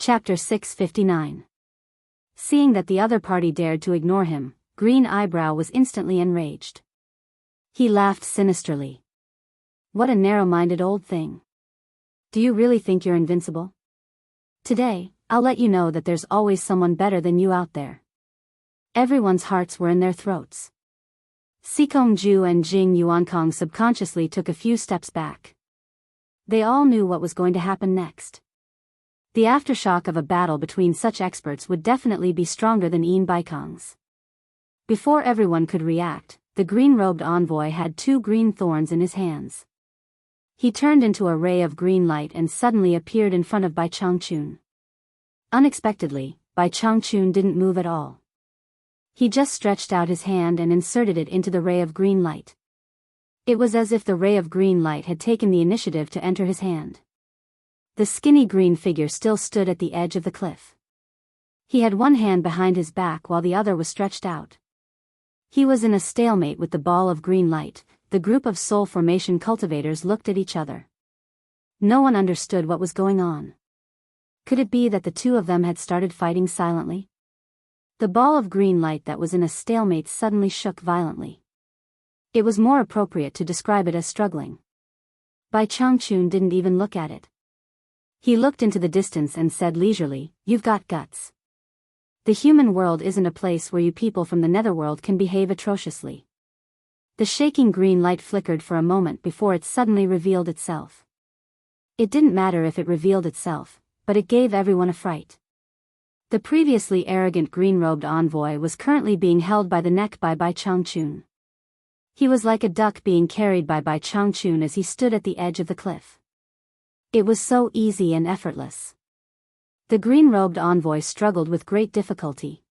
Chapter 659. Seeing that the other party dared to ignore him, Green Eyebrow was instantly enraged. He laughed sinisterly. What a narrow-minded old thing. Do you really think you're invincible? Today, I'll let you know that there's always someone better than you out there. Everyone's hearts were in their throats. Sikongju and Jing Yuankong subconsciously took a few steps back. They all knew what was going to happen next. The aftershock of a battle between such experts would definitely be stronger than Yin Baikong's. Before everyone could react, the green-robed envoy had 2 green thorns in his hands. He turned into a ray of green light and suddenly appeared in front of Bai Changchun. Unexpectedly, Bai Changchun didn't move at all. He just stretched out his hand and inserted it into the ray of green light. It was as if the ray of green light had taken the initiative to enter his hand. The skinny green figure still stood at the edge of the cliff. He had one hand behind his back while the other was stretched out. He was in a stalemate with the ball of green light. The group of soul formation cultivators looked at each other. No one understood what was going on. Could it be that the two of them had started fighting silently? The ball of green light that was in a stalemate suddenly shook violently. It was more appropriate to describe it as struggling. Bai Changchun didn't even look at it. He looked into the distance and said leisurely, "You've got guts. The human world isn't a place where you people from the netherworld can behave atrociously." The shaking green light flickered for a moment before it suddenly revealed itself. It didn't matter if it revealed itself, but it gave everyone a fright. The previously arrogant green-robed envoy was currently being held by the neck by Bai Changchun. He was like a duck being carried by Bai Changchun as he stood at the edge of the cliff. It was so easy and effortless. The green-robed envoy struggled with great difficulty.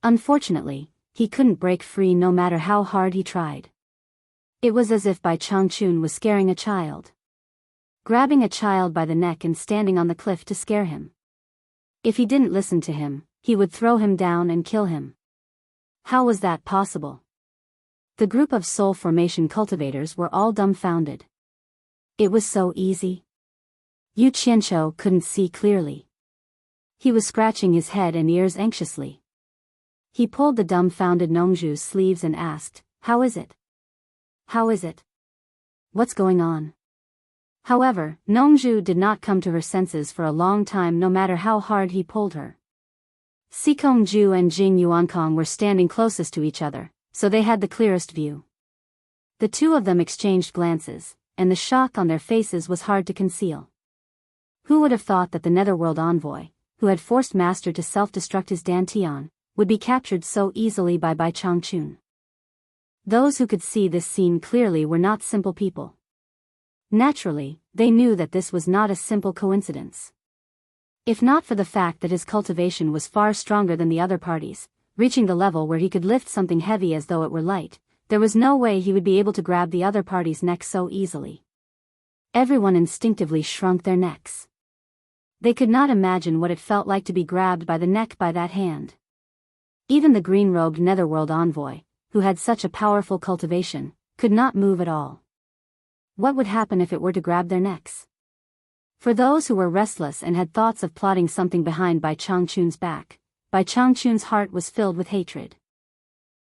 Unfortunately, he couldn't break free no matter how hard he tried. It was as if Bai Changchun was scaring a child. Grabbing a child by the neck and standing on the cliff to scare him. If he didn't listen to him, he would throw him down and kill him. How was that possible? The group of soul formation cultivators were all dumbfounded. It was so easy. Yu Qianqiu couldn't see clearly. He was scratching his head and ears anxiously. He pulled the dumbfounded Nongzhu's sleeves and asked, "How is it? How is it? What's going on?" However, Nongzhu did not come to her senses for a long time no matter how hard he pulled her. Sikongju and Jing Yuankong were standing closest to each other, so they had the clearest view. The two of them exchanged glances, and the shock on their faces was hard to conceal. Who would have thought that the Netherworld envoy, who had forced Master to self-destruct his Dantian, would be captured so easily by Bai Changchun? Those who could see this scene clearly were not simple people. Naturally, they knew that this was not a simple coincidence. If not for the fact that his cultivation was far stronger than the other parties, reaching the level where he could lift something heavy as though it were light, there was no way he would be able to grab the other party's neck so easily. Everyone instinctively shrunk their necks. They could not imagine what it felt like to be grabbed by the neck by that hand. Even the green-robed Netherworld envoy, who had such a powerful cultivation, could not move at all. What would happen if it were to grab their necks? For those who were restless and had thoughts of plotting something behind Bai Changchun's back, Bai Changchun's heart was filled with hatred.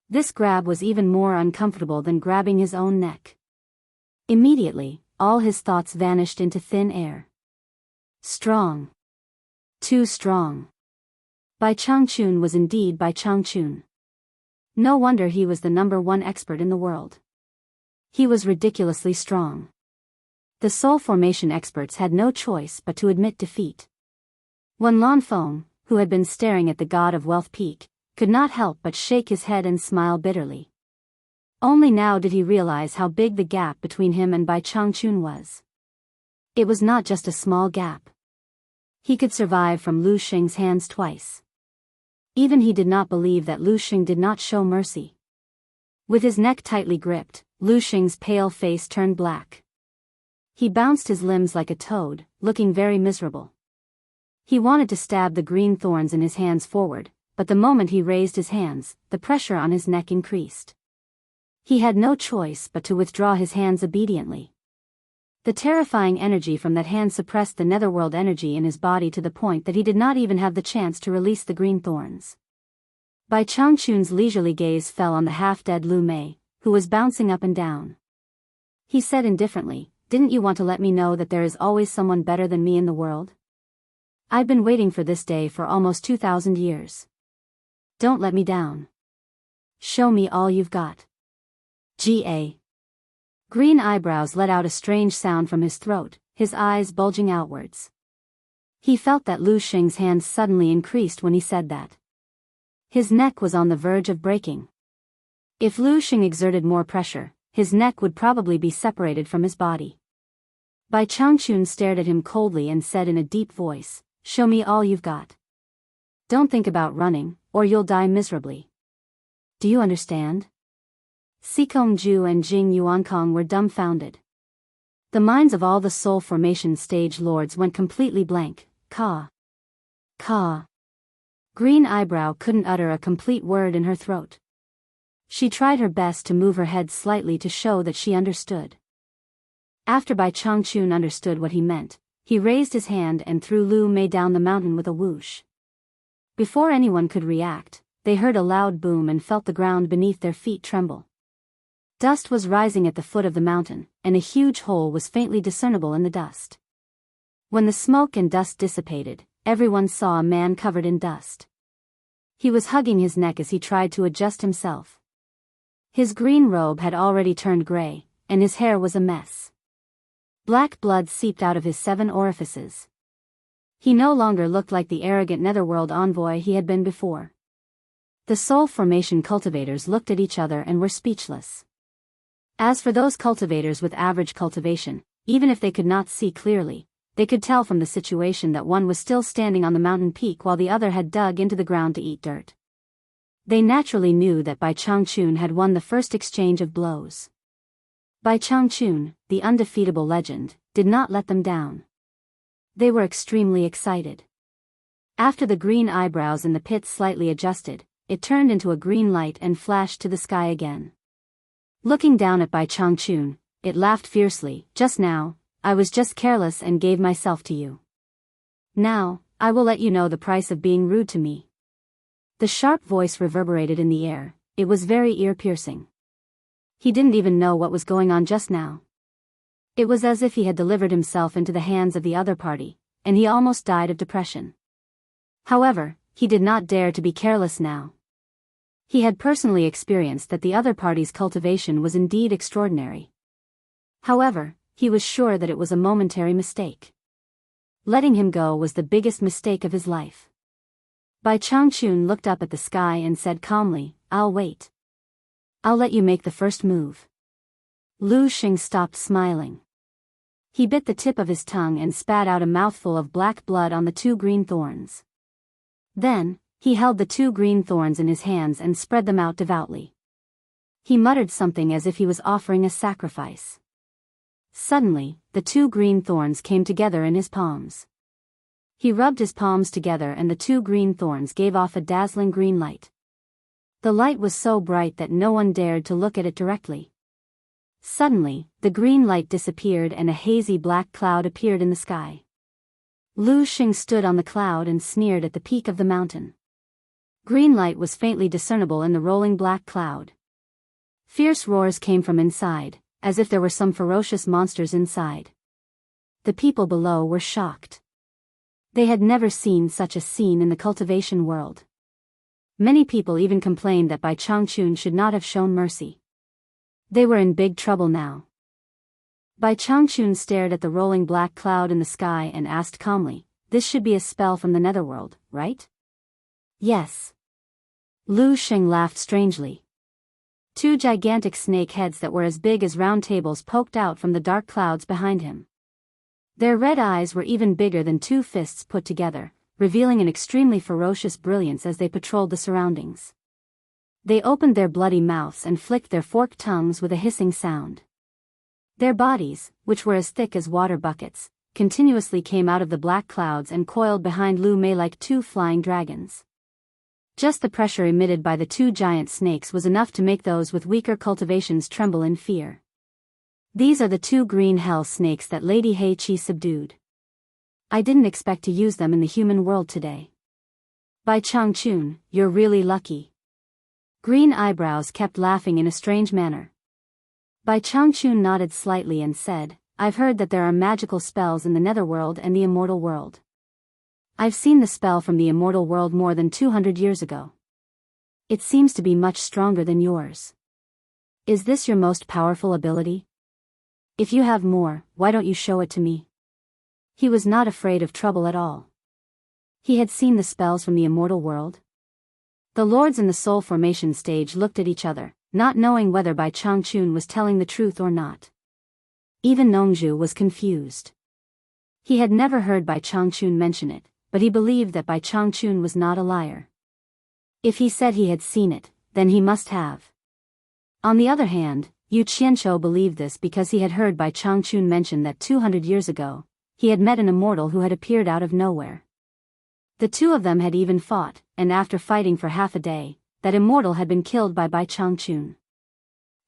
This grab was even more uncomfortable than grabbing his own neck. Immediately, all his thoughts vanished into thin air. Strong. Too strong. Bai Changchun was indeed Bai Changchun. No wonder he was the #1 expert in the world. He was ridiculously strong. The soul formation experts had no choice but to admit defeat. Wen Lanfeng, who had been staring at the god of wealth peak, could not help but shake his head and smile bitterly. Only now did he realize how big the gap between him and Bai Changchun was. It was not just a small gap. He could survive from Lu Xing's hands twice. Even he did not believe that Lu Xing did not show mercy. With his neck tightly gripped, Lu Xing's pale face turned black. He bounced his limbs like a toad, looking very miserable. He wanted to stab the green thorns in his hands forward, but the moment he raised his hands, the pressure on his neck increased. He had no choice but to withdraw his hands obediently. The terrifying energy from that hand suppressed the netherworld energy in his body to the point that he did not even have the chance to release the green thorns. Bai Changchun's leisurely gaze fell on the half-dead Lu Mei, who was bouncing up and down. He said indifferently, "Didn't you want to let me know that there is always someone better than me in the world? I've been waiting for this day for almost 2,000 years. Don't let me down. Show me all you've got." Ga. Green eyebrows let out a strange sound from his throat, his eyes bulging outwards. He felt that Lu Xing's hands suddenly increased when he said that. His neck was on the verge of breaking. If Lu Xing exerted more pressure, his neck would probably be separated from his body. Bai Changchun stared at him coldly and said in a deep voice, "Show me all you've got. Don't think about running, or you'll die miserably. Do you understand?" Sikong Ju and Jing Yuankong were dumbfounded. The minds of all the soul formation stage lords went completely blank. Ka. Green eyebrow couldn't utter a complete word in her throat. She tried her best to move her head slightly to show that she understood. After Bai Changchun understood what he meant, he raised his hand and threw Lu Mei down the mountain with a whoosh. Before anyone could react, they heard a loud boom and felt the ground beneath their feet tremble. Dust was rising at the foot of the mountain, and a huge hole was faintly discernible in the dust. When the smoke and dust dissipated, everyone saw a man covered in dust. He was hugging his neck as he tried to adjust himself. His green robe had already turned gray, and his hair was a mess. Black blood seeped out of his 7 orifices. He no longer looked like the arrogant netherworld envoy he had been before. The soul formation cultivators looked at each other and were speechless. As for those cultivators with average cultivation, even if they could not see clearly, they could tell from the situation that one was still standing on the mountain peak while the other had dug into the ground to eat dirt. They naturally knew that Bai Changchun had won the first exchange of blows. Bai Changchun, the undefeatable legend, did not let them down. They were extremely excited. After the green eyebrows in the pit slightly adjusted, it turned into a green light and flashed to the sky again. Looking down at Bai Changchun, it laughed fiercely. "Just now, I was just careless and gave myself to you. Now, I will let you know the price of being rude to me." The sharp voice reverberated in the air. It was very ear-piercing. He didn't even know what was going on just now. It was as if he had delivered himself into the hands of the other party, and he almost died of depression. However, he did not dare to be careless now. He had personally experienced that the other party's cultivation was indeed extraordinary. However, he was sure that it was a momentary mistake. Letting him go was the biggest mistake of his life. Bai Changchun looked up at the sky and said calmly, "I'll wait. I'll let you make the first move." Lu Xing stopped smiling. He bit the tip of his tongue and spat out a mouthful of black blood on the 2 green thorns. Then, he held the 2 green thorns in his hands and spread them out devoutly. He muttered something as if he was offering a sacrifice. Suddenly, the 2 green thorns came together in his palms. He rubbed his palms together and the 2 green thorns gave off a dazzling green light. The light was so bright that no one dared to look at it directly. Suddenly, the green light disappeared and a hazy black cloud appeared in the sky. Lu Xing stood on the cloud and sneered at the peak of the mountain. Green light was faintly discernible in the rolling black cloud. Fierce roars came from inside, as if there were some ferocious monsters inside. The people below were shocked. They had never seen such a scene in the cultivation world. Many people even complained that Bai Changchun should not have shown mercy. They were in big trouble now. Bai Changchun stared at the rolling black cloud in the sky and asked calmly, "This should be a spell from the netherworld, right?" "Yes." Lu Xing laughed strangely. 2 gigantic snake heads that were as big as round tables poked out from the dark clouds behind him. Their red eyes were even bigger than 2 fists put together, revealing an extremely ferocious brilliance as they patrolled the surroundings. They opened their bloody mouths and flicked their forked tongues with a hissing sound. Their bodies, which were as thick as water buckets, continuously came out of the black clouds and coiled behind Lu Mei like 2 flying dragons. Just the pressure emitted by the 2 giant snakes was enough to make those with weaker cultivations tremble in fear. These are the two green hell snakes that Lady He subdued. I didn't expect to use them in the human world today. Bai Changchun, you're really lucky. Green Eyebrows kept laughing in a strange manner. Bai Changchun nodded slightly and said, I've heard that there are magical spells in the netherworld and the immortal world. I've seen the spell from the immortal world more than 200 years ago. It seems to be much stronger than yours. Is this your most powerful ability? If you have more, why don't you show it to me? He was not afraid of trouble at all. He had seen the spells from the immortal world. The lords in the soul formation stage looked at each other, not knowing whether Bai Changchun was telling the truth or not. Even Nongzhu was confused. He had never heard Bai Changchun mention it, but he believed that Bai Changchun was not a liar. If he said he had seen it, then he must have. On the other hand, Yu Qianqiu believed this because he had heard Bai Changchun mention that 200 years ago, he had met an immortal who had appeared out of nowhere. The two of them had even fought, and after fighting for half a day, that immortal had been killed by Bai Changchun.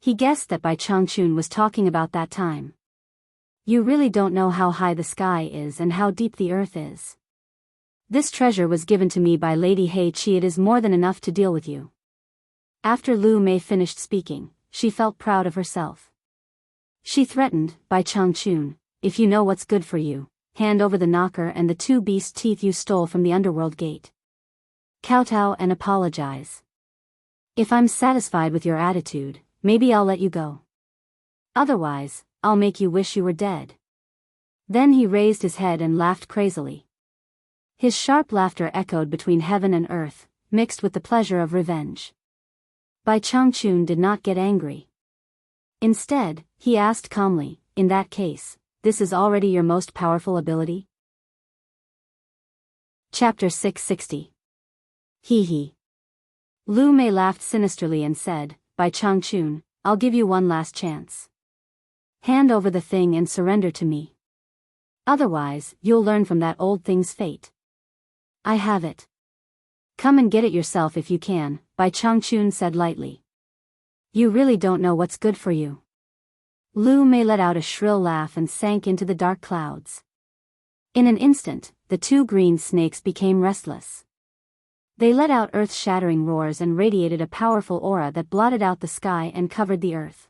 He guessed that Bai Changchun was talking about that time. You really don't know how high the sky is and how deep the earth is. This treasure was given to me by Lady He. It is more than enough to deal with you. After Lu Mei finished speaking, she felt proud of herself. She threatened, Bai Changchun, if you know what's good for you, hand over the knocker and the two beast teeth you stole from the underworld gate. Kowtow and apologize. If I'm satisfied with your attitude, maybe I'll let you go. Otherwise, I'll make you wish you were dead. Then he raised his head and laughed crazily. His sharp laughter echoed between heaven and earth, mixed with the pleasure of revenge. Bai Changchun did not get angry. Instead, he asked calmly, in that case, this is already your most powerful ability? Chapter 660. Hee. Lu Mei laughed sinisterly and said, Bai Changchun, I'll give you one last chance. Hand over the thing and surrender to me. Otherwise, you'll learn from that old thing's fate. I have it. Come and get it yourself if you can, Bai Changchun said lightly. You really don't know what's good for you. Lu Mei let out a shrill laugh and sank into the dark clouds. In an instant, the two green snakes became restless. They let out earth-shattering roars and radiated a powerful aura that blotted out the sky and covered the earth.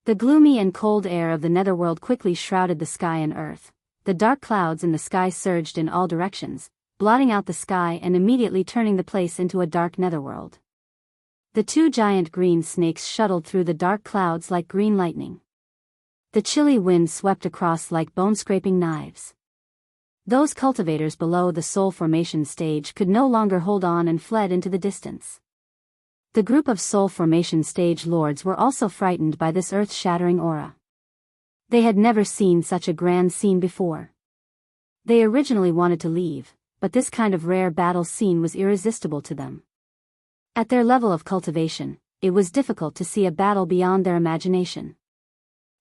The gloomy and cold air of the netherworld quickly shrouded the sky and earth. The dark clouds in the sky surged in all directions, blotting out the sky and immediately turning the place into a dark netherworld. The two giant green snakes shuttled through the dark clouds like green lightning. The chilly wind swept across like bone-scraping knives. Those cultivators below the soul formation stage could no longer hold on and fled into the distance. The group of soul formation stage lords were also frightened by this earth-shattering aura. They had never seen such a grand scene before. They originally wanted to leave, but this kind of rare battle scene was irresistible to them. At their level of cultivation, it was difficult to see a battle beyond their imagination.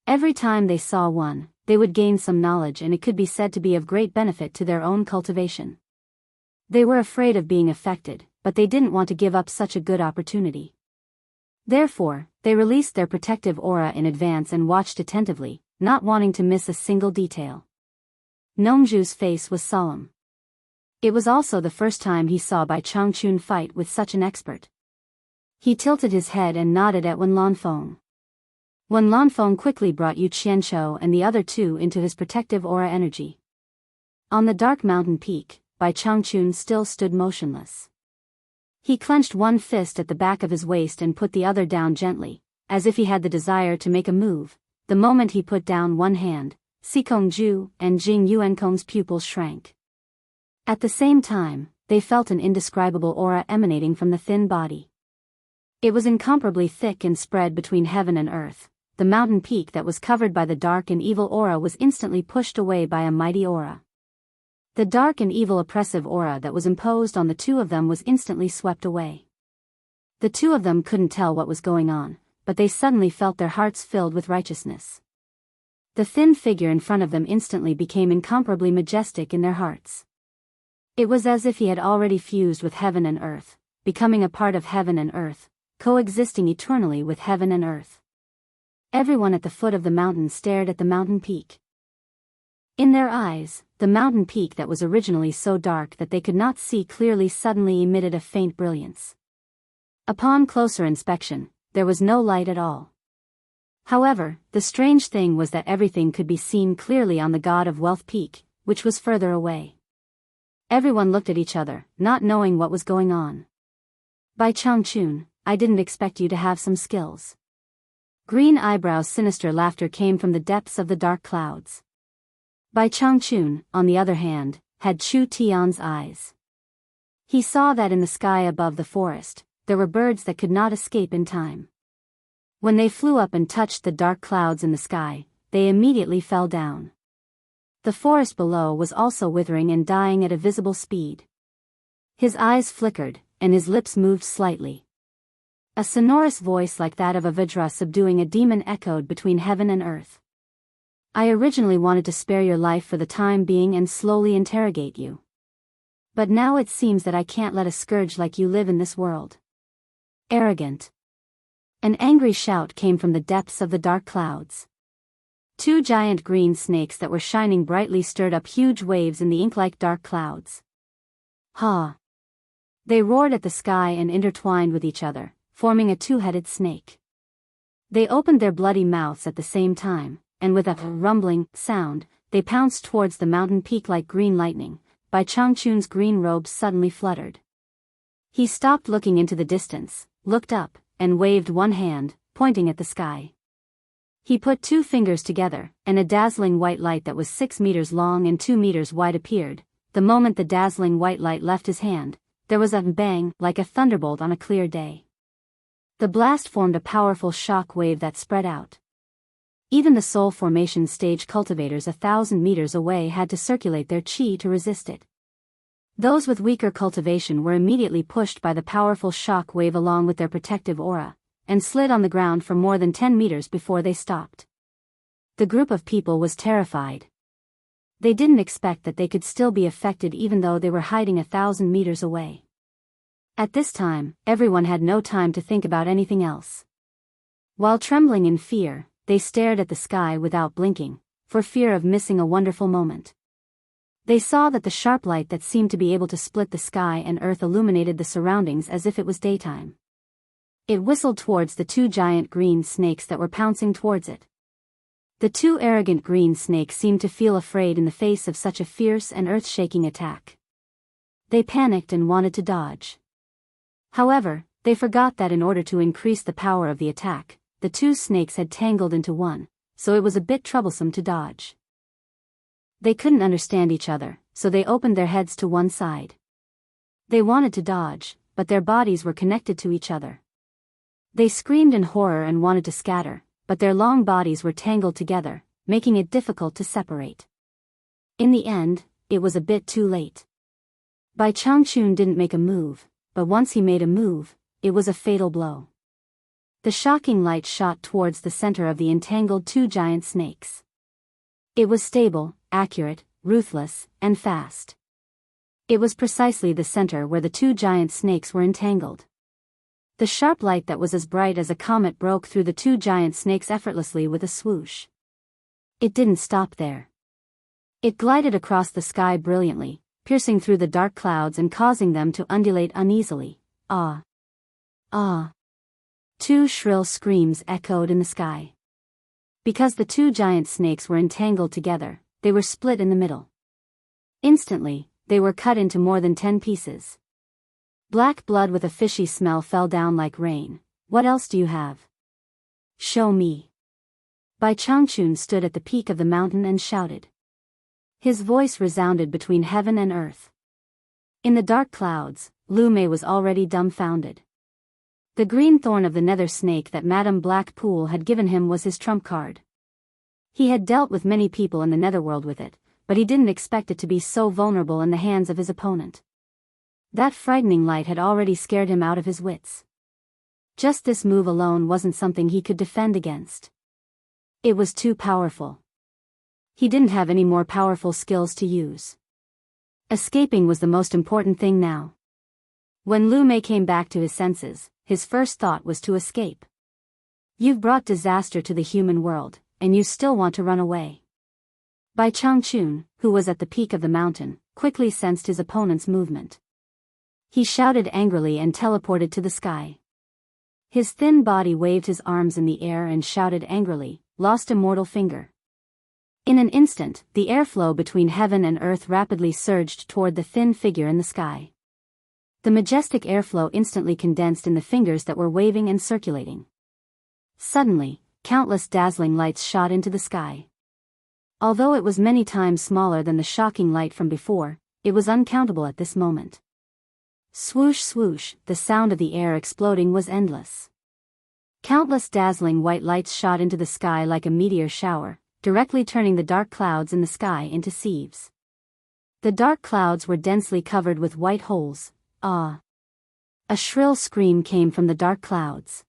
Every time they saw one, they would gain some knowledge and it could be said to be of great benefit to their own cultivation. They were afraid of being affected, but they didn't want to give up such a good opportunity. Therefore, they released their protective aura in advance and watched attentively, not wanting to miss a single detail. Nongzhu's face was solemn. It was also the first time he saw Bai Changchun fight with such an expert. He tilted his head and nodded at Wen Lanfeng. Wen Lanfeng quickly brought Yu Qianqiu and the other two into his protective aura energy. On the dark mountain peak, Bai Changchun still stood motionless. He clenched one fist at the back of his waist and put the other down gently, as if he had the desire to make a move. The moment he put down one hand, Sikong Ju and Jing Yuankong's pupils shrank. At the same time, they felt an indescribable aura emanating from the thin body. It was incomparably thick and spread between heaven and earth. The mountain peak that was covered by the dark and evil aura was instantly pushed away by a mighty aura. The dark and evil oppressive aura that was imposed on the two of them was instantly swept away. The two of them couldn't tell what was going on, but they suddenly felt their hearts filled with righteousness. The thin figure in front of them instantly became incomparably majestic in their hearts. It was as if he had already fused with heaven and earth, becoming a part of heaven and earth, coexisting eternally with heaven and earth. Everyone at the foot of the mountain stared at the mountain peak. In their eyes, the mountain peak that was originally so dark that they could not see clearly suddenly emitted a faint brilliance. Upon closer inspection, there was no light at all. However, the strange thing was that everything could be seen clearly on the God of Wealth Peak, which was further away. Everyone looked at each other, not knowing what was going on. By Changchun, I didn't expect you to have some skills. Green Eyebrow's sinister laughter came from the depths of the dark clouds. By Changchun, on the other hand, had Chu Tian's eyes. He saw that in the sky above the forest, there were birds that could not escape in time. When they flew up and touched the dark clouds in the sky, they immediately fell down. The forest below was also withering and dying at a visible speed. His eyes flickered, and his lips moved slightly. A sonorous voice like that of a Vajra subduing a demon echoed between heaven and earth. I originally wanted to spare your life for the time being and slowly interrogate you. But now it seems that I can't let a scourge like you live in this world. Arrogant. An angry shout came from the depths of the dark clouds. Two giant green snakes that were shining brightly stirred up huge waves in the ink-like dark clouds. Ha! They roared at the sky and intertwined with each other, forming a two-headed snake. They opened their bloody mouths at the same time, and with a rumbling sound, they pounced towards the mountain peak like green lightning. By Changchun's green robes suddenly fluttered. He stopped looking into the distance, looked up, and waved one hand, pointing at the sky. He put two fingers together, and a dazzling white light that was 6 meters long and 2 meters wide appeared. The moment the dazzling white light left his hand, there was a bang like a thunderbolt on a clear day. The blast formed a powerful shock wave that spread out. Even the soul formation stage cultivators 1,000 meters away had to circulate their chi to resist it. Those with weaker cultivation were immediately pushed by the powerful shock wave along with their protective aura, and slid on the ground for more than 10 meters before they stopped. The group of people was terrified. They didn't expect that they could still be affected even though they were hiding 1,000 meters away. At this time, everyone had no time to think about anything else. While trembling in fear, they stared at the sky without blinking, for fear of missing a wonderful moment. They saw that the sharp light that seemed to be able to split the sky and earth illuminated the surroundings as if it was daytime. It whistled towards the two giant green snakes that were pouncing towards it. The two arrogant green snakes seemed to feel afraid in the face of such a fierce and earth-shaking attack. They panicked and wanted to dodge. However, they forgot that in order to increase the power of the attack, the two snakes had tangled into one, so it was a bit troublesome to dodge. They couldn't understand each other, so they opened their heads to one side. They wanted to dodge, but their bodies were connected to each other. They screamed in horror and wanted to scatter, but their long bodies were tangled together, making it difficult to separate. In the end, it was a bit too late. Bai Changchun didn't make a move, but once he made a move, it was a fatal blow. The shocking light shot towards the center of the entangled two giant snakes. It was stable, accurate, ruthless, and fast. It was precisely the center where the two giant snakes were entangled. The sharp light that was as bright as a comet broke through the two giant snakes effortlessly with a swoosh. It didn't stop there. It glided across the sky brilliantly, piercing through the dark clouds and causing them to undulate uneasily. Ah! Ah! Two shrill screams echoed in the sky. Because the two giant snakes were entangled together, they were split in the middle. Instantly, they were cut into more than 10 pieces. Black blood with a fishy smell fell down like rain. What else do you have? Show me. Bai Changchun stood at the peak of the mountain and shouted. His voice resounded between heaven and earth. In the dark clouds, Lu Mei was already dumbfounded. The green thorn of the nether snake that Madame Blackpool had given him was his trump card. He had dealt with many people in the netherworld with it, but he didn't expect it to be so vulnerable in the hands of his opponent. That frightening light had already scared him out of his wits. Just this move alone wasn't something he could defend against. It was too powerful. He didn't have any more powerful skills to use. Escaping was the most important thing now. When Lu Mei came back to his senses, his first thought was to escape. You've brought disaster to the human world, and you still want to run away. Bai Changchun, who was at the peak of the mountain, quickly sensed his opponent's movement. He shouted angrily and teleported to the sky. His thin body waved his arms in the air and shouted angrily, "Lost immortal finger." In an instant, the airflow between heaven and earth rapidly surged toward the thin figure in the sky. The majestic airflow instantly condensed in the fingers that were waving and circulating. Suddenly, countless dazzling lights shot into the sky. Although it was many times smaller than the shocking light from before, it was uncountable at this moment. Swoosh swoosh, the sound of the air exploding was endless. Countless dazzling white lights shot into the sky like a meteor shower, directly turning the dark clouds in the sky into sieves. The dark clouds were densely covered with white holes. Ah! A shrill scream came from the dark clouds.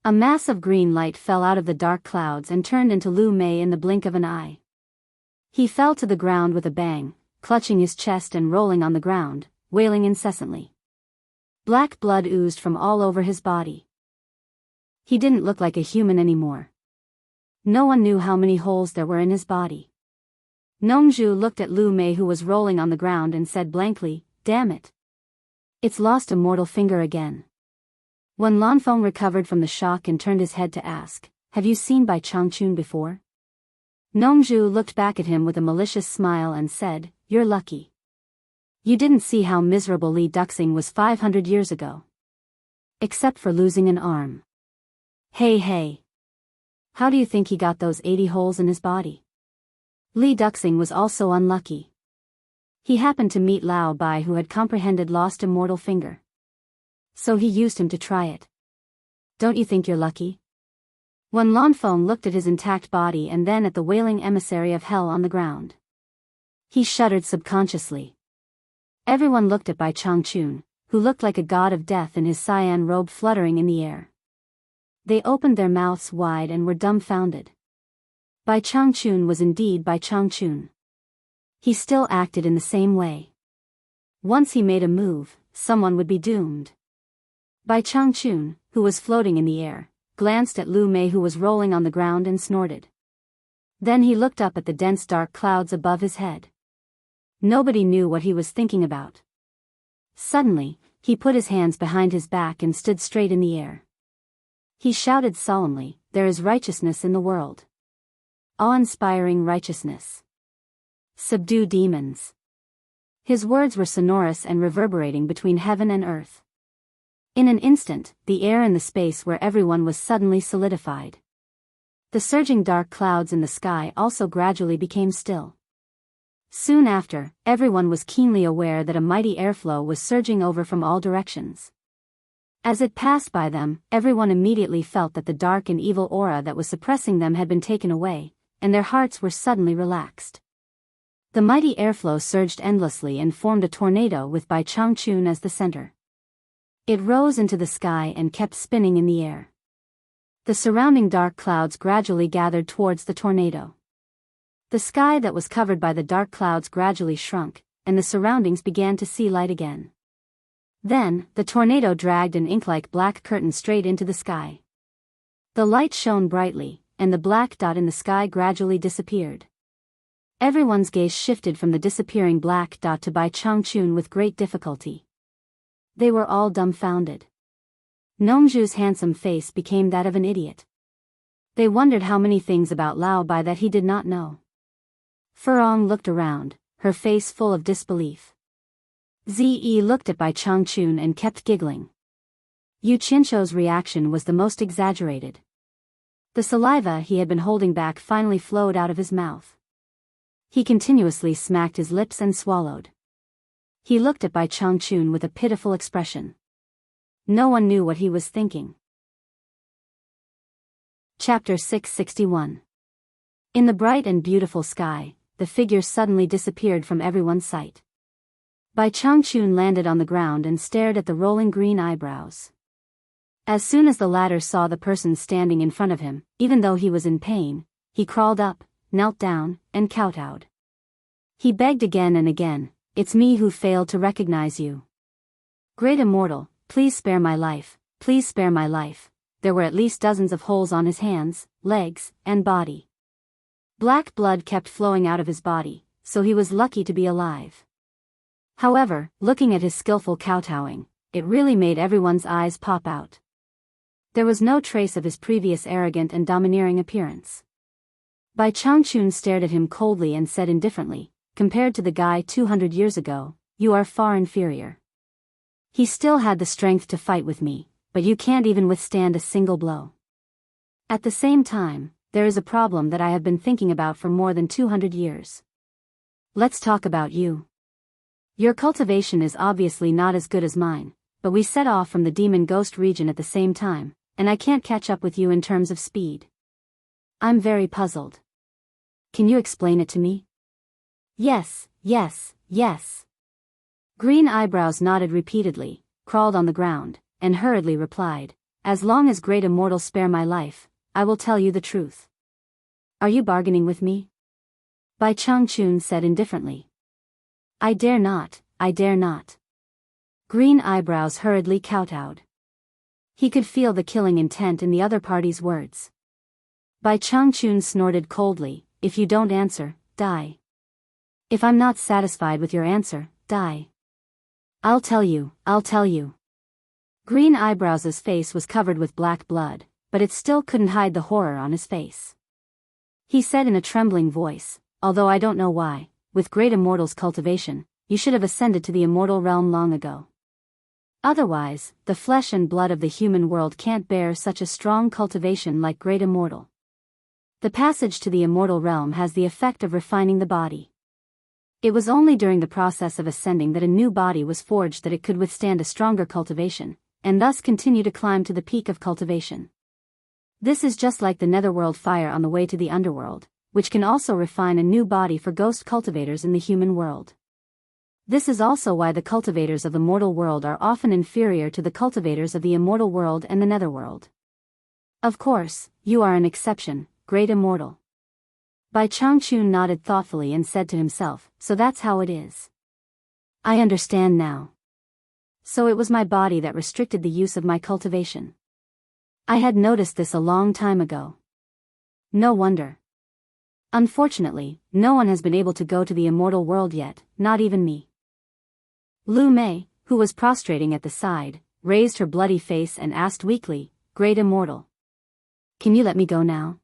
A mass of green light fell out of the dark clouds and turned into Lu Mei in the blink of an eye. He fell to the ground with a bang, clutching his chest and rolling on the ground, wailing incessantly. Black blood oozed from all over his body. He didn't look like a human anymore. No one knew how many holes there were in his body. Nongzhu looked at Lu Mei, who was rolling on the ground, and said blankly, "Damn it. It's lost immortal finger again." When Lanfeng recovered from the shock and turned his head to ask, "Have you seen Bai Changchun before?" Nongzhu looked back at him with a malicious smile and said, "You're lucky. You didn't see how miserable Li Duxing was 500 years ago. Except for losing an arm. Hey. How do you think he got those 80 holes in his body?" Li Duxing was also unlucky. He happened to meet Lao Bai, who had comprehended lost immortal finger. So he used him to try it. Don't you think you're lucky? When Lanfeng looked at his intact body and then at the wailing emissary of hell on the ground, he shuddered subconsciously. Everyone looked at Bai Changchun, who looked like a god of death in his cyan robe fluttering in the air. They opened their mouths wide and were dumbfounded. Bai Changchun was indeed Bai Changchun. He still acted in the same way. Once he made a move, someone would be doomed. Bai Changchun, who was floating in the air, glanced at Lu Mei, who was rolling on the ground, and snorted. Then he looked up at the dense dark clouds above his head. Nobody knew what he was thinking about. Suddenly, he put his hands behind his back and stood straight in the air. He shouted solemnly, "There is righteousness in the world. Awe-inspiring righteousness. Subdue demons." His words were sonorous and reverberating between heaven and earth. In an instant, the air and the space where everyone was suddenly solidified. The surging dark clouds in the sky also gradually became still. Soon after, everyone was keenly aware that a mighty airflow was surging over from all directions. As it passed by them, everyone immediately felt that the dark and evil aura that was suppressing them had been taken away, and their hearts were suddenly relaxed. The mighty airflow surged endlessly and formed a tornado with Bai Changchun as the center. It rose into the sky and kept spinning in the air. The surrounding dark clouds gradually gathered towards the tornado. The sky that was covered by the dark clouds gradually shrunk, and the surroundings began to see light again. Then, the tornado dragged an ink-like black curtain straight into the sky. The light shone brightly, and the black dot in the sky gradually disappeared. Everyone's gaze shifted from the disappearing black dot to Bai Changchun with great difficulty. They were all dumbfounded. Nongzhu's handsome face became that of an idiot. They wondered how many things about Lao Bai that he did not know. Furong looked around, her face full of disbelief. Zi looked at Bai Changchun and kept giggling. Yu Qinshou's reaction was the most exaggerated. The saliva he had been holding back finally flowed out of his mouth. He continuously smacked his lips and swallowed. He looked at Bai Changchun with a pitiful expression. No one knew what he was thinking. Chapter 661. In the bright and beautiful sky, the figure suddenly disappeared from everyone's sight. Bai Changchun landed on the ground and stared at the rolling green eyebrows. As soon as the latter saw the person standing in front of him, even though he was in pain, he crawled up, knelt down, and kowtowed. He begged again and again, "It's me who failed to recognize you. Great Immortal, please spare my life, please spare my life. there were at least dozens of holes on his hands, legs, and body. Black blood kept flowing out of his body, so he was lucky to be alive. However, looking at his skillful kowtowing, it really made everyone's eyes pop out. There was no trace of his previous arrogant and domineering appearance. Bai Changchun stared at him coldly and said indifferently, "Compared to the guy 200 years ago, you are far inferior. He still had the strength to fight with me, but you can't even withstand a single blow. At the same time, there is a problem that I have been thinking about for more than 200 years. Let's talk about you. Your cultivation is obviously not as good as mine, but we set off from the demon ghost region at the same time, and I can't catch up with you in terms of speed. I'm very puzzled. Can you explain it to me?" "Yes, yes, yes." Green Eyebrows nodded repeatedly, crawled on the ground, and hurriedly replied, "As long as Great Immortal spare my life, I will tell you the truth." "Are you bargaining with me?" Bai Changchun said indifferently. I dare not, I dare not." Green Eyebrows hurriedly kowtowed. He could feel the killing intent in the other party's words. Bai Changchun snorted coldly, "If you don't answer, die. If I'm not satisfied with your answer, die. I'll tell you, I'll tell you." Green Eyebrows' face was covered with black blood, but it still couldn't hide the horror on his face. He said in a trembling voice, "Although I don't know why, with Great Immortal's cultivation, you should have ascended to the immortal realm long ago. Otherwise, the flesh and blood of the human world can't bear such a strong cultivation like Great Immortal. The passage to the immortal realm has the effect of refining the body. It was only during the process of ascending that a new body was forged that it could withstand a stronger cultivation, and thus continue to climb to the peak of cultivation. This is just like the netherworld fire on the way to the underworld, which can also refine a new body for ghost cultivators in the human world. This is also why the cultivators of the mortal world are often inferior to the cultivators of the immortal world and the netherworld. Of course, you are an exception, Great Immortal." Bai Changchun nodded thoughtfully and said to himself, "So that's how it is. I understand now. So it was my body that restricted the use of my cultivation. I had noticed this a long time ago. No wonder. Unfortunately, no one has been able to go to the immortal world yet, not even me." Lu Mei, who was prostrating at the side, raised her bloody face and asked weakly, "Great Immortal, can you let me go now?"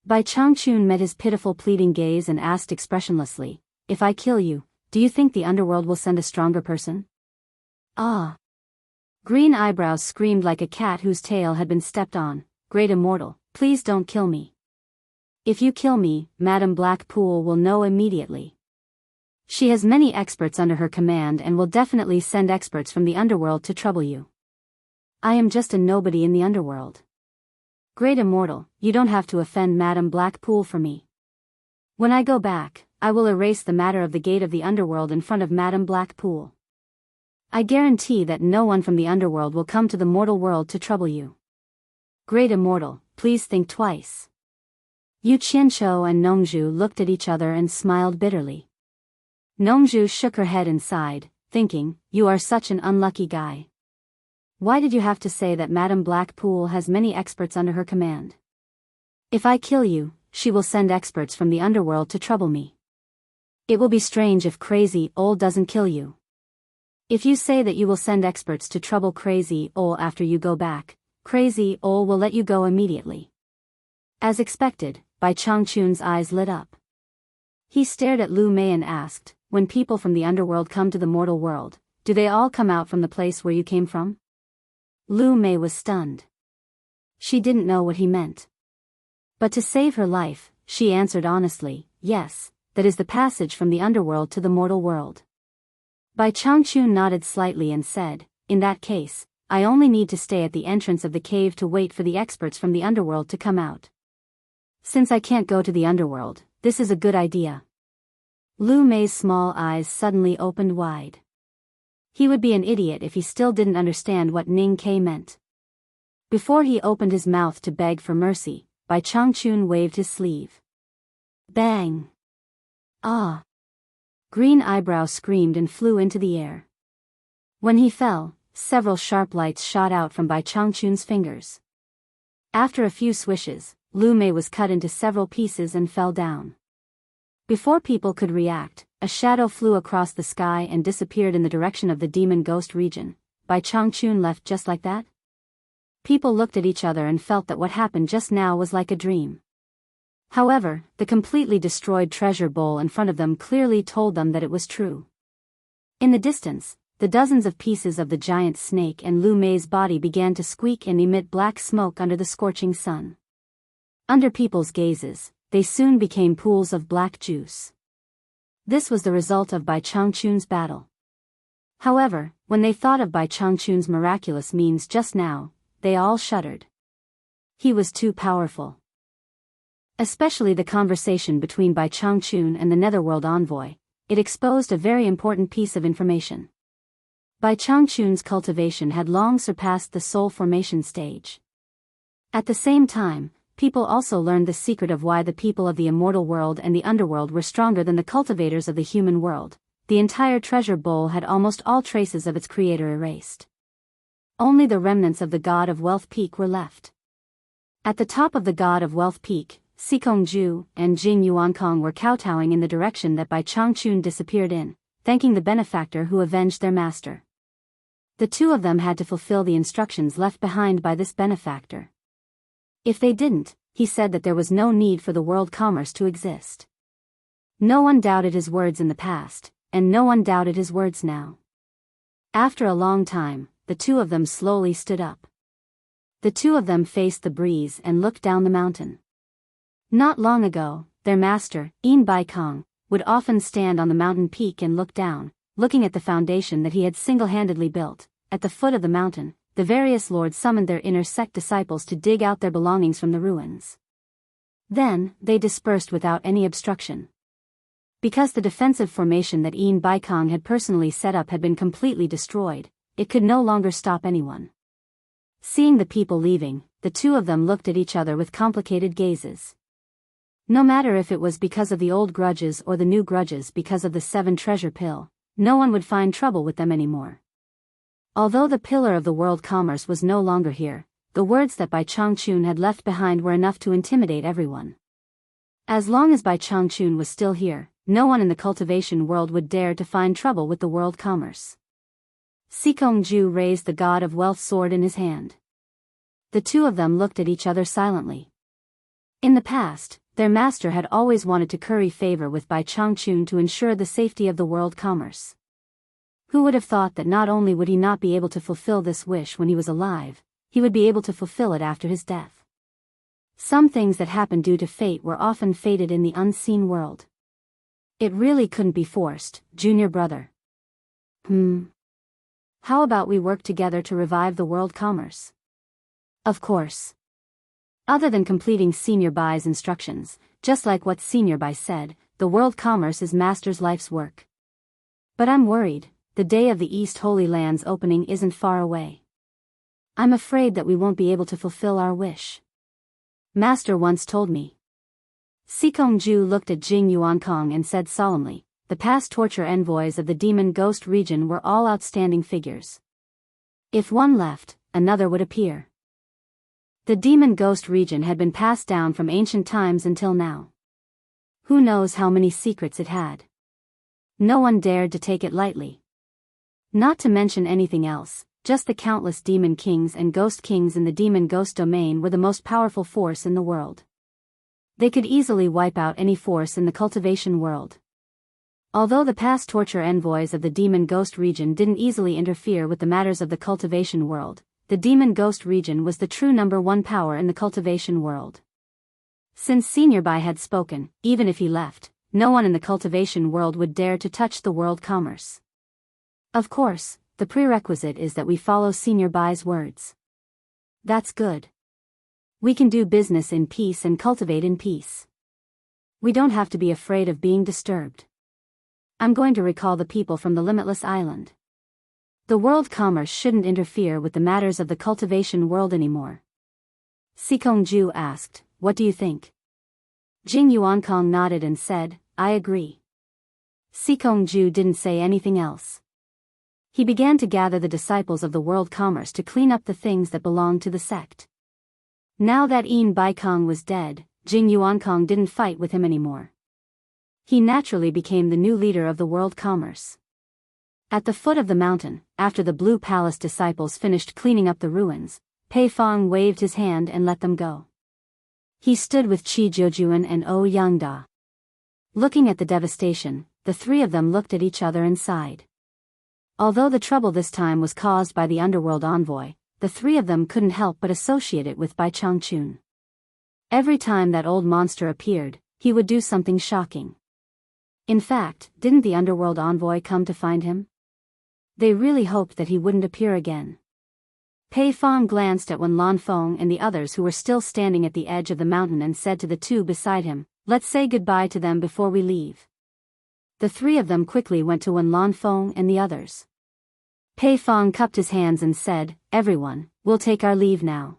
Bai Changchun met his pitiful pleading gaze and asked expressionlessly, "If I kill you, do you think the underworld will send a stronger person?" "Ah!" Green Eyebrows screamed like a cat whose tail had been stepped on, "Great Immortal, please don't kill me. If you kill me, Madame Blackpool will know immediately. She has many experts under her command and will definitely send experts from the underworld to trouble you. I am just a nobody in the underworld. Great Immortal, you don't have to offend Madame Blackpool for me. When I go back, I will erase the matter of the gate of the underworld in front of Madame Blackpool. I guarantee that no one from the underworld will come to the mortal world to trouble you. Great Immortal, please think twice." Yu Qianqiu and Nongzhu looked at each other and smiled bitterly. Nongzhu shook her head and sighed, thinking, "You are such an unlucky guy. Why did you have to say that Madame Blackpool has many experts under her command? If I kill you, she will send experts from the underworld to trouble me. It will be strange if Crazy Ol doesn't kill you. If you say that you will send experts to trouble Crazy Ol after you go back, Crazy Ol will let you go immediately." As expected, Bai Changchun's eyes lit up. He stared at Lu Mei and asked, "When people from the underworld come to the mortal world, do they all come out from the place where you came from?" Lu Mei was stunned. She didn't know what he meant. But to save her life, she answered honestly, "Yes, that is the passage from the underworld to the mortal world." Bai Changchun nodded slightly and said, "In that case, I only need to stay at the entrance of the cave to wait for the experts from the underworld to come out. Since I can't go to the underworld, this is a good idea." Lu Mei's small eyes suddenly opened wide. He would be an idiot if he still didn't understand what Ning Ke meant. Before he opened his mouth to beg for mercy, Bai Changchun waved his sleeve. Bang! Ah! Green Eyebrow screamed and flew into the air. When he fell, several sharp lights shot out from Bai Changchun's fingers. After a few swishes, Lu Mei was cut into several pieces and fell down. Before people could react, a shadow flew across the sky and disappeared in the direction of the demon ghost region. Bai Changchun left just like that? People looked at each other and felt that what happened just now was like a dream. However, the completely destroyed treasure bowl in front of them clearly told them that it was true. In the distance, the dozens of pieces of the giant snake and Lu Mei's body began to squeak and emit black smoke under the scorching sun. Under people's gazes, they soon became pools of black juice. This was the result of Bai Changchun's battle. However, when they thought of Bai Changchun's miraculous means just now, they all shuddered. He was too powerful. Especially the conversation between Bai Changchun and the Netherworld envoy, it exposed a very important piece of information. Bai Changchun's cultivation had long surpassed the soul formation stage. At the same time, people also learned the secret of why the people of the immortal world and the underworld were stronger than the cultivators of the human world. The entire treasure bowl had almost all traces of its creator erased. Only the remnants of the God of Wealth Peak were left. At the top of the God of Wealth Peak, Sikongju and Jing Yuankong were kowtowing in the direction that Bai Changchun disappeared in, thanking the benefactor who avenged their master. The two of them had to fulfill the instructions left behind by this benefactor. If they didn't, he said that there was no need for the world commerce to exist. No one doubted his words in the past, and no one doubted his words now. After a long time, the two of them slowly stood up. The two of them faced the breeze and looked down the mountain. Not long ago, their master, Yin Baikong, would often stand on the mountain peak and look down, looking at the foundation that he had single-handedly built. At the foot of the mountain, the various lords summoned their inner sect disciples to dig out their belongings from the ruins. Then, they dispersed without any obstruction. Because the defensive formation that Yin Baikong had personally set up had been completely destroyed, it could no longer stop anyone. Seeing the people leaving, the two of them looked at each other with complicated gazes. No matter if it was because of the old grudges or the new grudges because of the 7 treasure pill, no one would find trouble with them anymore. Although the pillar of the world commerce was no longer here, the words that Bai Changchun had left behind were enough to intimidate everyone. As long as Bai Changchun was still here, no one in the cultivation world would dare to find trouble with the world commerce. Sikongju raised the God of Wealth sword in his hand. The two of them looked at each other silently. In the past, their master had always wanted to curry favor with Bai Changchun to ensure the safety of the world commerce. Who would have thought that not only would he not be able to fulfill this wish when he was alive, he would be able to fulfill it after his death. Some things that happened due to fate were often fated in the unseen world. It really couldn't be forced, junior brother. How about we work together to revive the world commerce? Of course. Other than completing Senior Bai's instructions, just like what Senior Bai said, the world commerce is Master's life's work. But I'm worried. The day of the East Holy Land's opening isn't far away. I'm afraid that we won't be able to fulfill our wish. Master once told me. Sikongju looked at Jing Yuankong and said solemnly, the past torture envoys of the demon ghost region were all outstanding figures. If one left, another would appear. The demon ghost region had been passed down from ancient times until now. Who knows how many secrets it had? No one dared to take it lightly. Not to mention anything else, just the countless demon kings and ghost kings in the demon ghost domain were the most powerful force in the world. They could easily wipe out any force in the cultivation world. Although the past torture envoys of the demon ghost region didn't easily interfere with the matters of the cultivation world, the demon ghost region was the true #1 power in the cultivation world. Since Senior Bai had spoken, even if he left, no one in the cultivation world would dare to touch the world commerce. Of course, the prerequisite is that we follow Senior Bai's words. That's good. We can do business in peace and cultivate in peace. We don't have to be afraid of being disturbed. I'm going to recall the people from the Limitless Island. The world commerce shouldn't interfere with the matters of the cultivation world anymore. Sikongju asked, what do you think? Jing Yuankong nodded and said, I agree. Sikongju didn't say anything else. He began to gather the disciples of the world commerce to clean up the things that belonged to the sect. Now that Yin Baikong was dead, Jing Yuankong didn't fight with him anymore. He naturally became the new leader of the world commerce. At the foot of the mountain, after the Blue Palace disciples finished cleaning up the ruins, Pei Fong waved his hand and let them go. He stood with Qi Jiujuan and O Yangda. Looking at the devastation, the three of them looked at each other and sighed. Although the trouble this time was caused by the underworld envoy, the three of them couldn't help but associate it with Bai Changchun. Every time that old monster appeared, he would do something shocking. In fact, didn't the underworld envoy come to find him? They really hoped that he wouldn't appear again. Pei Fong glanced at Wen Lanfeng and the others who were still standing at the edge of the mountain and said to the two beside him, "Let's say goodbye to them before we leave." The three of them quickly went to Wen Lanfeng and the others. Pei Fong cupped his hands and said, "Everyone, we'll take our leave now.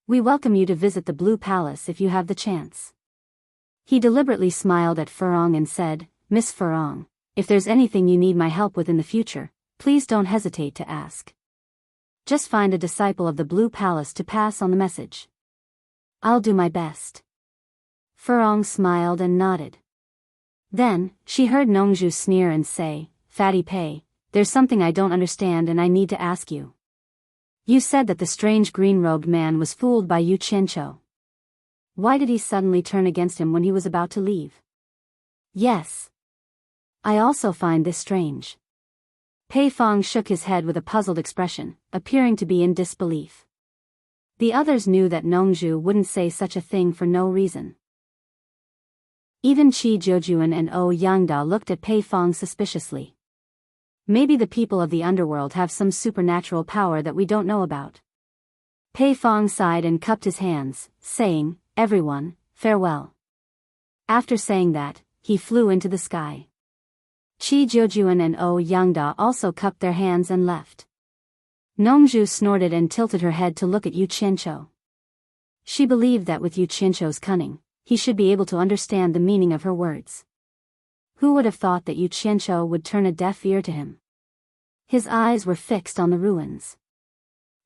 We welcome you to visit the Blue Palace if you have the chance." He deliberately smiled at Furong and said, "Miss Furong, if there's anything you need my help with in the future, please don't hesitate to ask. Just find a disciple of the Blue Palace to pass on the message. I'll do my best." Furong smiled and nodded. Then, she heard Nongzhu sneer and say, "Fatty Pei, there's something I don't understand and I need to ask you. You said that the strange green-robed man was fooled by Yu Qianqiu. Why did he suddenly turn against him when he was about to leave?" "Yes. I also find this strange." Pei Fong shook his head with a puzzled expression, appearing to be in disbelief. The others knew that Nongzhu wouldn't say such a thing for no reason. Even Qi Jiujuan and O Yangda looked at Pei Fong suspiciously. Maybe the people of the underworld have some supernatural power that we don't know about. Pei Fong sighed and cupped his hands, saying, "Everyone, farewell." After saying that, he flew into the sky. Qi Jiujuan and O Yangda also cupped their hands and left. Nongzhu snorted and tilted her head to look at Yu Qianqiu. She believed that with Yu Qianqiu's cunning, he should be able to understand the meaning of her words. Who would have thought that Yu Qianqiu would turn a deaf ear to him? His eyes were fixed on the ruins.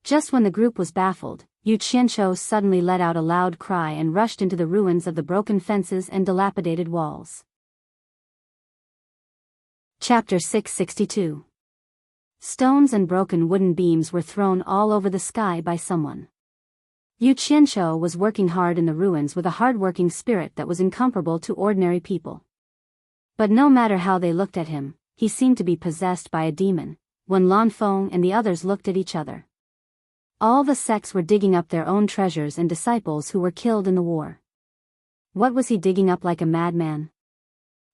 Just when the group was baffled, Yu Qianqiu suddenly let out a loud cry and rushed into the ruins of the broken fences and dilapidated walls. Chapter 662. Stones and broken wooden beams were thrown all over the sky by someone. Yu Qianqiu was working hard in the ruins with a hard-working spirit that was incomparable to ordinary people. But no matter how they looked at him, he seemed to be possessed by a demon. When Lanfeng and the others looked at each other. All the sects were digging up their own treasures and disciples who were killed in the war. What was he digging up like a madman?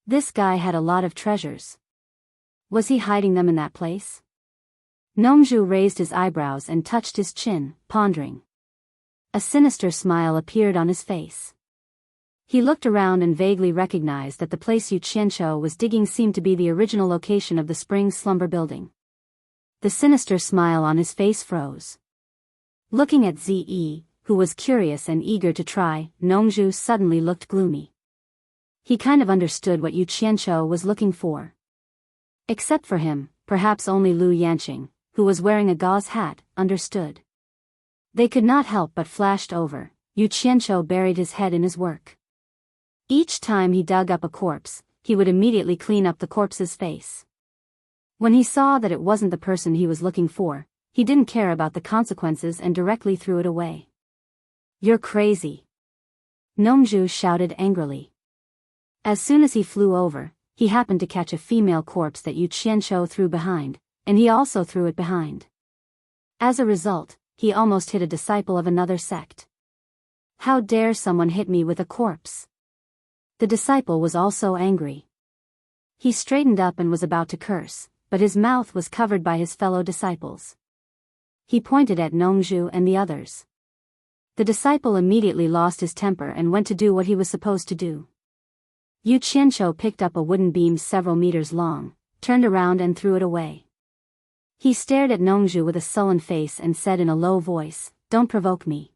This guy had a lot of treasures. Was he hiding them in that place? Nongzhu raised his eyebrows and touched his chin, pondering. A sinister smile appeared on his face. He looked around and vaguely recognized that the place Yu Qianqiu was digging seemed to be the original location of the Spring Slumber building. The sinister smile on his face froze. Looking at Ze, who was curious and eager to try, Nongzhu suddenly looked gloomy. He kind of understood what Yu Qianqiu was looking for. Except for him, perhaps only Lu Yanqing, who was wearing a gauze hat, understood. They could not help but flashed over. Yu Qianqiu buried his head in his work. Each time he dug up a corpse, he would immediately clean up the corpse's face. When he saw that it wasn't the person he was looking for, he didn't care about the consequences and directly threw it away. "You're crazy!" Nongzhu shouted angrily. As soon as he flew over, he happened to catch a female corpse that Yu Qianqiu threw behind, and he also threw it behind. As a result, he almost hit a disciple of another sect. "How dare someone hit me with a corpse?" The disciple was also angry. He straightened up and was about to curse, but his mouth was covered by his fellow disciples. He pointed at Nongzhu and the others. The disciple immediately lost his temper and went to do what he was supposed to do. Yu Qianqiu picked up a wooden beam several meters long, turned around and threw it away. He stared at Nongzhu with a sullen face and said in a low voice, "Don't provoke me."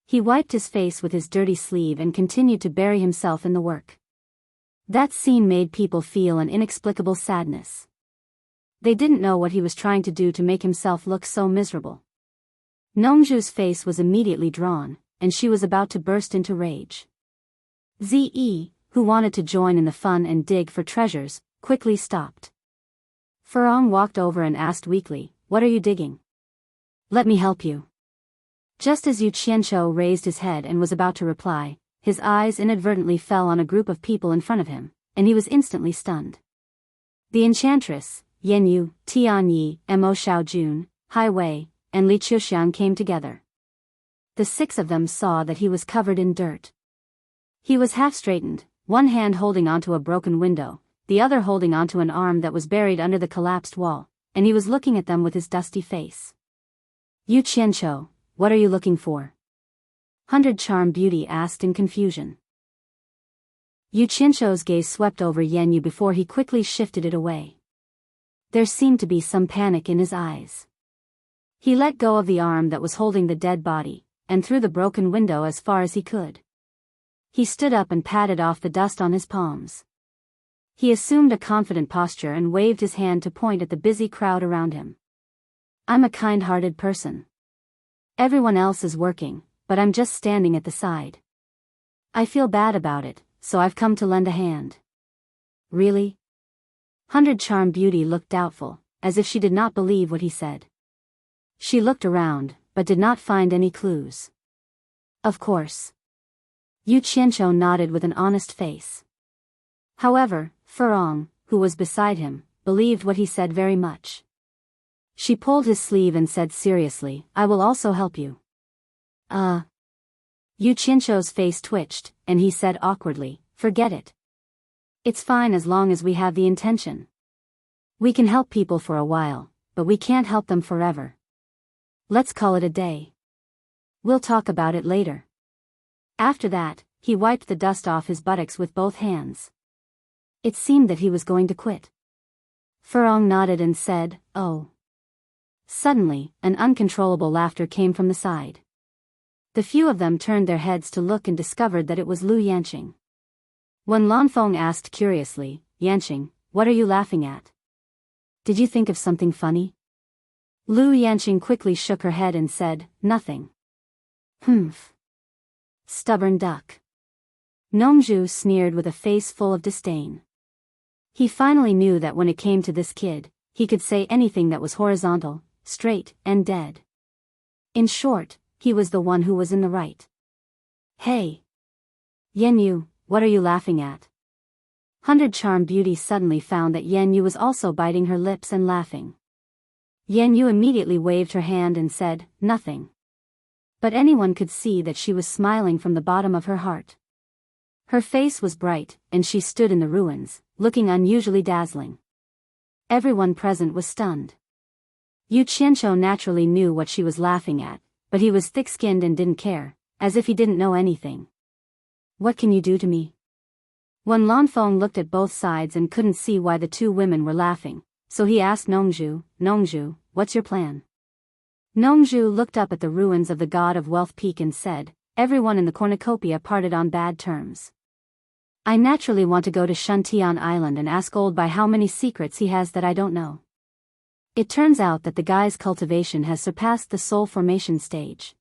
He wiped his face with his dirty sleeve and continued to bury himself in the work. That scene made people feel an inexplicable sadness. They didn't know what he was trying to do to make himself look so miserable. Nongju's face was immediately drawn, and she was about to burst into rage. Ze, who wanted to join in the fun and dig for treasures, quickly stopped. Furong walked over and asked weakly, "What are you digging?" "Let me help you." Just as Yu Qianqiu raised his head and was about to reply, his eyes inadvertently fell on a group of people in front of him, and he was instantly stunned. The enchantress, Yan Yu, Tian Yi, Mo Xiaojun, Hai Wei, and Li Qiuxiang came together. The 6 of them saw that he was covered in dirt. He was half-straightened, one hand holding onto a broken window, the other holding onto an arm that was buried under the collapsed wall, and he was looking at them with his dusty face. "Yu Qianqiu, what are you looking for?" 100 Charm Beauty asked in confusion. Yu Qianqiu's gaze swept over Yan Yu before he quickly shifted it away. There seemed to be some panic in his eyes. He let go of the arm that was holding the dead body, and threw the broken window as far as he could. He stood up and patted off the dust on his palms. He assumed a confident posture and waved his hand to point at the busy crowd around him. "I'm a kind-hearted person. Everyone else is working, but I'm just standing at the side. I feel bad about it, so I've come to lend a hand." "Really?" 100 Charm Beauty looked doubtful, as if she did not believe what he said. She looked around, but did not find any clues. "Of course." Yu Qianqiu nodded with an honest face. However, Furong, who was beside him, believed what he said very much. She pulled his sleeve and said seriously, "I will also help you." Yu Qianqiu's face twitched, and he said awkwardly, "Forget it. It's fine as long as we have the intention. We can help people for a while, but we can't help them forever. Let's call it a day. We'll talk about it later." After that, he wiped the dust off his buttocks with both hands. It seemed that he was going to quit. Furong nodded and said, "Oh." Suddenly, an uncontrollable laughter came from the side. The few of them turned their heads to look and discovered that it was Lu Yanqing. When Lanfeng asked curiously, "Yanqing, what are you laughing at? Did you think of something funny?" Lu Yanqing quickly shook her head and said, "Nothing." "Humph. Stubborn duck." Nongju sneered with a face full of disdain. He finally knew that when it came to this kid, he could say anything that was horizontal, straight, and dead. In short, he was the one who was in the right. "Hey! Yan Yu, what are you laughing at?" 100 Charm Beauty suddenly found that Yan Yu was also biting her lips and laughing. Yan Yu immediately waved her hand and said, "Nothing." But anyone could see that she was smiling from the bottom of her heart. Her face was bright, and she stood in the ruins, looking unusually dazzling. Everyone present was stunned. Yu Qianqiu naturally knew what she was laughing at, but he was thick-skinned and didn't care, as if he didn't know anything. "What can you do to me?" When Lanfeng looked at both sides and couldn't see why the 2 women were laughing, so he asked Nongju, "Nongju, what's your plan?" Nongju looked up at the ruins of the god of Wealth Peak and said, "Everyone in the cornucopia parted on bad terms. I naturally want to go to Shuntian Island and ask Old Bai how many secrets he has that I don't know. It turns out that the guy's cultivation has surpassed the soul formation stage.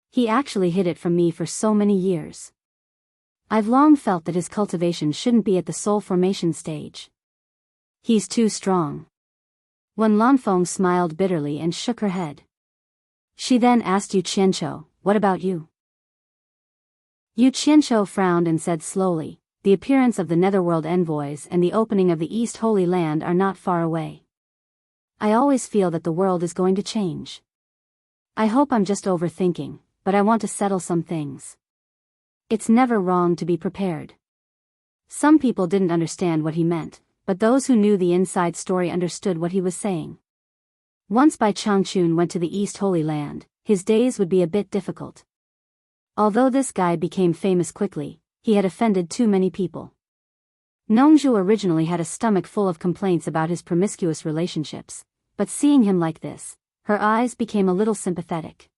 He actually hid it from me for so many years. I've long felt that his cultivation shouldn't be at the soul formation stage. He's too strong." When Lanfeng smiled bitterly and shook her head. She then asked Yu Qianqiu, "What about you?" Yu Qianqiu frowned and said slowly, "The appearance of the Netherworld envoys and the opening of the East Holy Land are not far away. I always feel that the world is going to change. I hope I'm just overthinking, but I want to settle some things. It's never wrong to be prepared." Some people didn't understand what he meant, but those who knew the inside story understood what he was saying. Once Bai Changchun went to the East Holy Land, his days would be a bit difficult. Although this guy became famous quickly, he had offended too many people. Nongju originally had a stomach full of complaints about his promiscuous relationships, but seeing him like this, her eyes became a little sympathetic.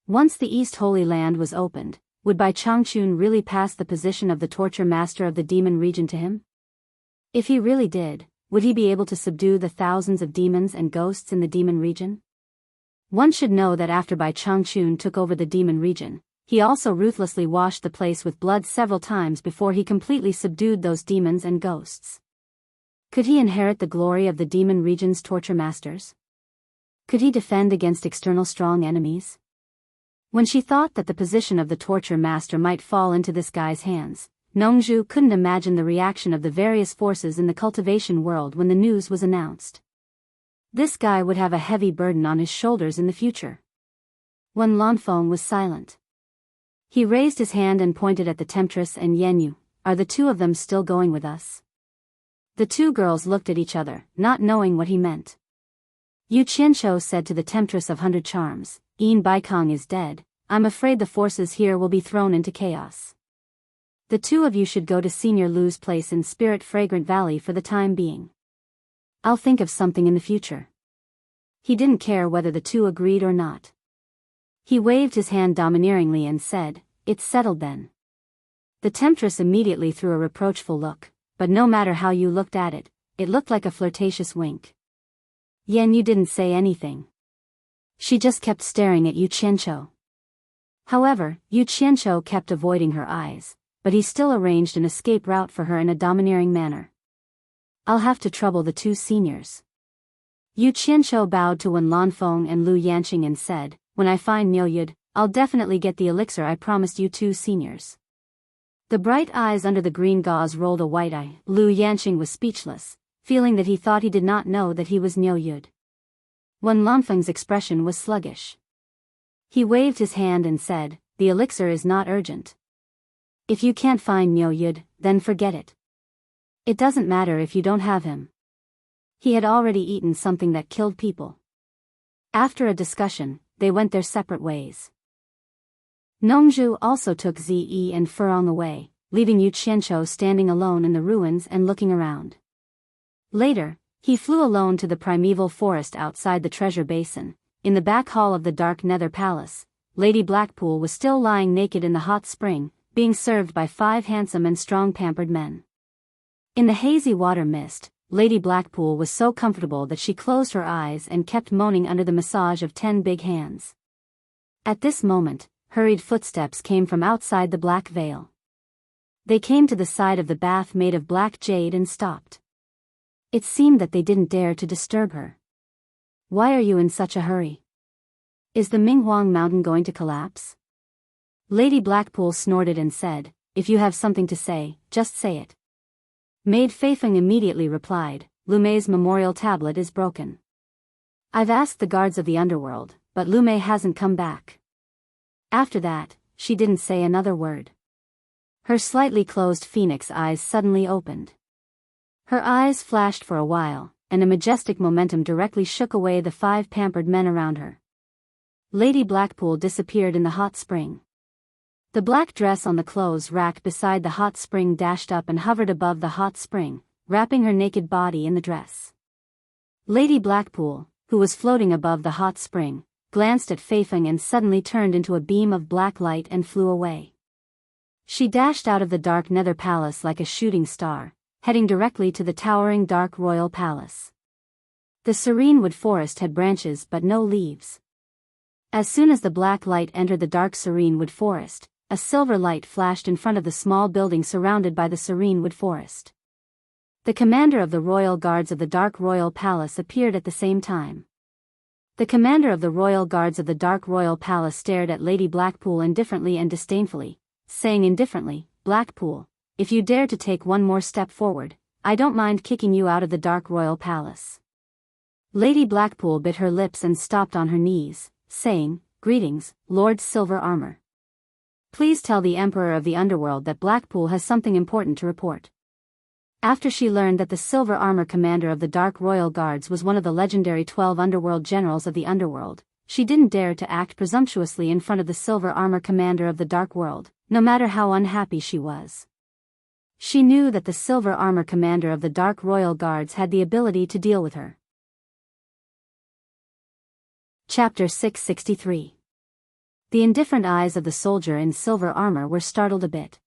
Once the East Holy Land was opened, would Bai Changchun really pass the position of the torture master of the demon region to him? If he really did, would he be able to subdue the thousands of demons and ghosts in the demon region? One should know that after Bai Changchun took over the demon region, he also ruthlessly washed the place with blood several times before he completely subdued those demons and ghosts. Could he inherit the glory of the demon region's torture masters? Could he defend against external strong enemies? When she thought that the position of the torture master might fall into this guy's hands, Nongzhu couldn't imagine the reaction of the various forces in the cultivation world when the news was announced. This guy would have a heavy burden on his shoulders in the future. Wen Lanfeng was silent. He raised his hand and pointed at the temptress and Yanyu. Are the two of them still going with us? The two girls looked at each other, not knowing what he meant. Yu Qianqiu said to the temptress of 100 charms, Yin Baikong is dead, I'm afraid the forces here will be thrown into chaos. The two of you should go to Senior Lu's place in Spirit Fragrant Valley for the time being. I'll think of something in the future. He didn't care whether the two agreed or not. He waved his hand domineeringly and said, It's settled then. The temptress immediately threw a reproachful look, but no matter how you looked at it, it looked like a flirtatious wink. Yanyu didn't say anything. She just kept staring at Yu Qianqiu. However, Yu Qianqiu kept avoiding her eyes, but he still arranged an escape route for her in a domineering manner. I'll have to trouble the two seniors. Yu Qianqiu bowed to Wen Lanfeng and Lu Yanqing and said, When I find Miaoyud, I'll definitely get the elixir I promised you two seniors. The bright eyes under the green gauze rolled a white eye. Lu Yanqing was speechless, feeling that he thought he did not know that he was Miaoyud. Wen Lanfeng's expression was sluggish. He waved his hand and said, The elixir is not urgent. If you can't find Miaoyud, then forget it. It doesn't matter if you don't have him. He had already eaten something that killed people. After a discussion, they went their separate ways. Nongzhu also took Zi and Furong away, leaving Yu Qianqiu standing alone in the ruins and looking around. Later, he flew alone to the primeval forest outside the treasure basin. In the back hall of the dark nether palace, Lady Blackpool was still lying naked in the hot spring, being served by 5 handsome and strong pampered men. In the hazy water mist, Lady Blackpool was so comfortable that she closed her eyes and kept moaning under the massage of 10 big hands. At this moment, hurried footsteps came from outside the black veil. They came to the side of the bath made of black jade and stopped. It seemed that they didn't dare to disturb her. Why are you in such a hurry? Is the Minghuang mountain going to collapse? Lady Blackpool snorted and said, If you have something to say, just say it. Maid Feifeng immediately replied, Lumei's memorial tablet is broken. I've asked the guards of the underworld, but Lumei hasn't come back. After that, she didn't say another word. Her slightly closed phoenix eyes suddenly opened. Her eyes flashed for a while, and a majestic momentum directly shook away the 5 pampered men around her. Lady Blackpool disappeared in the hot spring. The black dress on the clothes rack beside the hot spring dashed up and hovered above the hot spring, wrapping her naked body in the dress. Lady Blackpool, who was floating above the hot spring, glanced at Feifeng and suddenly turned into a beam of black light and flew away. She dashed out of the dark nether palace like a shooting star, heading directly to the towering dark royal palace. The serene wood forest had branches but no leaves. As soon as the black light entered the dark serene wood forest, a silver light flashed in front of the small building surrounded by the serene wood forest. The commander of the royal guards of the dark royal palace appeared at the same time. The commander of the royal guards of the dark royal palace stared at Lady Blackpool indifferently and disdainfully, saying indifferently, Blackpool, if you dare to take one more step forward, I don't mind kicking you out of the dark royal palace. Lady Blackpool bit her lips and stopped on her knees, saying, Greetings, Lord Silver Armor. Please tell the Emperor of the Underworld that Blackpool has something important to report. After she learned that the Silver Armor commander of the Dark Royal Guards was one of the legendary 12 underworld generals of the Underworld, she didn't dare to act presumptuously in front of the Silver Armor commander of the Dark World, no matter how unhappy she was. She knew that the Silver Armor commander of the Dark Royal Guards had the ability to deal with her. Chapter 663. The indifferent eyes of the soldier in silver armor were startled a bit.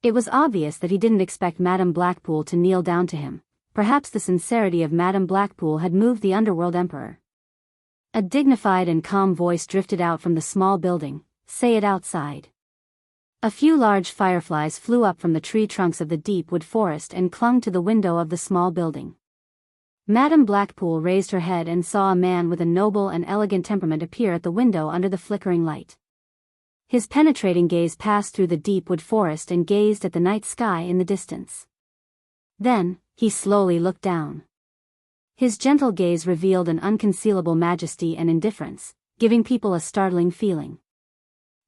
It was obvious that he didn't expect Madame Blackpool to kneel down to him. Perhaps the sincerity of Madame Blackpool had moved the Underworld Emperor. A dignified and calm voice drifted out from the small building, "Say it outside." A few large fireflies flew up from the tree trunks of the deep wood forest and clung to the window of the small building. Madame Blackpool raised her head and saw a man with a noble and elegant temperament appear at the window under the flickering light. His penetrating gaze passed through the deep wood forest and gazed at the night sky in the distance. Then, he slowly looked down. His gentle gaze revealed an unconcealable majesty and indifference, giving people a startling feeling.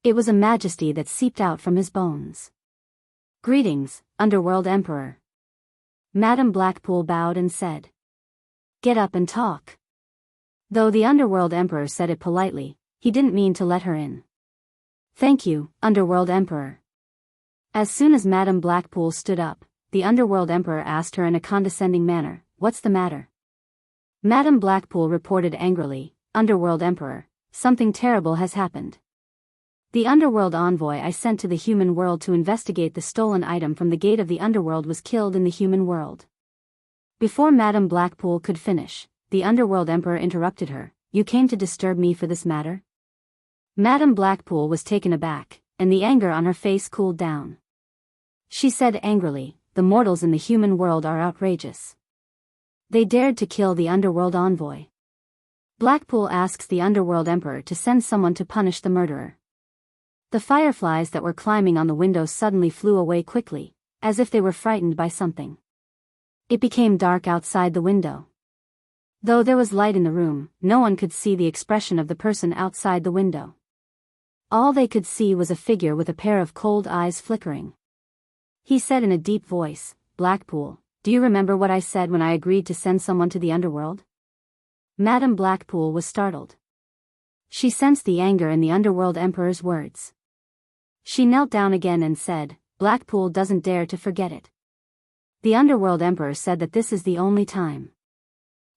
It was a majesty that seeped out from his bones. "Greetings, Underworld Emperor." Madame Blackpool bowed and said, "Get up and talk." Though the Underworld Emperor said it politely, he didn't mean to let her in. "Thank you, Underworld Emperor." As soon as Madame Blackpool stood up, the Underworld Emperor asked her in a condescending manner, "What's the matter?" Madame Blackpool reported angrily, "Underworld Emperor, something terrible has happened. The Underworld envoy I sent to the human world to investigate the stolen item from the gate of the Underworld was killed in the human world." Before Madame Blackpool could finish, the Underworld Emperor interrupted her, "You came to disturb me for this matter?" Madame Blackpool was taken aback, and the anger on her face cooled down. She said angrily, "The mortals in the human world are outrageous. They dared to kill the Underworld envoy. Blackpool asks the Underworld Emperor to send someone to punish the murderer." The fireflies that were climbing on the window suddenly flew away quickly, as if they were frightened by something. It became dark outside the window. Though there was light in the room, no one could see the expression of the person outside the window. All they could see was a figure with a pair of cold eyes flickering. He said in a deep voice, "Blackpool, do you remember what I said when I agreed to send someone to the underworld?" Madame Blackpool was startled. She sensed the anger in the Underworld Emperor's words. She knelt down again and said, "Blackpool doesn't dare to forget it. The Underworld Emperor said that this is the only time.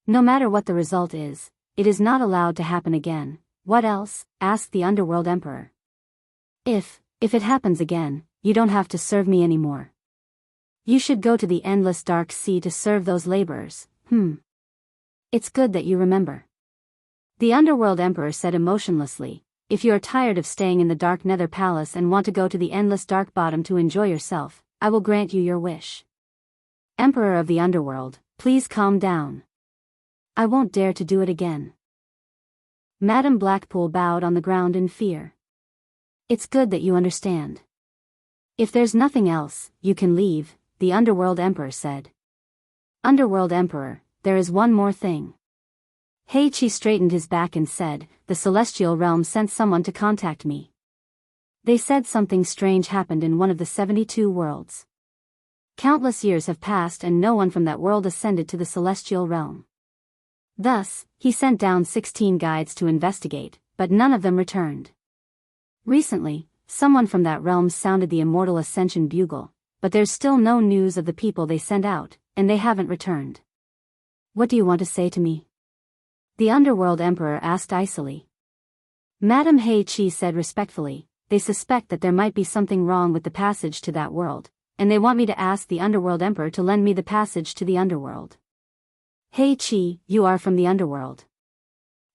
No matter what the result is, it is not allowed to happen again." "What else?" asked the Underworld Emperor. If it happens again, you don't have to serve me anymore. You should go to the endless dark sea to serve those laborers." It's good that you remember." The Underworld Emperor said emotionlessly, "If you are tired of staying in the dark Nether Palace and want to go to the endless dark bottom to enjoy yourself, I will grant you your wish. Emperor of the Underworld, please calm down. I won't dare to do it again." Madame Blackpool bowed on the ground in fear. "It's good that you understand. If there's nothing else, you can leave," the Underworld Emperor said. "Underworld Emperor, there is one more thing." Heichi straightened his back and said, "The Celestial Realm sent someone to contact me. They said something strange happened in one of the 72 worlds. Countless years have passed and no one from that world ascended to the Celestial Realm. Thus, he sent down 16 guides to investigate, but none of them returned. Recently, someone from that realm sounded the Immortal Ascension bugle, but there's still no news of the people they sent out, and they haven't returned. What do you want to say to me?" the Underworld Emperor asked icily. Madame Heichi said respectfully, "They suspect that there might be something wrong with the passage to that world, and they want me to ask the Underworld Emperor to lend me the passage to the Underworld." "Heichi, you are from the Underworld.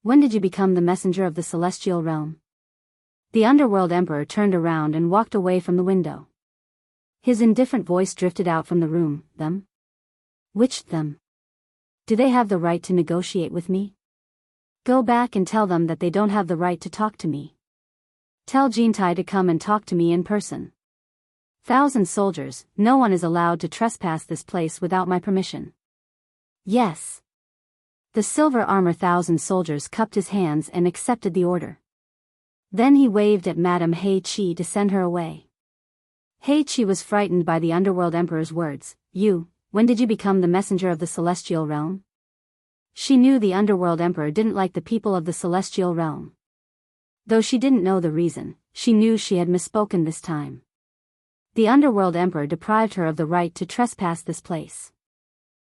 When did you become the messenger of the Celestial Realm?" The Underworld Emperor turned around and walked away from the window. His indifferent voice drifted out from the room. "Them? Which them? Do they have the right to negotiate with me? Go back and tell them that they don't have the right to talk to me. Tell Jintai to come and talk to me in person. 1,000 soldiers, no one is allowed to trespass this place without my permission." "Yes." The silver armor 1,000 soldiers cupped his hands and accepted the order. Then he waved at Madame Heichi to send her away. Heichi was frightened by the Underworld Emperor's words. When did you become the messenger of the Celestial Realm?" She knew the Underworld Emperor didn't like the people of the Celestial Realm. Though she didn't know the reason, she knew she had misspoken this time. The Underworld Emperor deprived her of the right to trespass this place.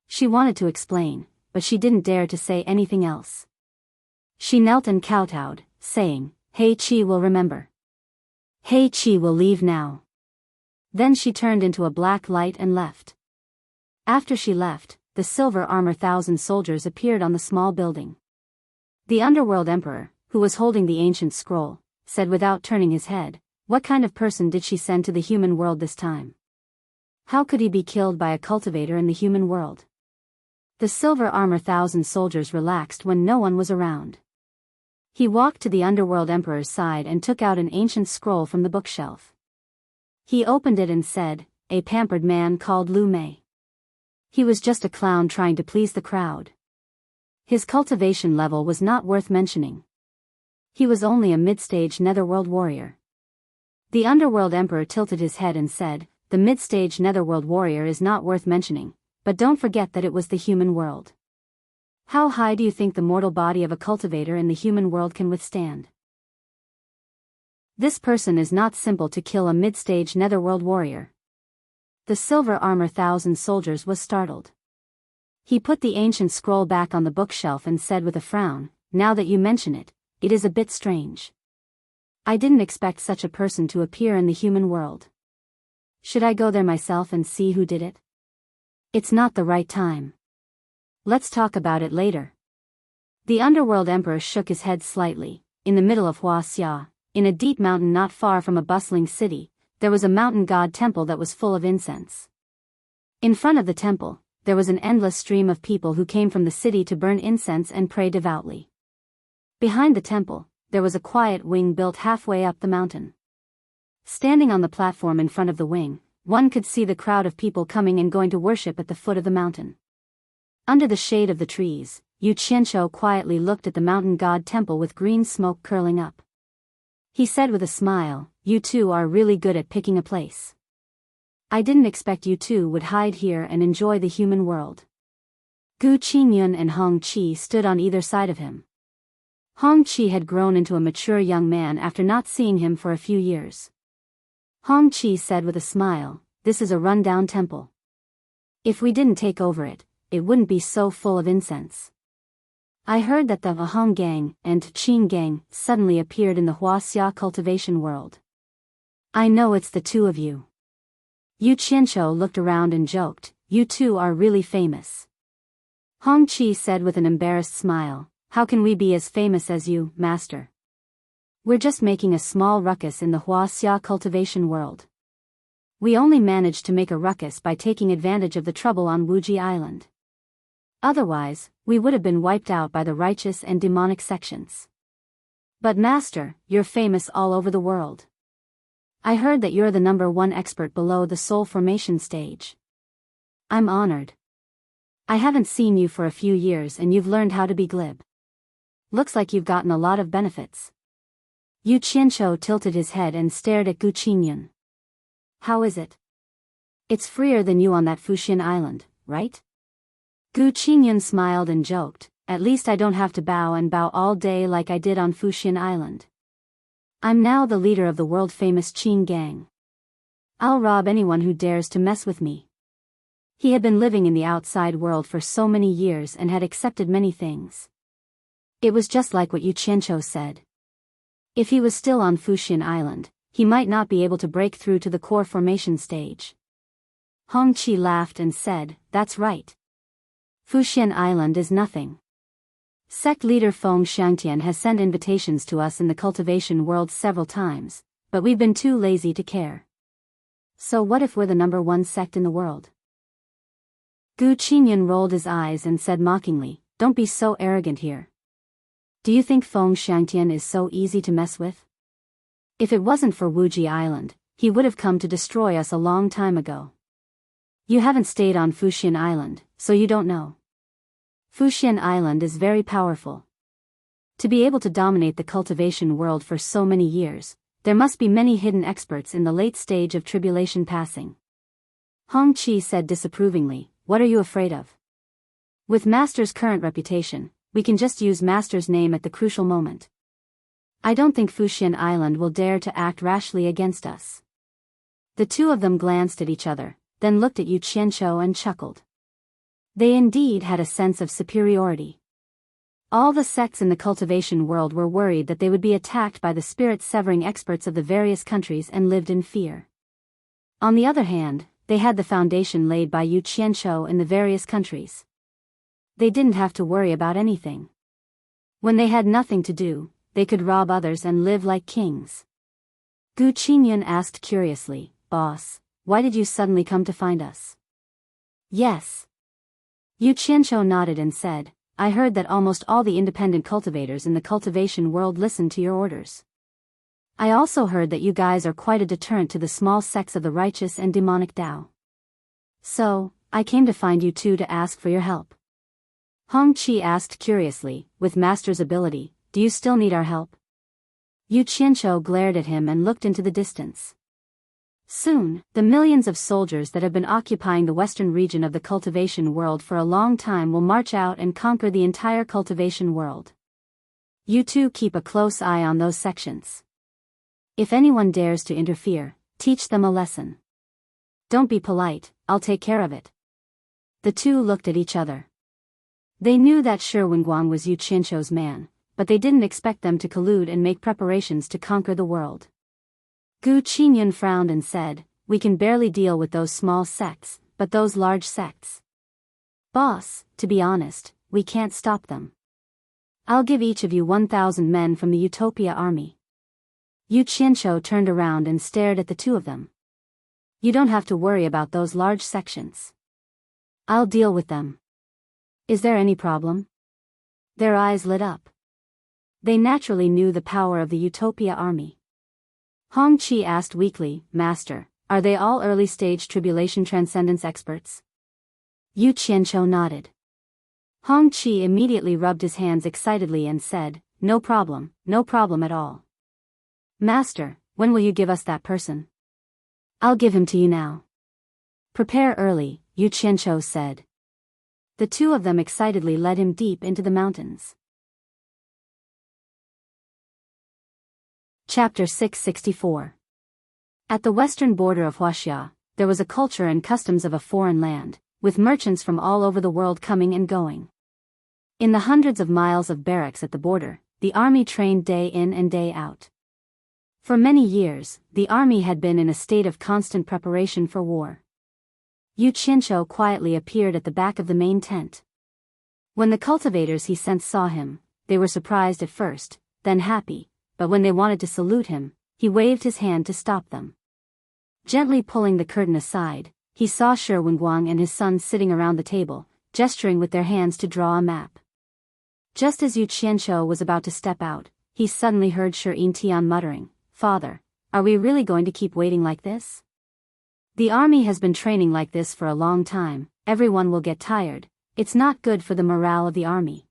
She wanted to explain, but she didn't dare to say anything else. She knelt and kowtowed, saying, "Heichi will remember. Heichi will leave now." Then she turned into a black light and left. After she left, the silver armor 1,000 soldiers appeared on the small building. The underworld emperor, who was holding the ancient scroll, said without turning his head, "What kind of person did she send to the human world this time? How could he be killed by a cultivator in the human world?" The silver armor 1,000 soldiers relaxed when no one was around. He walked to the underworld emperor's side and took out an ancient scroll from the bookshelf. He opened it and said, "A pampered man called Lu Mei. He was just a clown trying to please the crowd. His cultivation level was not worth mentioning. He was only a mid-stage netherworld warrior." The underworld emperor tilted his head and said, "The mid-stage netherworld warrior is not worth mentioning, but don't forget that it was the human world. How high do you think the mortal body of a cultivator in the human world can withstand? This person is not simple to kill a mid-stage netherworld warrior." The silver armor 1,000 soldiers was startled. He put the ancient scroll back on the bookshelf and said with a frown, "Now that you mention it, it is a bit strange. I didn't expect such a person to appear in the human world. Should I go there myself and see who did it? It's not the right time. Let's talk about it later." The underworld emperor shook his head slightly. In the middle of Huaxia, in a deep mountain not far from a bustling city, there was a mountain god temple that was full of incense. In front of the temple, there was an endless stream of people who came from the city to burn incense and pray devoutly. Behind the temple, there was a quiet wing built halfway up the mountain. Standing on the platform in front of the wing, one could see the crowd of people coming and going to worship at the foot of the mountain. Under the shade of the trees, Yu Qianqiu quietly looked at the mountain god temple with green smoke curling up. He said with a smile, "You two are really good at picking a place. I didn't expect you two would hide here and enjoy the human world." Gu Qingyun and Hong Qi stood on either side of him. Hong Qi had grown into a mature young man after not seeing him for a few years. Hong Qi said with a smile, "This is a run-down temple. If we didn't take over it, it wouldn't be so full of incense." I heard that the Ahong gang and Qin gang suddenly appeared in the Huaxia cultivation world. I know it's the two of you. Yu Qianqiu looked around and joked, "You two are really famous." Hong Qi said with an embarrassed smile, "How can we be as famous as you, master? We're just making a small ruckus in the Huaxia cultivation world. We only managed to make a ruckus by taking advantage of the trouble on Wuji Island. Otherwise, we would have been wiped out by the righteous and demonic sections. But master, you're famous all over the world. I heard that you're the #1 expert below the soul formation stage. I'm honored. I haven't seen you for a few years and you've learned how to be glib. Looks like you've gotten a lot of benefits." Yu Qianqiu tilted his head and stared at Gu Qingyun. "How is it? It's freer than you on that Fuxian island, right?" Gu Qingyun smiled and joked, "At least I don't have to bow and bow all day like I did on Fuxian Island. I'm now the leader of the world-famous Qin gang. I'll rob anyone who dares to mess with me." He had been living in the outside world for so many years and had accepted many things. It was just like what Yu Qianqiu said. If he was still on Fuxian Island, he might not be able to break through to the core formation stage. Hong Qi laughed and said, "That's right. Fuxian Island is nothing. Sect leader Feng Xiangtian has sent invitations to us in the cultivation world several times, but we've been too lazy to care. So what if we're the #1 sect in the world?" Gu Qingyun rolled his eyes and said mockingly, "Don't be so arrogant here. Do you think Feng Xiangtian is so easy to mess with? If it wasn't for Wuji Island, he would have come to destroy us a long time ago. You haven't stayed on Fuxian Island, so you don't know. Fuxian Island is very powerful. To be able to dominate the cultivation world for so many years, there must be many hidden experts in the late stage of tribulation passing." Hong Qi said disapprovingly, "What are you afraid of? With Master's current reputation, we can just use Master's name at the crucial moment. I don't think Fuxian Island will dare to act rashly against us." The two of them glanced at each other, then looked at Yu Qianqiu and chuckled. They indeed had a sense of superiority. All the sects in the cultivation world were worried that they would be attacked by the spirit-severing experts of the various countries and lived in fear. On the other hand, they had the foundation laid by Yu Qianqiu in the various countries. They didn't have to worry about anything. When they had nothing to do, they could rob others and live like kings. Gu Qingyun asked curiously, "Boss, why did you suddenly come to find us?" "Yes." Yu Qianzhou nodded and said, "I heard that almost all the independent cultivators in the cultivation world listen to your orders. I also heard that you guys are quite a deterrent to the small sects of the righteous and demonic Tao. So, I came to find you two to ask for your help." Hong Qi asked curiously, "With Master's ability, do you still need our help?" Yu Qianzhou glared at him and looked into the distance. Soon, the millions of soldiers that have been occupying the western region of the cultivation world for a long time will march out and conquer the entire cultivation world. You two keep a close eye on those sections. If anyone dares to interfere, teach them a lesson. Don't be polite, I'll take care of it. The two looked at each other. They knew that Shi Wenguang was Yu Qianzhou's man, but they didn't expect them to collude and make preparations to conquer the world. Gu Qingyun frowned and said, "We can barely deal with those small sects, but those large sects. Boss, to be honest, we can't stop them. I'll give each of you 1,000 men from the Utopia army." Yu Qianzhou turned around and stared at the two of them. "You don't have to worry about those large sections. I'll deal with them. Is there any problem?" Their eyes lit up. They naturally knew the power of the Utopia army. Hong Qi asked weakly, "Master, are they all early-stage tribulation transcendence experts?" Yu Qianzhou nodded. Hong Qi immediately rubbed his hands excitedly and said, no problem at all. "Master, when will you give us that person?" "I'll give him to you now." "Prepare early," Yu Qianzhou said. The two of them excitedly led him deep into the mountains. Chapter 664. At the western border of Huaxia, there was a culture and customs of a foreign land, with merchants from all over the world coming and going. In the hundreds of miles of barracks at the border, the army trained day in and day out. For many years, the army had been in a state of constant preparation for war. Yu Qianzhou quietly appeared at the back of the main tent. When the cultivators he sent saw him, they were surprised at first, then happy, but when they wanted to salute him, he waved his hand to stop them. Gently pulling the curtain aside, he saw Shi Wenguang and his son sitting around the table, gesturing with their hands to draw a map. Just as Yu Qianzhou was about to step out, he suddenly heard Shi Tian muttering, "Father, are we really going to keep waiting like this? The army has been training like this for a long time, everyone will get tired, it's not good for the morale of the army."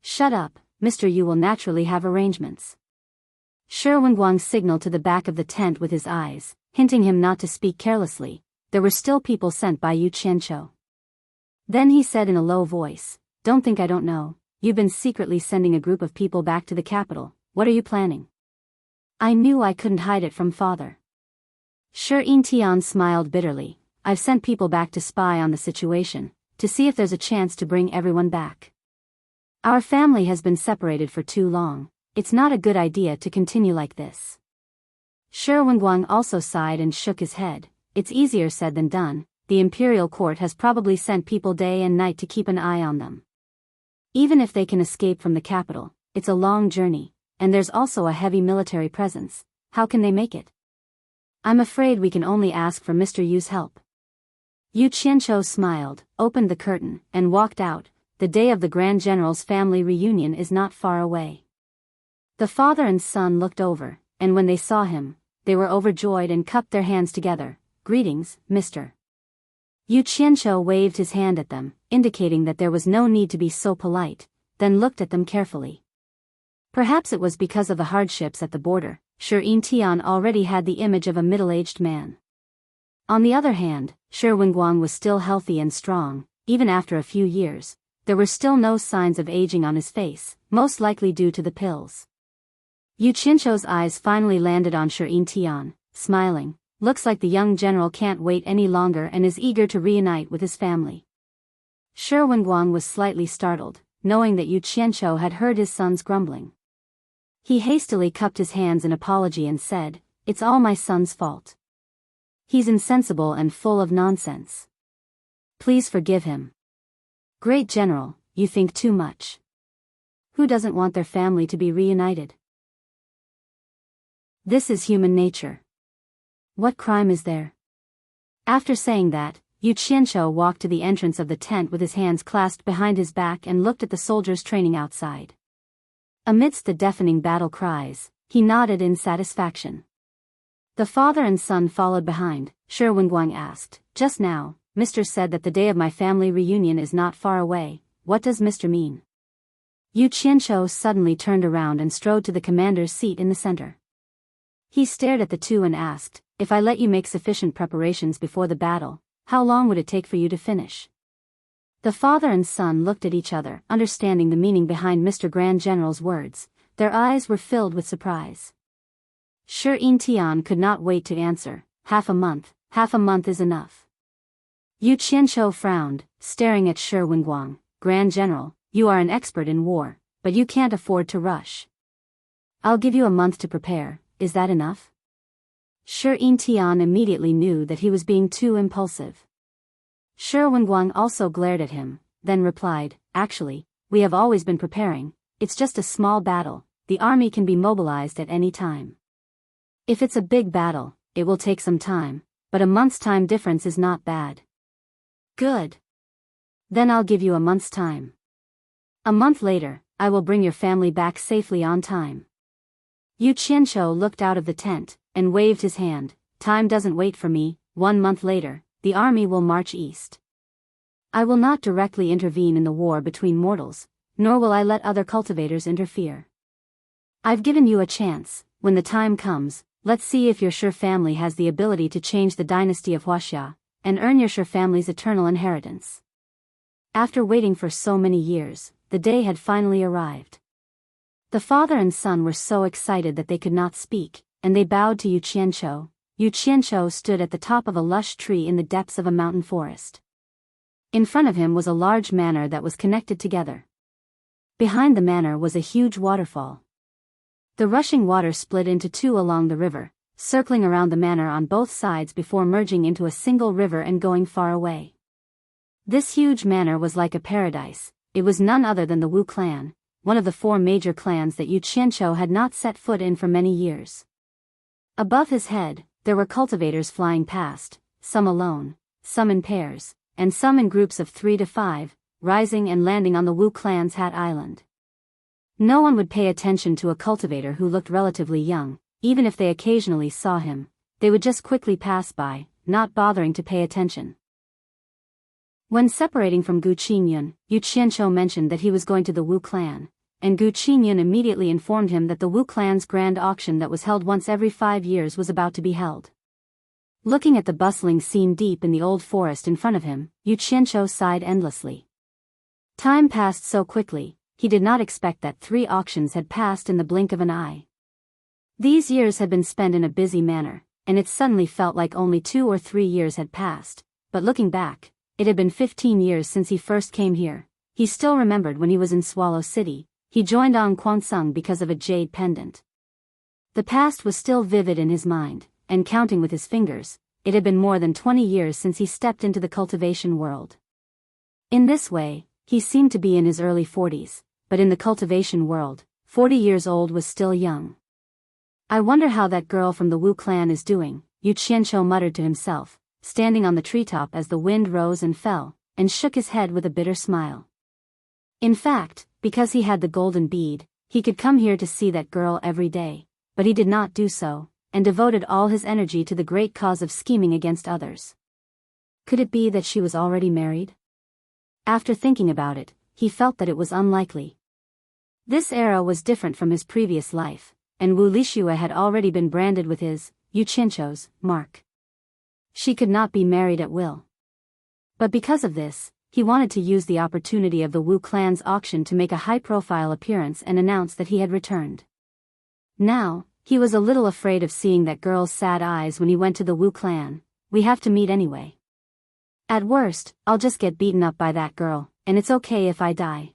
"Shut up, Mr. Yu will naturally have arrangements." Shi Wenguang signaled to the back of the tent with his eyes, hinting him not to speak carelessly. There were still people sent by Yu Qianzhou. Then he said in a low voice, "Don't think I don't know, you've been secretly sending a group of people back to the capital, what are you planning?" "I knew I couldn't hide it from father." Shi Tian smiled bitterly, "I've sent people back to spy on the situation, to see if there's a chance to bring everyone back. Our family has been separated for too long, it's not a good idea to continue like this." Shi Wenguang also sighed and shook his head. "It's easier said than done, the imperial court has probably sent people day and night to keep an eye on them. Even if they can escape from the capital, it's a long journey, and there's also a heavy military presence, how can they make it? I'm afraid we can only ask for Mr. Yu's help." Yu Qianzhou smiled, opened the curtain, and walked out. The day of the Grand General's family reunion is not far away. The father and son looked over, and when they saw him, they were overjoyed and cupped their hands together. "Greetings, Mr." Yu Qianzhou waved his hand at them, indicating that there was no need to be so polite, then looked at them carefully. Perhaps it was because of the hardships at the border, Shi Tian already had the image of a middle-aged man. On the other hand, Shi Wenguang was still healthy and strong, even after a few years. There were still no signs of aging on his face, most likely due to the pills. Yu Qianzhou's eyes finally landed on Shi Tian, smiling, "Looks like the young general can't wait any longer and is eager to reunite with his family." Shi Wenguang was slightly startled, knowing that Yu Qianzhou had heard his son's grumbling. He hastily cupped his hands in apology and said, "It's all my son's fault. He's insensible and full of nonsense. Please forgive him." "Great General, you think too much." Who doesn't want their family to be reunited? This is human nature. What crime is there? After saying that, Yu Qianqiu walked to the entrance of the tent with his hands clasped behind his back and looked at the soldiers training outside. Amidst the deafening battle cries, he nodded in satisfaction. The father and son followed behind. Shi Wenguang asked, "Just now, Mr. said that the day of my family reunion is not far away. What does Mr. mean?" Yu Qianqiu suddenly turned around and strode to the commander's seat in the center. He stared at the two and asked, "If I let you make sufficient preparations before the battle, how long would it take for you to finish?" The father and son looked at each other, understanding the meaning behind Mr. Grand General's words. Their eyes were filled with surprise. Shi Tian could not wait to answer. Half a month is enough." Yu Qianqiu frowned, staring at Shi Wenguang. "Grand General, you are an expert in war, but you can't afford to rush. I'll give you a month to prepare, is that enough?" Shi Tian immediately knew that he was being too impulsive. Shi Wenguang also glared at him, then replied, "Actually, we have always been preparing. It's just a small battle. The army can be mobilized at any time. If it's a big battle, it will take some time, but a month's time difference is not bad." "Good. Then I'll give you a month's time. A month later, I will bring your family back safely on time." Yu Qianqiu looked out of the tent and waved his hand. "Time doesn't wait for me. 1 month later, the army will march east. I will not directly intervene in the war between mortals, nor will I let other cultivators interfere. I've given you a chance. When the time comes, let's see if your Shi family has the ability to change the dynasty of Huaxia and earn your Shi family's eternal inheritance." After waiting for so many years, the day had finally arrived. The father and son were so excited that they could not speak, and they bowed to Yu Qianqiu. Yu Qianqiu stood at the top of a lush tree in the depths of a mountain forest. In front of him was a large manor that was connected together. Behind the manor was a huge waterfall. The rushing water split into two along the river, circling around the manor on both sides before merging into a single river and going far away. This huge manor was like a paradise. It was none other than the Wu clan, one of the 4 major clans that Yu Qianqiu had not set foot in for many years. Above his head, there were cultivators flying past, some alone, some in pairs, and some in groups of 3 to 5, rising and landing on the Wu clan's Hat Island. No one would pay attention to a cultivator who looked relatively young. Even if they occasionally saw him, they would just quickly pass by, not bothering to pay attention. When separating from Gu Qingyun, Yu Qianqiu mentioned that he was going to the Wu clan, and Gu Qingyun immediately informed him that the Wu clan's grand auction that was held once every 5 years was about to be held. Looking at the bustling scene deep in the old forest in front of him, Yu Qianqiu sighed endlessly. Time passed so quickly, he did not expect that 3 auctions had passed in the blink of an eye. These years had been spent in a busy manner, and it suddenly felt like only 2 or 3 years had passed, but looking back, it had been 15 years since he first came here. He still remembered when he was in Swallow City. He joined on Kwansung because of a jade pendant. The past was still vivid in his mind, and counting with his fingers, it had been more than 20 years since he stepped into the cultivation world. In this way, he seemed to be in his early 40s, but in the cultivation world, 40 years old was still young. "I wonder how that girl from the Wu clan is doing," Yu Qianqiu muttered to himself, standing on the treetop as the wind rose and fell, and shook his head with a bitter smile. In fact, because he had the golden bead, he could come here to see that girl every day, but he did not do so, and devoted all his energy to the great cause of scheming against others. Could it be that she was already married? After thinking about it, he felt that it was unlikely. This era was different from his previous life, and Wu Lixue had already been branded with his, Yu Qianqiu's, mark. She could not be married at will. But because of this, he wanted to use the opportunity of the Wu clan's auction to make a high-profile appearance and announce that he had returned. Now, he was a little afraid of seeing that girl's sad eyes when he went to the Wu clan. "We have to meet anyway. At worst, I'll just get beaten up by that girl, and it's okay if I die."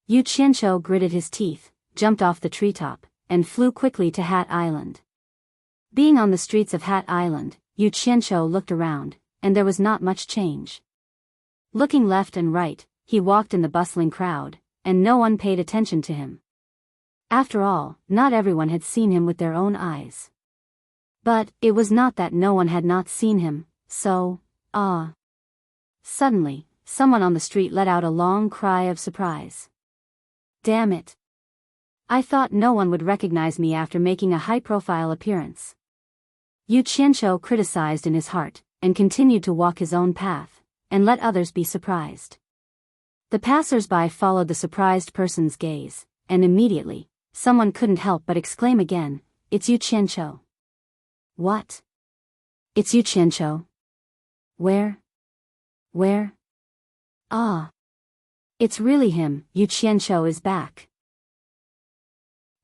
Yu Qianqiu gritted his teeth, jumped off the treetop, and flew quickly to Hat Island. Being on the streets of Hat Island, Yu Qianqiu looked around, and there was not much change. Looking left and right, he walked in the bustling crowd, and no one paid attention to him. After all, not everyone had seen him with their own eyes. But it was not that no one had not seen him, so, Suddenly, someone on the street let out a long cry of surprise. Damn it. I thought no one would recognize me after making a high-profile appearance. Yu Qianqiu criticized in his heart, and continued to walk his own path, and let others be surprised. The passers-by followed the surprised person's gaze, and immediately, someone couldn't help but exclaim again, "It's Yu Qianqiu." What? It's Yu Qianqiu? Where? Ah. It's really him, Yu Qianqiu is back.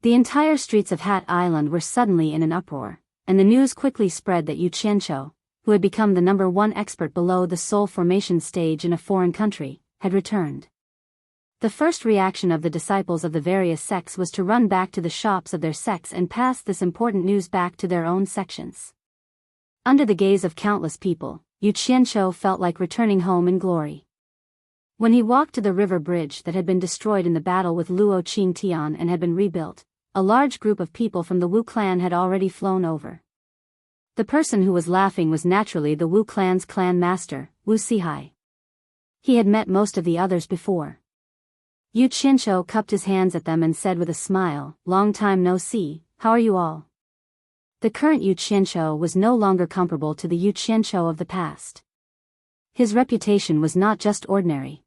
The entire streets of Hat Island were suddenly in an uproar, and the news quickly spread that Yu Qianqiu, who had become the #1 expert below the soul formation stage in a foreign country, had returned. The first reaction of the disciples of the various sects was to run back to the shops of their sects and pass this important news back to their own sections. Under the gaze of countless people, Yu Qianqiu felt like returning home in glory. When he walked to the river bridge that had been destroyed in the battle with Luo Qingtian and had been rebuilt, a large group of people from the Wu clan had already flown over. The person who was laughing was naturally the Wu clan's clan master, Wu Sihai. He had met most of the others before. Yu Qianqiu cupped his hands at them and said with a smile, "Long time no see, how are you all?" The current Yu Qianqiu was no longer comparable to the Yu Qianqiu of the past. His reputation was not just ordinary.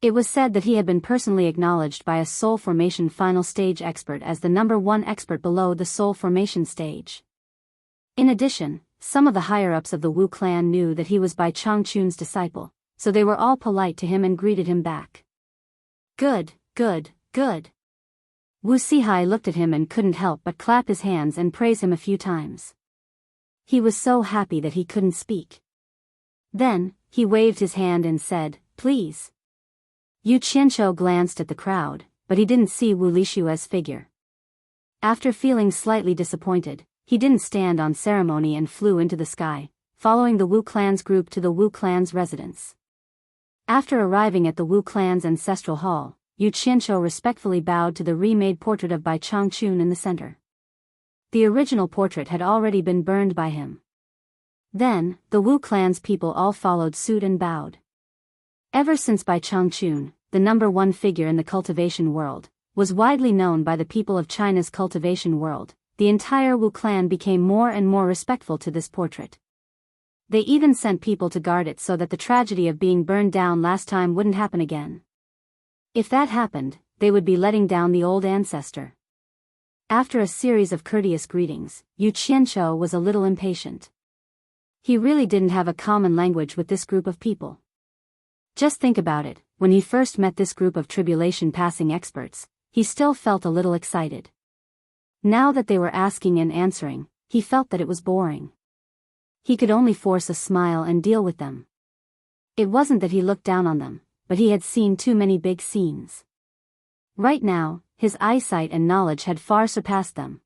It was said that he had been personally acknowledged by a soul formation final stage expert as the #1 expert below the soul formation stage. In addition, some of the higher-ups of the Wu clan knew that he was Bai Changchun's disciple, so they were all polite to him and greeted him back. Good. Wu Sihai looked at him and couldn't help but clap his hands and praise him a few times. He was so happy that he couldn't speak. Then, he waved his hand and said, "Please." Yu Qianqiu glanced at the crowd, but he didn't see Wu Lishue's figure. After feeling slightly disappointed, he didn't stand on ceremony and flew into the sky, following the Wu clan's group to the Wu clan's residence. After arriving at the Wu clan's ancestral hall, Yu Qianqiu respectfully bowed to the remade portrait of Bai Changchun in the center. The original portrait had already been burned by him. Then, the Wu clan's people all followed suit and bowed. Ever since Bai Changchun, the #1 figure in the cultivation world, was widely known by the people of China's cultivation world, the entire Wu clan became more and more respectful to this portrait. They even sent people to guard it so that the tragedy of being burned down last time wouldn't happen again. If that happened, they would be letting down the old ancestor. After a series of courteous greetings, Yu Qianqiu was a little impatient. He really didn't have a common language with this group of people. Just think about it, when he first met this group of tribulation-passing experts, he still felt a little excited. Now that they were asking and answering, he felt that it was boring. He could only force a smile and deal with them. It wasn't that he looked down on them, but he had seen too many big scenes. Right now, his eyesight and knowledge had far surpassed them.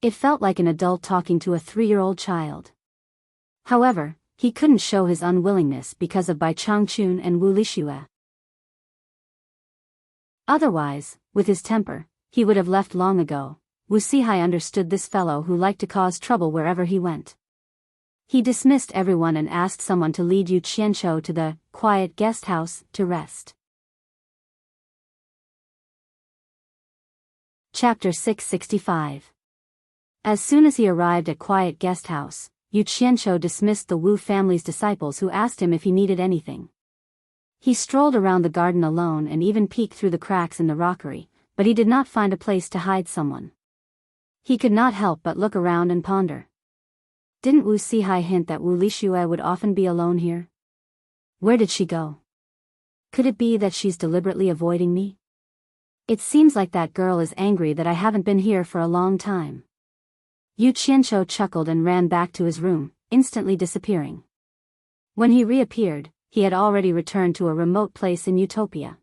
It felt like an adult talking to a 3-year-old child. However, he couldn't show his unwillingness because of Bai Changchun and Wu Lishue. Otherwise, with his temper, he would have left long ago. Wu Sihai understood this fellow who liked to cause trouble wherever he went. He dismissed everyone and asked someone to lead Yu Qianqiu to the quiet guest house to rest. Chapter 665. As soon as he arrived at quiet guest house, Yu Qianqiu dismissed the Wu family's disciples who asked him if he needed anything. He strolled around the garden alone and even peeked through the cracks in the rockery, but he did not find a place to hide someone. He could not help but look around and ponder. Didn't Wu Sihai hint that Wu Lishue would often be alone here? Where did she go? Could it be that she's deliberately avoiding me? It seems like that girl is angry that I haven't been here for a long time. Yu Qianqiu chuckled and ran back to his room, instantly disappearing. When he reappeared, he had already returned to a remote place in Utopia.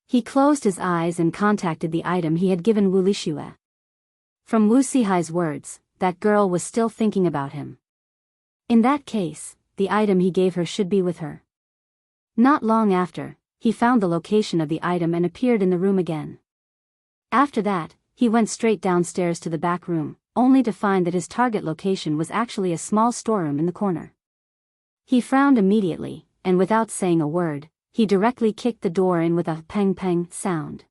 He closed his eyes and contacted the item he had given Wu Lishue. From Wu Sihai's words, that girl was still thinking about him. In that case, the item he gave her should be with her. Not long after, he found the location of the item and appeared in the room again. After that, he went straight downstairs to the back room, only to find that his target location was actually a small storeroom in the corner. He frowned immediately, and without saying a word, he directly kicked the door in with a pang-pang sound.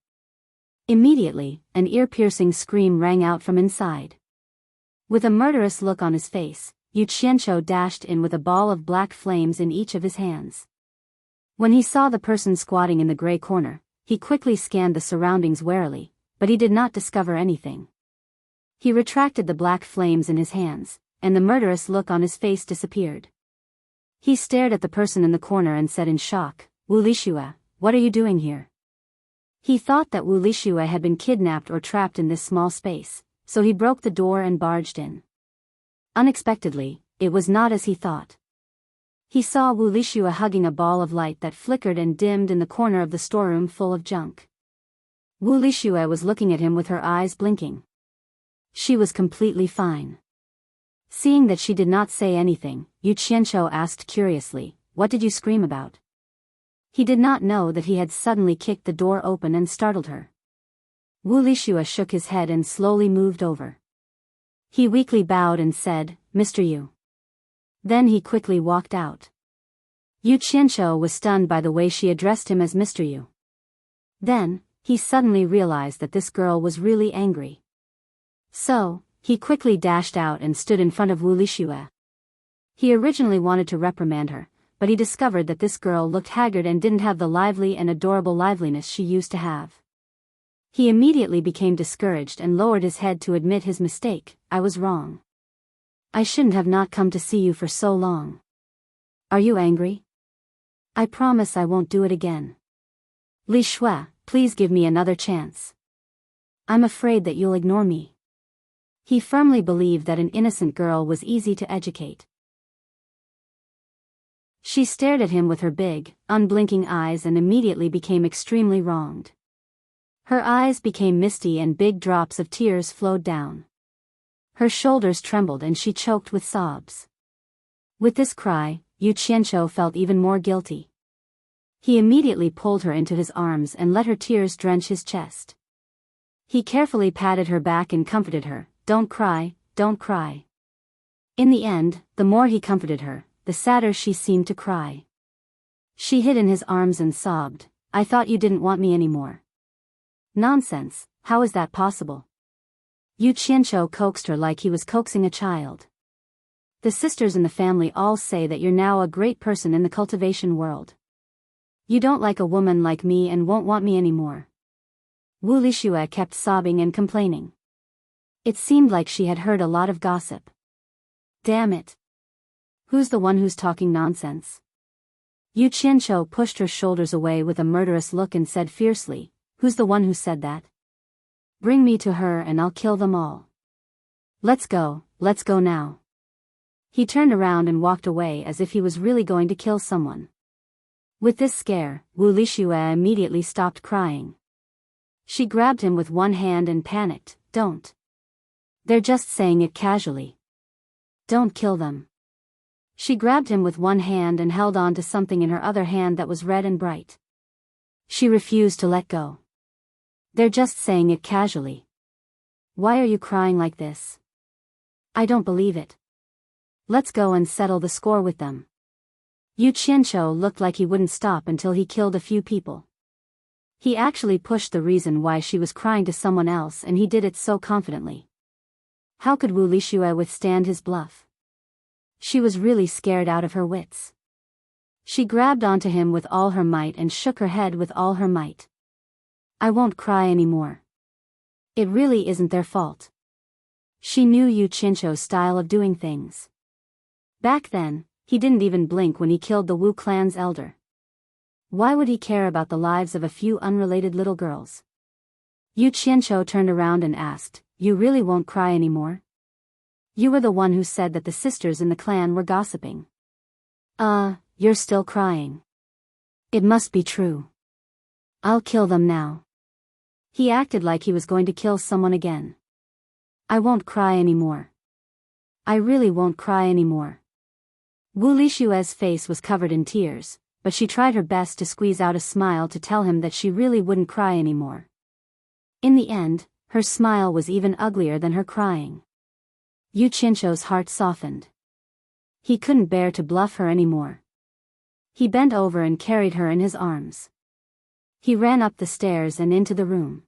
Immediately, an ear-piercing scream rang out from inside. With a murderous look on his face, Yu Qianqiu dashed in with a ball of black flames in each of his hands. When he saw the person squatting in the gray corner, he quickly scanned the surroundings warily, but he did not discover anything. He retracted the black flames in his hands, and the murderous look on his face disappeared. He stared at the person in the corner and said in shock, "Wu Lixue, what are you doing here?" He thought that Wu Lixue had been kidnapped or trapped in this small space, so he broke the door and barged in. Unexpectedly, it was not as he thought. He saw Wu Lixue hugging a ball of light that flickered and dimmed in the corner of the storeroom full of junk. Wu Lixue was looking at him with her eyes blinking. She was completely fine. Seeing that she did not say anything, Yu Qianqiu asked curiously, "What did you scream about?" He did not know that he had suddenly kicked the door open and startled her. Wu Lixue shook his head and slowly moved over. He weakly bowed and said, "Mr. Yu." Then he quickly walked out. Yu Qianqiu was stunned by the way she addressed him as Mr. Yu. Then, he suddenly realized that this girl was really angry. So, he quickly dashed out and stood in front of Wu Lixue. He originally wanted to reprimand her, but he discovered that this girl looked haggard and didn't have the lively and adorable liveliness she used to have. He immediately became discouraged and lowered his head to admit his mistake. "I was wrong. I shouldn't have not come to see you for so long. Are you angry? I promise I won't do it again. Li Shui, please give me another chance. I'm afraid that you'll ignore me." He firmly believed that an innocent girl was easy to educate. She stared at him with her big, unblinking eyes and immediately became extremely wronged. Her eyes became misty and big drops of tears flowed down. Her shoulders trembled and she choked with sobs. With this cry, Yu Qianqiu felt even more guilty. He immediately pulled her into his arms and let her tears drench his chest. He carefully patted her back and comforted her, "Don't cry, don't cry." In the end, the more he comforted her, the sadder she seemed to cry. She hid in his arms and sobbed, "I thought you didn't want me anymore." "Nonsense, how is that possible?" Yu Qianqiu coaxed her like he was coaxing a child. "The sisters in the family all say that you're now a great person in the cultivation world. You don't like a woman like me and won't want me anymore." Wu Lixue kept sobbing and complaining. It seemed like she had heard a lot of gossip. Damn it. Who's the one who's talking nonsense? Yu Qianqiu pushed her shoulders away with a murderous look and said fiercely, "Who's the one who said that? Bring me to her and I'll kill them all. Let's go now." He turned around and walked away as if he was really going to kill someone. With this scare, Wu Lixue immediately stopped crying. She grabbed him with one hand and panicked, "Don't. They're just saying it casually. Don't kill them." She grabbed him with one hand and held on to something in her other hand that was red and bright. She refused to let go. "They're just saying it casually. Why are you crying like this? I don't believe it. Let's go and settle the score with them." Yu Qianqiu looked like he wouldn't stop until he killed a few people. He actually pushed the reason why she was crying to someone else and he did it so confidently. How could Wu Lixue withstand his bluff? She was really scared out of her wits. She grabbed onto him with all her might and shook her head with all her might. "I won't cry anymore. It really isn't their fault." She knew Yu Qianqiu's style of doing things. Back then, he didn't even blink when he killed the Wu clan's elder. Why would he care about the lives of a few unrelated little girls? Yu Qianqiu turned around and asked, "You really won't cry anymore? You were the one who said that the sisters in the clan were gossiping. You're still crying. It must be true. I'll kill them now." He acted like he was going to kill someone again. "I won't cry anymore. I really won't cry anymore." Wu Lixue's face was covered in tears, but she tried her best to squeeze out a smile to tell him that she really wouldn't cry anymore. In the end, her smile was even uglier than her crying. Yu Qianzhou's heart softened. He couldn't bear to bluff her anymore. He bent over and carried her in his arms. He ran up the stairs and into the room.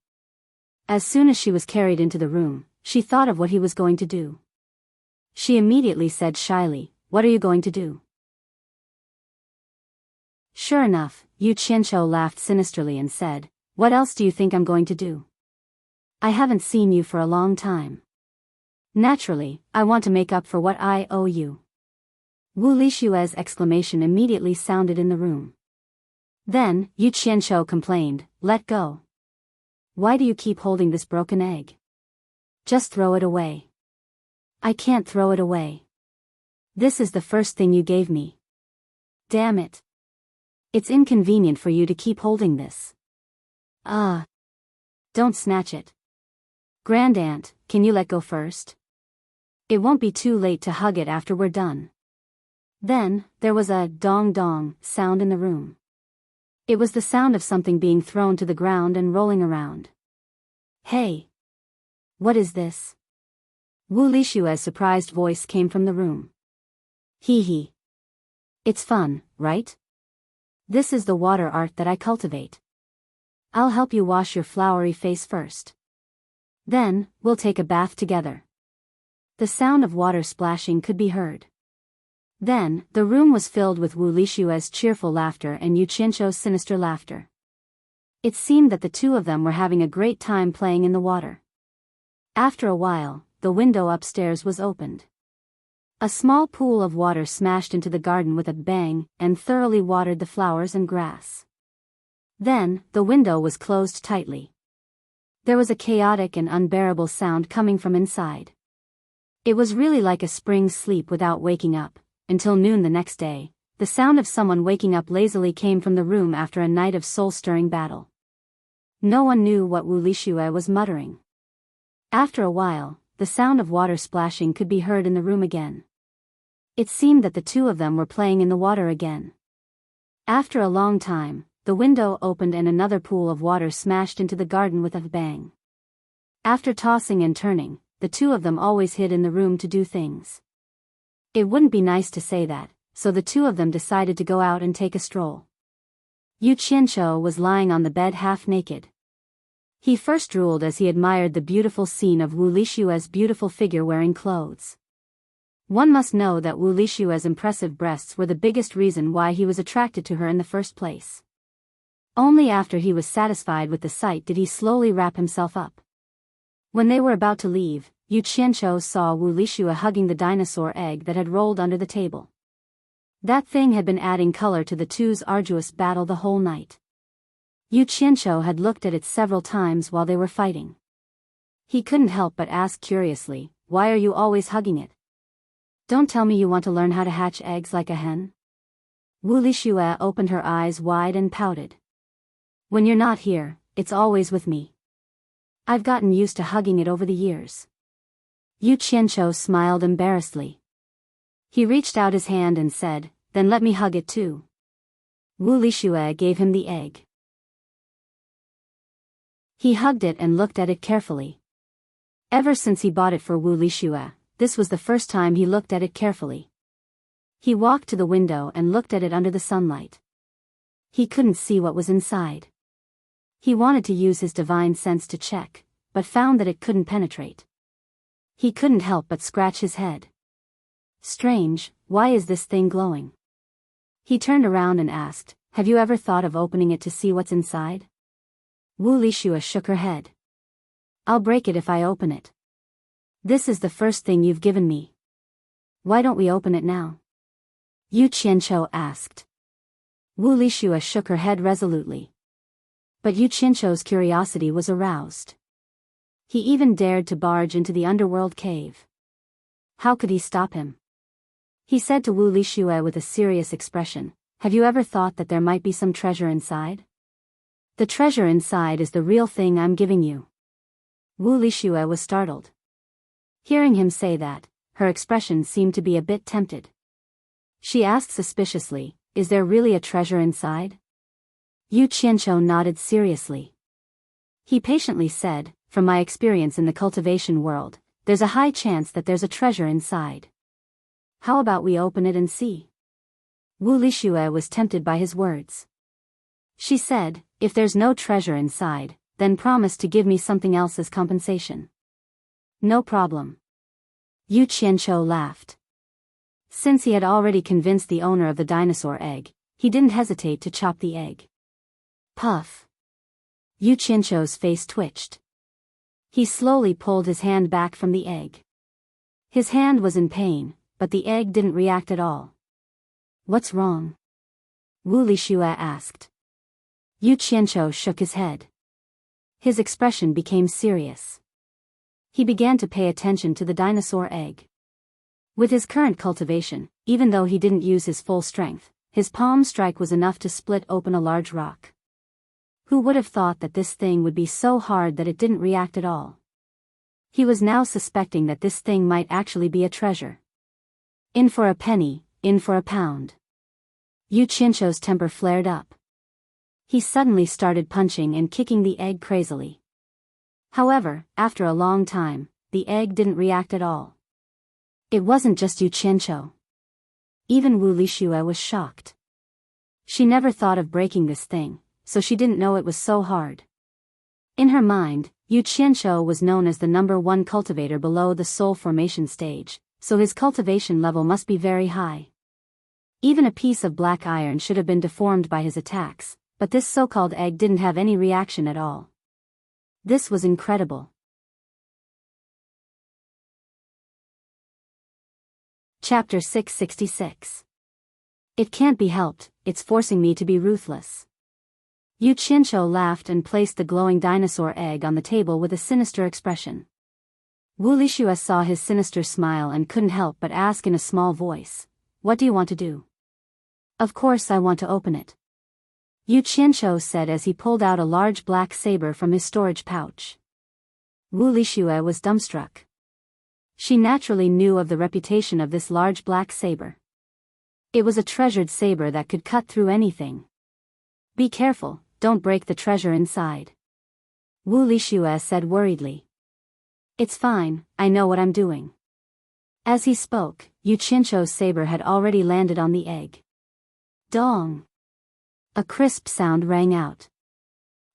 As soon as she was carried into the room, she thought of what he was going to do. She immediately said shyly, "What are you going to do?" Sure enough, Yu Qianzhou laughed sinisterly and said, "What else do you think I'm going to do? I haven't seen you for a long time. Naturally, I want to make up for what I owe you." Wu Lixue's exclamation immediately sounded in the room. Then, Yu Qianzhou complained, "Let go. Why do you keep holding this broken egg? Just throw it away." "I can't throw it away. This is the first thing you gave me. Damn it. It's inconvenient for you to keep holding this. Don't snatch it. Grandaunt, can you let go first? It won't be too late to hug it after we're done." Then, there was a dong-dong sound in the room. It was the sound of something being thrown to the ground and rolling around. "Hey! What is this?" Wu Lixue's surprised voice came from the room. "Hee hee. It's fun, right? This is the water art that I cultivate. I'll help you wash your flowery face first. Then, we'll take a bath together." The sound of water splashing could be heard. Then, the room was filled with Wu Lixue's cheerful laughter and Yu Qianzhou's sinister laughter. It seemed that the two of them were having a great time playing in the water. After a while, the window upstairs was opened. A small pool of water smashed into the garden with a bang and thoroughly watered the flowers and grass. Then, the window was closed tightly. There was a chaotic and unbearable sound coming from inside. It was really like a spring sleep without waking up. Until noon the next day, the sound of someone waking up lazily came from the room after a night of soul-stirring battle. No one knew what Wu Lixue was muttering. After a while, the sound of water splashing could be heard in the room again. It seemed that the two of them were playing in the water again. After a long time, the window opened and another pool of water smashed into the garden with a bang. After tossing and turning, the two of them always hid in the room to do things. It wouldn't be nice to say that, so the two of them decided to go out and take a stroll. Yu Qianzhou was lying on the bed half naked. He first drooled as he admired the beautiful scene of Wu Lixue's beautiful figure wearing clothes. One must know that Wu Lixue's impressive breasts were the biggest reason why he was attracted to her in the first place. Only after he was satisfied with the sight did he slowly wrap himself up. When they were about to leave, Yu Qianzhou saw Wu Lixue hugging the dinosaur egg that had rolled under the table. That thing had been adding color to the two's arduous battle the whole night. Yu Qianzhou had looked at it several times while they were fighting. He couldn't help but ask curiously, "Why are you always hugging it? Don't tell me you want to learn how to hatch eggs like a hen?" Wu Lixue opened her eyes wide and pouted. "When you're not here, it's always with me. I've gotten used to hugging it over the years." Yu Qianzhou smiled embarrassedly. He reached out his hand and said, "Then let me hug it too." Wu Lixue gave him the egg. He hugged it and looked at it carefully. Ever since he bought it for Wu Lixue, this was the first time he looked at it carefully. He walked to the window and looked at it under the sunlight. He couldn't see what was inside. He wanted to use his divine sense to check, but found that it couldn't penetrate. He couldn't help but scratch his head. Strange, why is this thing glowing? He turned around and asked, "Have you ever thought of opening it to see what's inside?" Wu Lixue shook her head. "I'll break it if I open it. This is the first thing you've given me. Why don't we open it now?" Yu Qianzhou asked. Wu Lixue shook her head resolutely. But Yu Qianzhou's curiosity was aroused. He even dared to barge into the underworld cave. How could he stop him? He said to Wu Lixue with a serious expression, "Have you ever thought that there might be some treasure inside? The treasure inside is the real thing I'm giving you." Wu Lixue was startled. Hearing him say that, her expression seemed to be a bit tempted. She asked suspiciously, is there really a treasure inside? Yu Qianqiu nodded seriously. He patiently said, from my experience in the cultivation world, there's a high chance that there's a treasure inside. How about we open it and see? Wu Lixue was tempted by his words. She said, if there's no treasure inside, then promise to give me something else as compensation. No problem. Yu Qianqiu laughed. Since he had already convinced the owner of the dinosaur egg, he didn't hesitate to chop the egg. Puff. Yu Qianqiu's face twitched. He slowly pulled his hand back from the egg. His hand was in pain, but the egg didn't react at all. What's wrong? Wu Lixue asked. Yu Qianqiu shook his head. His expression became serious. He began to pay attention to the dinosaur egg. With his current cultivation, even though he didn't use his full strength, his palm strike was enough to split open a large rock. Who would have thought that this thing would be so hard that it didn't react at all? He was now suspecting that this thing might actually be a treasure. In for a penny, in for a pound. Yu Qianqiu's temper flared up. He suddenly started punching and kicking the egg crazily. However, after a long time, the egg didn't react at all. It wasn't just Yu Qianqiu. Even Wu Lixue was shocked. She never thought of breaking this thing, so she didn't know it was so hard. In her mind, Yu Qianqiu was known as the #1 cultivator below the soul formation stage, so his cultivation level must be very high. Even a piece of black iron should have been deformed by his attacks, but this so-called egg didn't have any reaction at all. This was incredible. Chapter 666. It can't be helped, it's forcing me to be ruthless. Yu Qianqiu laughed and placed the glowing dinosaur egg on the table with a sinister expression. Wu Lixue saw his sinister smile and couldn't help but ask in a small voice, "What do you want to do?" "Of course I want to open it," Yu Qianqiu said as he pulled out a large black saber from his storage pouch. Wu Lixue was dumbstruck. She naturally knew of the reputation of this large black saber. It was a treasured saber that could cut through anything. "Be careful, don't break the treasure inside," Wu Lixue said worriedly. "It's fine, I know what I'm doing." As he spoke, Yu Qianqiu's saber had already landed on the egg. Dong! A crisp sound rang out.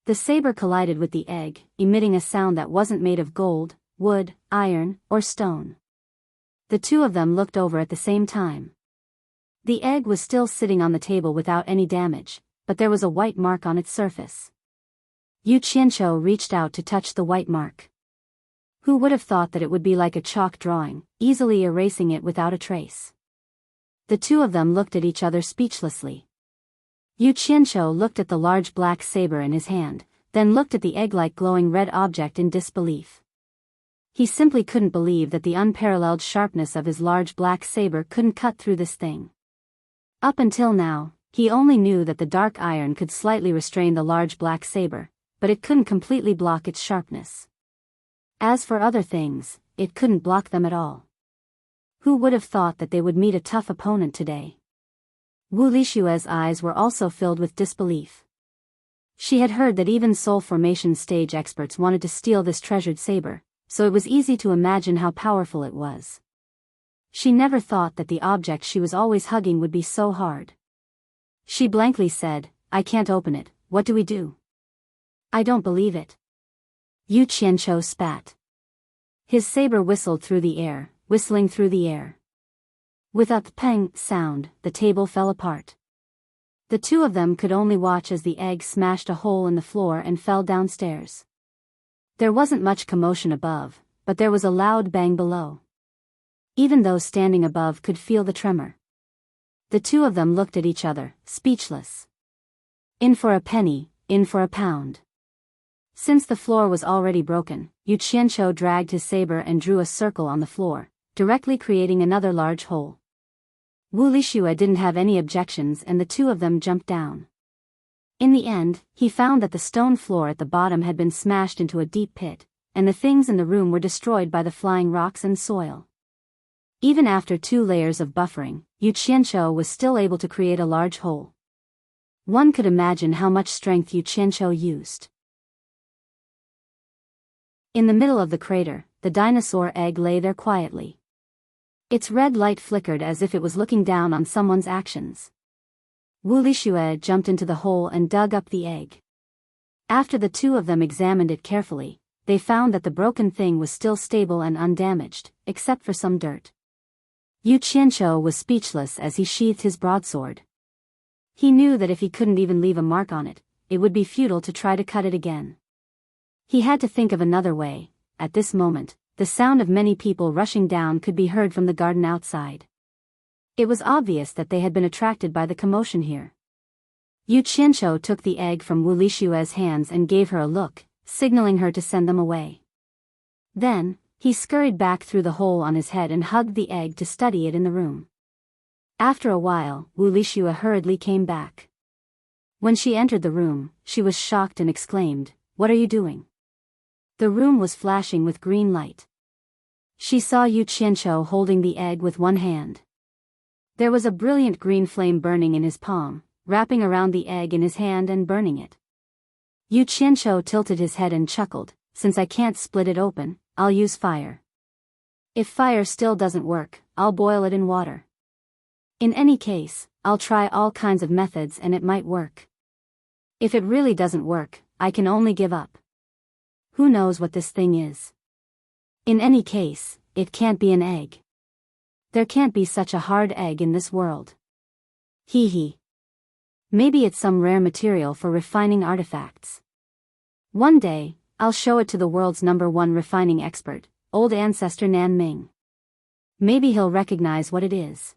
The saber collided with the egg, emitting a sound that wasn't made of gold, wood, iron, or stone. The two of them looked over at the same time. The egg was still sitting on the table without any damage, but there was a white mark on its surface. Yu Qianqiu reached out to touch the white mark. Who would have thought that it would be like a chalk drawing, easily erasing it without a trace? The two of them looked at each other speechlessly. Yu Qianqiu looked at the large black saber in his hand, then looked at the egg-like glowing red object in disbelief. He simply couldn't believe that the unparalleled sharpness of his large black saber couldn't cut through this thing. Up until now, he only knew that the dark iron could slightly restrain the large black saber, but it couldn't completely block its sharpness. As for other things, it couldn't block them at all. Who would have thought that they would meet a tough opponent today? Wu Lixue's eyes were also filled with disbelief. She had heard that even soul formation stage experts wanted to steal this treasured saber, so it was easy to imagine how powerful it was. She never thought that the object she was always hugging would be so hard. She blankly said, "I can't open it, what do we do?" "I don't believe it." Yu Qianqiu spat. His saber whistled through the air, whistling through the air. With a pang sound, the table fell apart. The two of them could only watch as the egg smashed a hole in the floor and fell downstairs. There wasn't much commotion above, but there was a loud bang below. Even those standing above could feel the tremor. The two of them looked at each other, speechless. In for a penny, in for a pound. Since the floor was already broken, Yu Qianqiu dragged his saber and drew a circle on the floor, directly creating another large hole. Wu Lixue didn't have any objections and the two of them jumped down. In the end, he found that the stone floor at the bottom had been smashed into a deep pit, and the things in the room were destroyed by the flying rocks and soil. Even after 2 layers of buffering, Yu Qianqiu was still able to create a large hole. One could imagine how much strength Yu Qianqiu used. In the middle of the crater, the dinosaur egg lay there quietly. Its red light flickered as if it was looking down on someone's actions. Wu Lixue jumped into the hole and dug up the egg. After the two of them examined it carefully, they found that the broken thing was still stable and undamaged, except for some dirt. Yu Qianqiu was speechless as he sheathed his broadsword. He knew that if he couldn't even leave a mark on it, it would be futile to try to cut it again. He had to think of another way. At this moment, the sound of many people rushing down could be heard from the garden outside. It was obvious that they had been attracted by the commotion here. Yu Qianqiu took the egg from Wu Lixue's hands and gave her a look, signaling her to send them away. Then, he scurried back through the hole on his head and hugged the egg to study it in the room. After a while, Wu Lixue hurriedly came back. When she entered the room, she was shocked and exclaimed, "What are you doing?" The room was flashing with green light. She saw Yu Qianqiu holding the egg with one hand. There was a brilliant green flame burning in his palm, wrapping around the egg in his hand and burning it. Yu Qianqiu tilted his head and chuckled, "Since I can't split it open, I'll use fire. If fire still doesn't work, I'll boil it in water. In any case, I'll try all kinds of methods and it might work. If it really doesn't work, I can only give up. Who knows what this thing is? In any case, it can't be an egg. There can't be such a hard egg in this world. Hee hee. Maybe it's some rare material for refining artifacts. One day, I'll show it to the world's #1 refining expert, old ancestor Nan Ming. Maybe he'll recognize what it is."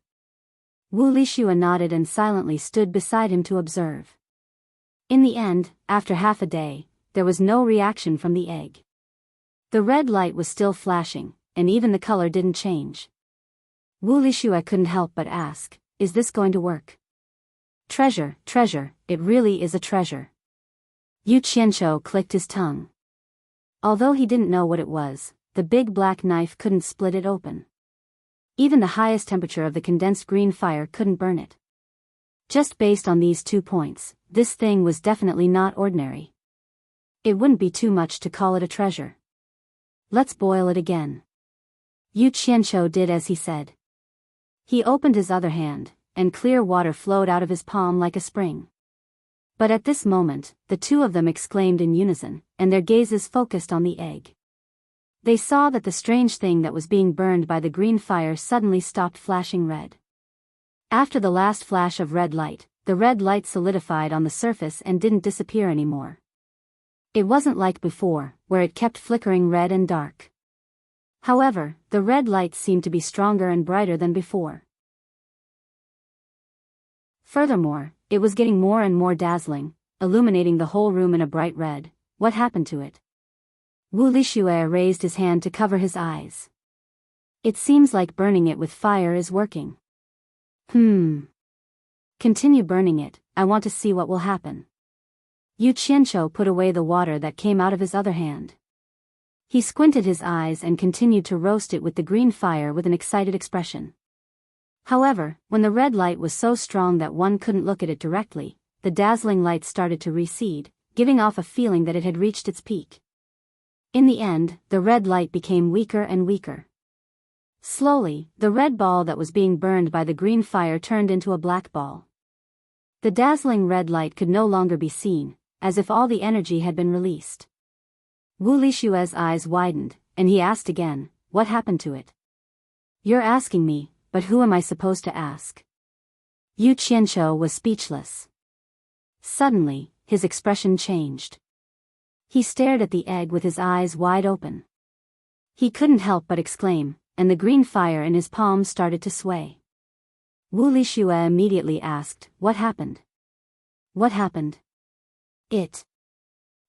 Wu Lixue nodded and silently stood beside him to observe. In the end, after half a day, there was no reaction from the egg. The red light was still flashing, and even the color didn't change. Wu Lixue couldn't help but ask, "Is this going to work?" "Treasure, treasure, it really is a treasure." Yu Qianqiu clicked his tongue. Although he didn't know what it was, the big black knife couldn't split it open. Even the highest temperature of the condensed green fire couldn't burn it. Just based on these 2 points, this thing was definitely not ordinary. It wouldn't be too much to call it a treasure. "Let's boil it again." Yu Qianqiu did as he said. He opened his other hand, and clear water flowed out of his palm like a spring. But at this moment, the two of them exclaimed in unison, and their gazes focused on the egg. They saw that the strange thing that was being burned by the green fire suddenly stopped flashing red. After the last flash of red light, the red light solidified on the surface and didn't disappear anymore. It wasn't like before, where it kept flickering red and dark. However, the red light seemed to be stronger and brighter than before. Furthermore, it was getting more and more dazzling, illuminating the whole room in a bright red. What happened to it? Wu Lixue raised his hand to cover his eyes. It seems like burning it with fire is working. Continue burning it, I want to see what will happen. Yu Qianqiu put away the water that came out of his other hand. He squinted his eyes and continued to roast it with the green fire with an excited expression. However, when the red light was so strong that one couldn't look at it directly, the dazzling light started to recede, giving off a feeling that it had reached its peak. In the end, the red light became weaker and weaker. Slowly, the red ball that was being burned by the green fire turned into a black ball. The dazzling red light could no longer be seen, as if all the energy had been released. Wu Lixue's eyes widened, and he asked again, "What happened to it?" "You're asking me, but who am I supposed to ask?" Yu Qianqiu was speechless. Suddenly, his expression changed. He stared at the egg with his eyes wide open. He couldn't help but exclaim, and the green fire in his palm started to sway. Wu Lixue immediately asked, "What happened?" "What happened?" "It."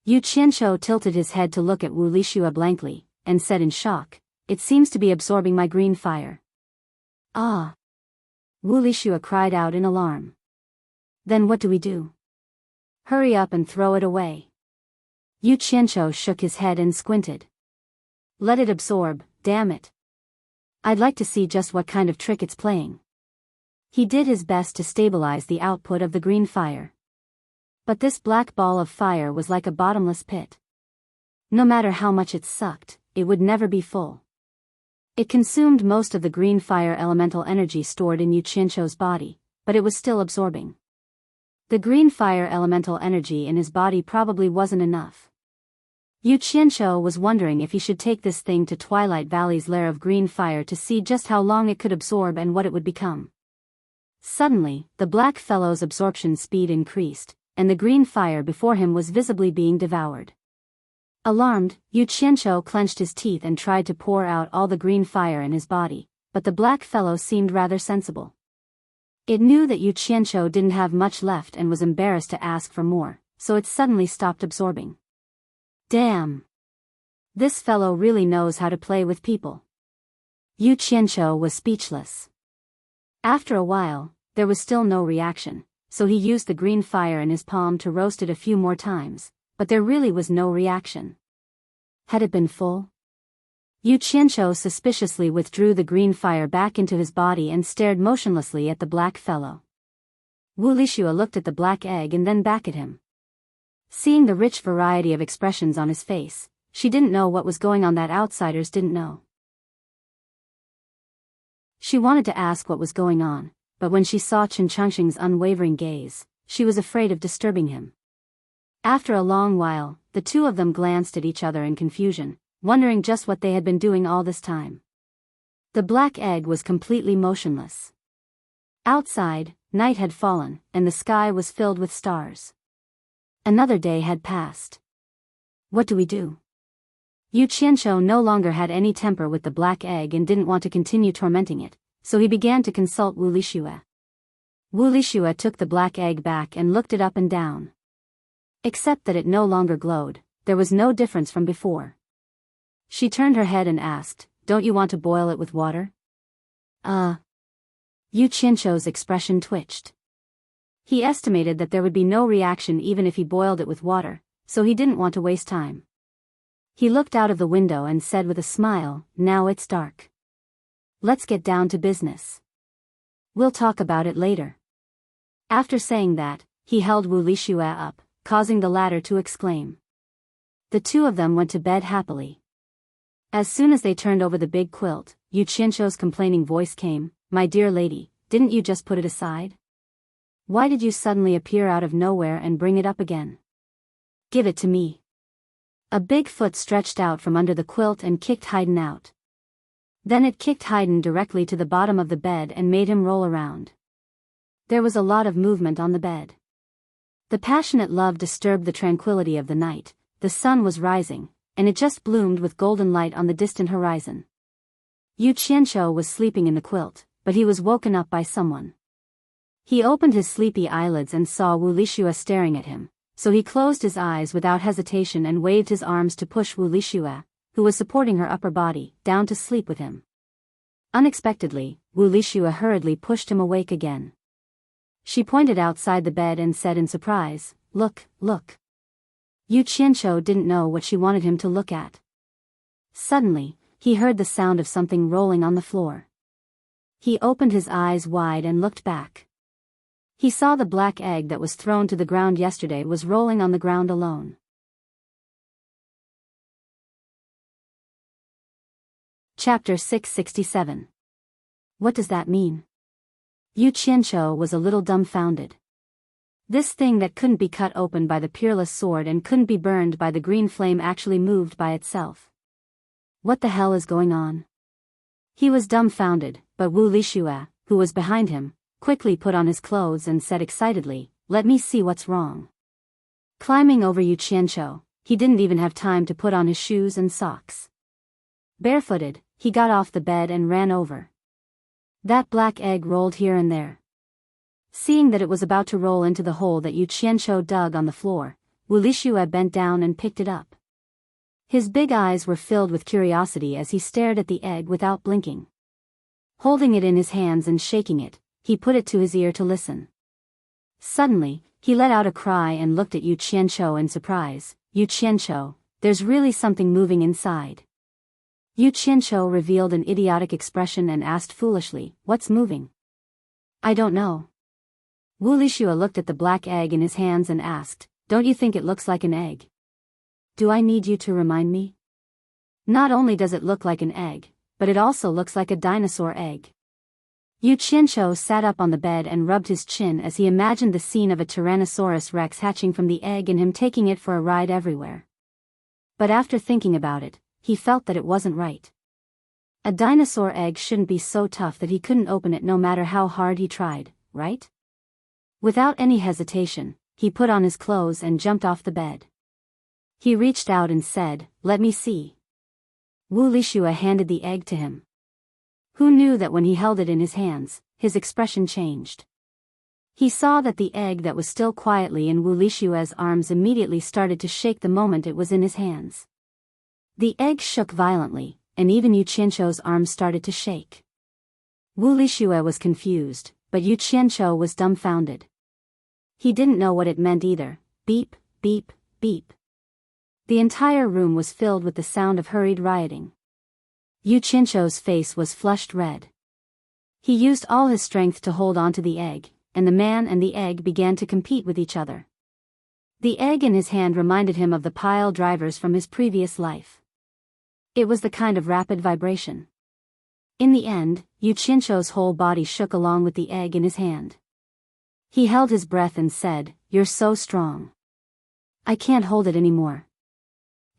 Yu Qianqiu tilted his head to look at Wu Lixue blankly, and said in shock, "It seems to be absorbing my green fire." "Ah!" Wu Lixue cried out in alarm. "Then what do we do?" "Hurry up and throw it away." Yu Qianqiu shook his head and squinted. "Let it absorb, damn it." I'd like to see just what kind of trick it's playing. He did his best to stabilize the output of the green fire. But this black ball of fire was like a bottomless pit. No matter how much it sucked, it would never be full. It consumed most of the green fire elemental energy stored in Yu Qianzhou's body, but it was still absorbing. The green fire elemental energy in his body probably wasn't enough. Yu Qianzhou was wondering if he should take this thing to Twilight Valley's lair of green fire to see just how long it could absorb and what it would become. Suddenly, the black fellow's absorption speed increased, and the green fire before him was visibly being devoured. Alarmed, Yu Qianzhou clenched his teeth and tried to pour out all the green fire in his body, but the black fellow seemed rather sensible. It knew that Yu Qianzhou didn't have much left and was embarrassed to ask for more, so it suddenly stopped absorbing. Damn! This fellow really knows how to play with people. Yu Qianzhou was speechless. After a while, there was still no reaction, so he used the green fire in his palm to roast it a few more times, but there really was no reaction. Had it been full? Yu Qianzhou suspiciously withdrew the green fire back into his body and stared motionlessly at the black fellow. Wu Lixue looked at the black egg and then back at him. Seeing the rich variety of expressions on his face, she didn't know what was going on that outsiders didn't know. She wanted to ask what was going on, but when she saw Chen Changxing's unwavering gaze, she was afraid of disturbing him. After a long while, the two of them glanced at each other in confusion, wondering just what they had been doing all this time. The black egg was completely motionless. Outside, night had fallen, and the sky was filled with stars. Another day had passed. What do we do? Yu Qianzhou no longer had any temper with the black egg and didn't want to continue tormenting it, so he began to consult Wu Lixue. Wu Lixue took the black egg back and looked it up and down. Except that it no longer glowed, there was no difference from before. She turned her head and asked, "Don't you want to boil it with water?" Yu Qianzhou's expression twitched. He estimated that there would be no reaction even if he boiled it with water, so he didn't want to waste time. He looked out of the window and said with a smile, "Now it's dark. Let's get down to business. We'll talk about it later." After saying that, he held Wu Lixue up, causing the latter to exclaim. The two of them went to bed happily. As soon as they turned over the big quilt, Yu Qianzhou's complaining voice came, "My dear lady, didn't you just put it aside? Why did you suddenly appear out of nowhere and bring it up again? Give it to me." A big foot stretched out from under the quilt and kicked Haydn out. Then it kicked Haydn directly to the bottom of the bed and made him roll around. There was a lot of movement on the bed. The passionate love disturbed the tranquility of the night. The sun was rising, and it just bloomed with golden light on the distant horizon. Yu Qianzhou was sleeping in the quilt, but he was woken up by someone. He opened his sleepy eyelids and saw Wu Lixue staring at him, so he closed his eyes without hesitation and waved his arms to push Wu Lixue, who was supporting her upper body, down to sleep with him. Unexpectedly, Wu Lixue hurriedly pushed him awake again. She pointed outside the bed and said in surprise, "Look, look." Yu Qianzhou didn't know what she wanted him to look at. Suddenly, he heard the sound of something rolling on the floor. He opened his eyes wide and looked back. He saw the black egg that was thrown to the ground yesterday was rolling on the ground alone. Chapter 667. What does that mean? Yu Qianzhou was a little dumbfounded. This thing that couldn't be cut open by the peerless sword and couldn't be burned by the green flame actually moved by itself. What the hell is going on? He was dumbfounded, but Wu Lixue, who was behind him, quickly put on his clothes and said excitedly, "Let me see what's wrong." Climbing over Yu Qianzhou, he didn't even have time to put on his shoes and socks. Barefooted, he got off the bed and ran over. That black egg rolled here and there. Seeing that it was about to roll into the hole that Yu Qianzhou dug on the floor, Wu Lixue bent down and picked it up. His big eyes were filled with curiosity as he stared at the egg without blinking. Holding it in his hands and shaking it, he put it to his ear to listen. Suddenly, he let out a cry and looked at Yu Qianzhou in surprise. "Yu Qianzhou, there's really something moving inside." Yu Qianqiu revealed an idiotic expression and asked foolishly, "What's moving?" "I don't know." Wu Lixue looked at the black egg in his hands and asked, "Don't you think it looks like an egg?" "Do I need you to remind me?" "Not only does it look like an egg, but it also looks like a dinosaur egg." Yu Qianqiu sat up on the bed and rubbed his chin as he imagined the scene of a Tyrannosaurus Rex hatching from the egg and him taking it for a ride everywhere. But after thinking about it, he felt that it wasn't right. A dinosaur egg shouldn't be so tough that he couldn't open it no matter how hard he tried, right? Without any hesitation, he put on his clothes and jumped off the bed. He reached out and said, "Let me see." Wu Lixue handed the egg to him. Who knew that when he held it in his hands, his expression changed? He saw that the egg that was still quietly in Wu Lixue's arms immediately started to shake the moment it was in his hands. The egg shook violently, and even Yu Qianqiu's arms started to shake. Wu Lixue was confused, but Yu Qianqiu was dumbfounded. He didn't know what it meant either. Beep, beep, beep. The entire room was filled with the sound of hurried rioting. Yu Qianqiu's face was flushed red. He used all his strength to hold onto the egg, and the man and the egg began to compete with each other. The egg in his hand reminded him of the pile drivers from his previous life. It was the kind of rapid vibration. In the end, Yu Qianqiu's whole body shook along with the egg in his hand. He held his breath and said, "You're so strong. I can't hold it anymore."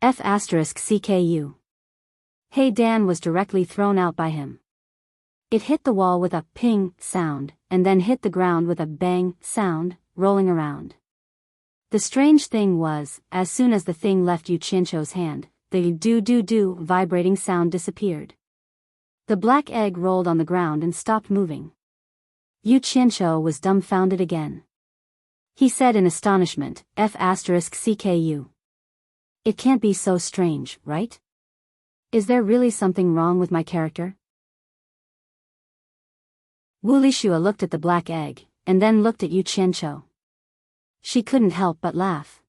F***CKU. Hey Dan was directly thrown out by him. It hit the wall with a ping sound, and then hit the ground with a bang sound, rolling around. The strange thing was, as soon as the thing left Yu Qianqiu's hand, the do-do-do vibrating sound disappeared. The black egg rolled on the ground and stopped moving. Yu Qianqiu was dumbfounded again. He said in astonishment, F***CKU. It can't be so strange, right? Is there really something wrong with my character? Wu Lixue looked at the black egg, and then looked at Yu Qianqiu. She couldn't help but laugh.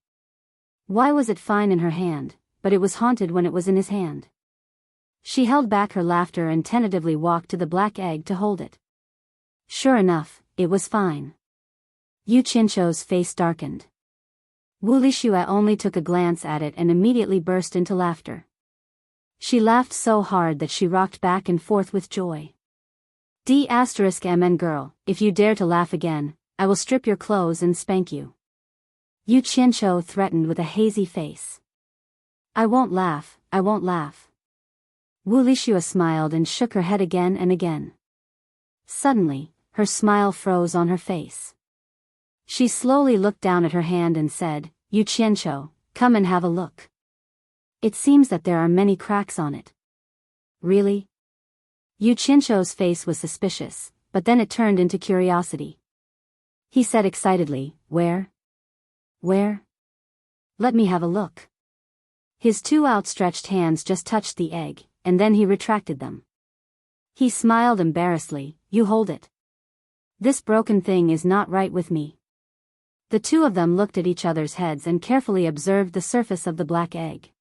Why was it fine in her hand, but it was haunted when it was in his hand? She held back her laughter and tentatively walked to the black egg to hold it. Sure enough, it was fine. Yu Qianqiu's face darkened. Wu Lixue only took a glance at it and immediately burst into laughter. She laughed so hard that she rocked back and forth with joy. D**MN girl, if you dare to laugh again, I will strip your clothes and spank you. Yu Qianqiu threatened with a hazy face. I won't laugh, I won't laugh. Wu Lixue smiled and shook her head again and again. Suddenly, her smile froze on her face. She slowly looked down at her hand and said, Yu Qianqiu, come and have a look. It seems that there are many cracks on it. Really? Yu Qianqiu's face was suspicious, but then it turned into curiosity. He said excitedly, Where? Where? Let me have a look. His two outstretched hands just touched the egg, and then he retracted them. He smiled embarrassedly, You hold it. This broken thing is not right with me. The two of them looked at each other's heads and carefully observed the surface of the black egg.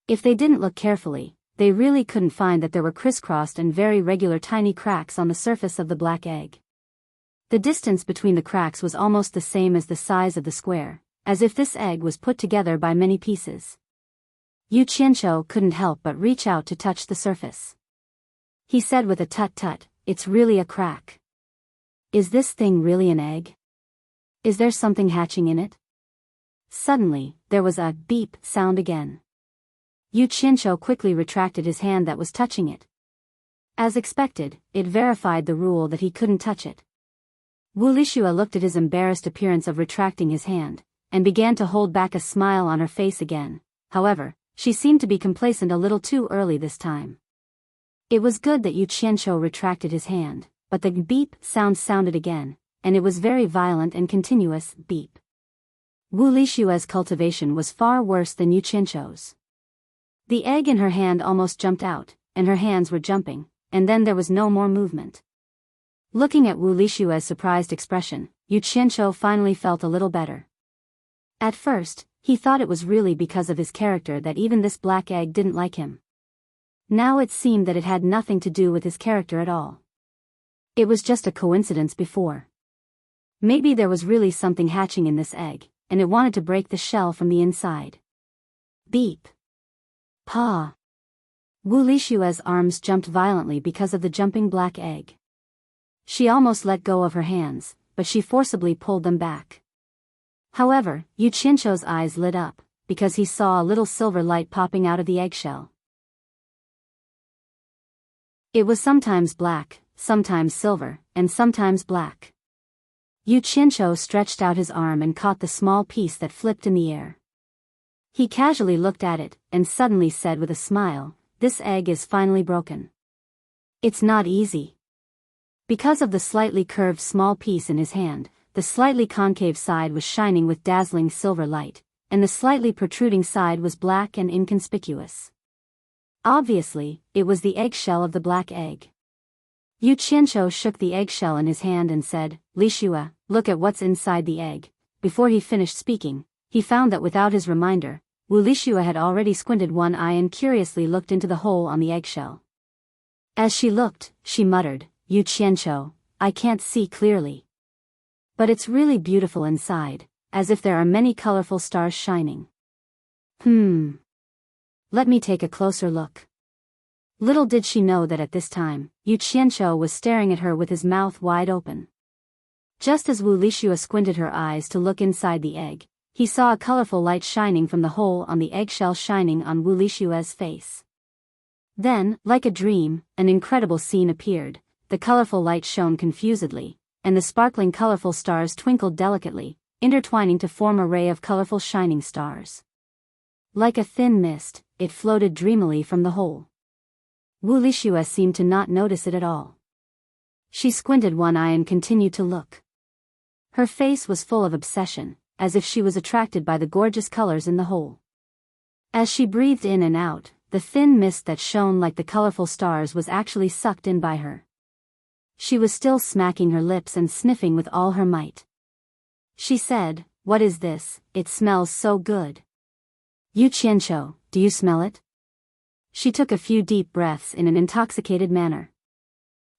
If they didn't look carefully, they really couldn't find that there were crisscrossed and very regular tiny cracks on the surface of the black egg. The distance between the cracks was almost the same as the size of the square, as if this egg was put together by many pieces. Yu Qianqiu couldn't help but reach out to touch the surface. He said with a tut-tut, It's really a crack. Is this thing really an egg? Is there something hatching in it? Suddenly, there was a beep sound again. Yu Qianqiu quickly retracted his hand that was touching it. As expected, it verified the rule that he couldn't touch it. Wu Lixue looked at his embarrassed appearance of retracting his hand, and began to hold back a smile on her face again. However, she seemed to be complacent a little too early this time. It was good that Yu Qianqiu retracted his hand, but the beep sound sounded again, and it was very violent and continuous beep. Wu Lixue's cultivation was far worse than Yu Qianqiu's. The egg in her hand almost jumped out, and her hands were jumping, and then there was no more movement. Looking at Wu Lixue's surprised expression, Yu Qianqiu finally felt a little better. At first, he thought it was really because of his character that even this black egg didn't like him. Now it seemed that it had nothing to do with his character at all. It was just a coincidence before. Maybe there was really something hatching in this egg, and it wanted to break the shell from the inside. Beep. Paw. Wu Lishue's arms jumped violently because of the jumping black egg. She almost let go of her hands, but she forcibly pulled them back. However, Yu Qianqiu's eyes lit up, because he saw a little silver light popping out of the eggshell. It was sometimes black, sometimes silver, and sometimes black. Yu Qianqiu stretched out his arm and caught the small piece that flipped in the air. He casually looked at it, and suddenly said with a smile, "This egg is finally broken." It's not easy. Because of the slightly curved small piece in his hand, the slightly concave side was shining with dazzling silver light, and the slightly protruding side was black and inconspicuous. Obviously, it was the eggshell of the black egg. Yu Qianqiu shook the eggshell in his hand and said, "Lishue, look at what's inside the egg." Before he finished speaking, he found that without his reminder, Wu Lishue had already squinted one eye and curiously looked into the hole on the eggshell. As she looked, she muttered, "Yu Qianqiu, I can't see clearly. But it's really beautiful inside, as if there are many colorful stars shining. Let me take a closer look." Little did she know that at this time, Yu Qianqiu was staring at her with his mouth wide open. Just as Wu Lishue squinted her eyes to look inside the egg, he saw a colorful light shining from the hole on the eggshell shining on Wu Lishue's face. Then, like a dream, an incredible scene appeared. The colorful light shone confusedly, and the sparkling colorful stars twinkled delicately, intertwining to form a ray of colorful shining stars. Like a thin mist, it floated dreamily from the hole. Wu Lishue seemed to not notice it at all. She squinted one eye and continued to look. Her face was full of obsession, as if she was attracted by the gorgeous colors in the hole. As she breathed in and out, the thin mist that shone like the colorful stars was actually sucked in by her. She was still smacking her lips and sniffing with all her might. She said, "What is this? It smells so good." "Yu Qianqiu, do you smell it?" She took a few deep breaths in an intoxicated manner.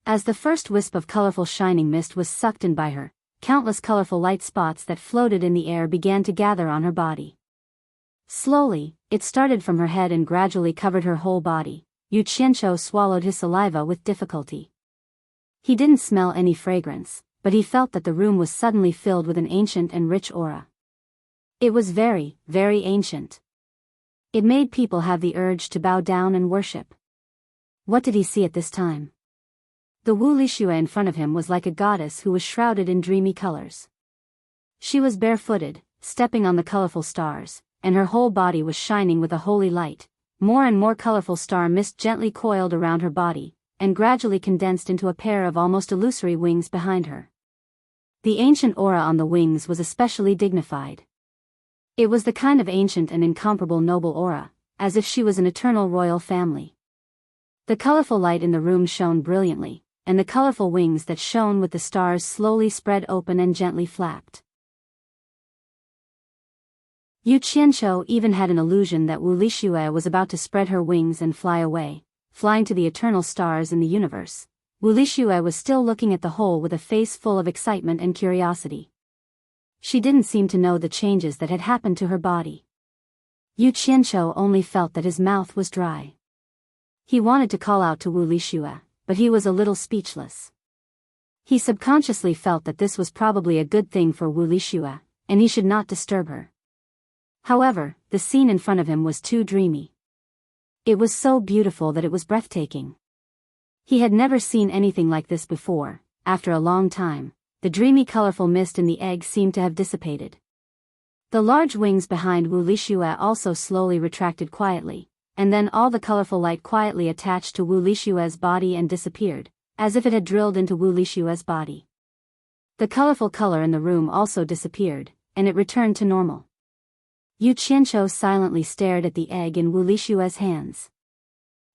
As the first wisp of colorful shining mist was sucked in by her, countless colorful light spots that floated in the air began to gather on her body. Slowly, it started from her head and gradually covered her whole body. Yu Qianqiu swallowed his saliva with difficulty. He didn't smell any fragrance, but he felt that the room was suddenly filled with an ancient and rich aura. It was very, very ancient. It made people have the urge to bow down and worship. What did he see at this time? The Wu Lishue in front of him was like a goddess who was shrouded in dreamy colors. She was barefooted, stepping on the colorful stars, and her whole body was shining with a holy light. More and more colorful star mist gently coiled around her body, and gradually condensed into a pair of almost illusory wings behind her. The ancient aura on the wings was especially dignified. It was the kind of ancient and incomparable noble aura, as if she was an eternal royal family. The colorful light in the room shone brilliantly, and the colorful wings that shone with the stars slowly spread open and gently flapped. Yu Qianqiu even had an illusion that Wu Lishue was about to spread her wings and fly away, flying to the eternal stars in the universe. Wu Lishue was still looking at the hole with a face full of excitement and curiosity. She didn't seem to know the changes that had happened to her body. Yu Qianqiu only felt that his mouth was dry. He wanted to call out to Wu Lishue, but he was a little speechless. He subconsciously felt that this was probably a good thing for Wu Lishue, and he should not disturb her. However, the scene in front of him was too dreamy. It was so beautiful that it was breathtaking. He had never seen anything like this before. After a long time, the dreamy colorful mist in the egg seemed to have dissipated. The large wings behind Wu Lishue also slowly retracted quietly, and then all the colorful light quietly attached to Wu Lishue's body and disappeared, as if it had drilled into Wu Lishue's body. The colorful color in the room also disappeared, and it returned to normal. Yu Qianqiu silently stared at the egg in Wu Lishue's hands.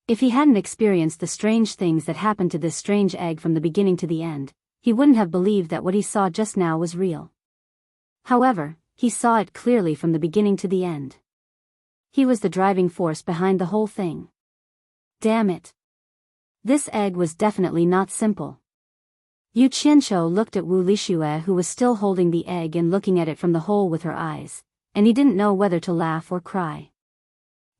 If he hadn't experienced the strange things that happened to this strange egg from the beginning to the end, he wouldn't have believed that what he saw just now was real. However, he saw it clearly from the beginning to the end. He was the driving force behind the whole thing. Damn it. This egg was definitely not simple. Yu Qianqiu looked at Wu Lixue, who was still holding the egg and looking at it from the hole with her eyes, and he didn't know whether to laugh or cry.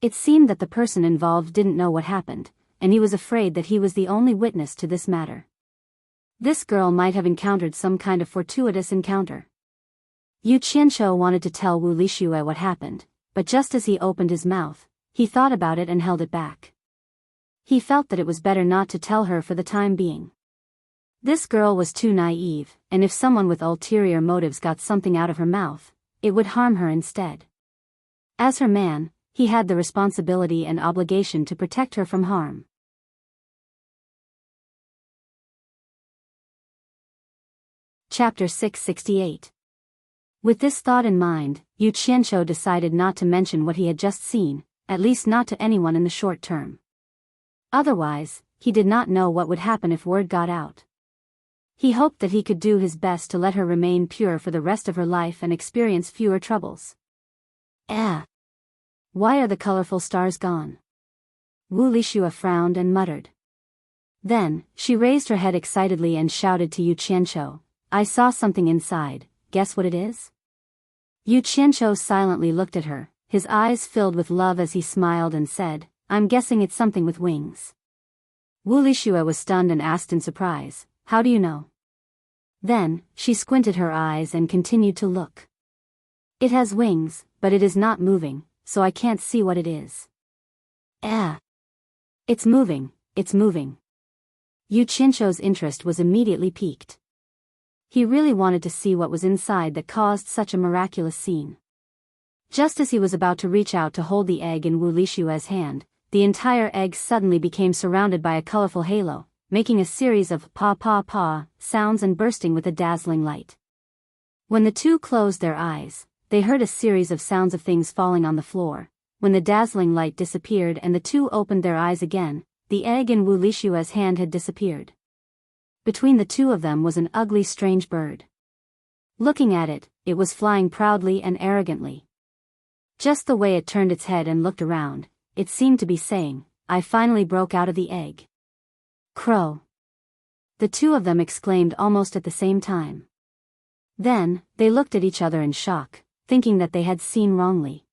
It seemed that the person involved didn't know what happened, and he was afraid that he was the only witness to this matter. This girl might have encountered some kind of fortuitous encounter. Yu Qianqiu wanted to tell Wu Lixue what happened, but just as he opened his mouth, he thought about it and held it back. He felt that it was better not to tell her for the time being. This girl was too naive, and if someone with ulterior motives got something out of her mouth, it would harm her instead. As her man, he had the responsibility and obligation to protect her from harm. Chapter 668. With this thought in mind, Yu Qianqiu decided not to mention what he had just seen, at least not to anyone in the short term. Otherwise, he did not know what would happen if word got out. He hoped that he could do his best to let her remain pure for the rest of her life and experience fewer troubles. Why are the colorful stars gone? Wu Lixue frowned and muttered. Then, she raised her head excitedly and shouted to Yu Qianqiu, I saw something inside, guess what it is? Yu Qianqiu silently looked at her, his eyes filled with love as he smiled and said, I'm guessing it's something with wings. Wu Lixue was stunned and asked in surprise, how do you know? Then, she squinted her eyes and continued to look. It has wings, but it is not moving, so I can't see what it is. It's moving, it's moving. Yu Qianqiu's interest was immediately piqued. He really wanted to see what was inside that caused such a miraculous scene. Just as he was about to reach out to hold the egg in Wu Lixue's hand, the entire egg suddenly became surrounded by a colorful halo, making a series of pa sounds and bursting with a dazzling light. When the two closed their eyes, they heard a series of sounds of things falling on the floor. When the dazzling light disappeared and the two opened their eyes again, the egg in Wu Lixue's hand had disappeared. Between the two of them was an ugly, strange bird. Looking at it, it was flying proudly and arrogantly. Just the way it turned its head and looked around, it seemed to be saying, I finally broke out of the egg. Crow. The two of them exclaimed almost at the same time. Then, they looked at each other in shock, thinking that they had seen wrongly.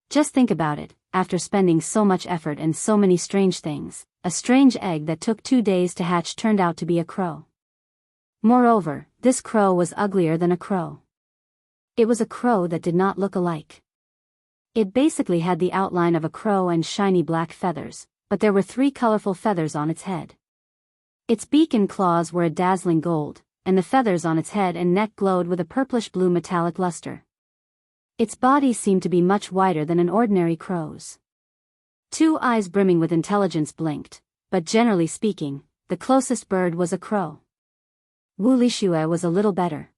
Just think about it, after spending so much effort and so many strange things, a strange egg that took 2 days to hatch turned out to be a crow. Moreover, this crow was uglier than a crow. It was a crow that did not look alike. It basically had the outline of a crow and shiny black feathers, but there were 3 colorful feathers on its head. Its beak and claws were a dazzling gold, and the feathers on its head and neck glowed with a purplish-blue metallic luster. Its body seemed to be much wider than an ordinary crow's. 2 eyes brimming with intelligence blinked, but generally speaking, the closest bird was a crow. Wu Lixue was a little better.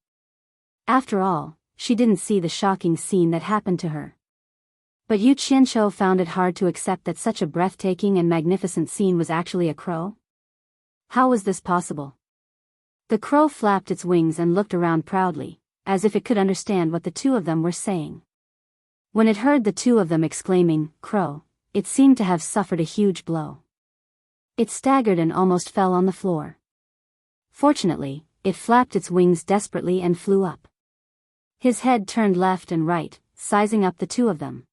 After all, she didn't see the shocking scene that happened to her. But Yu Qianqiu found it hard to accept that such a breathtaking and magnificent scene was actually a crow. How was this possible? The crow flapped its wings and looked around proudly, as if it could understand what the two of them were saying. When it heard the two of them exclaiming, crow, it seemed to have suffered a huge blow. It staggered and almost fell on the floor. Fortunately, it flapped its wings desperately and flew up. His head turned left and right, sizing up the two of them.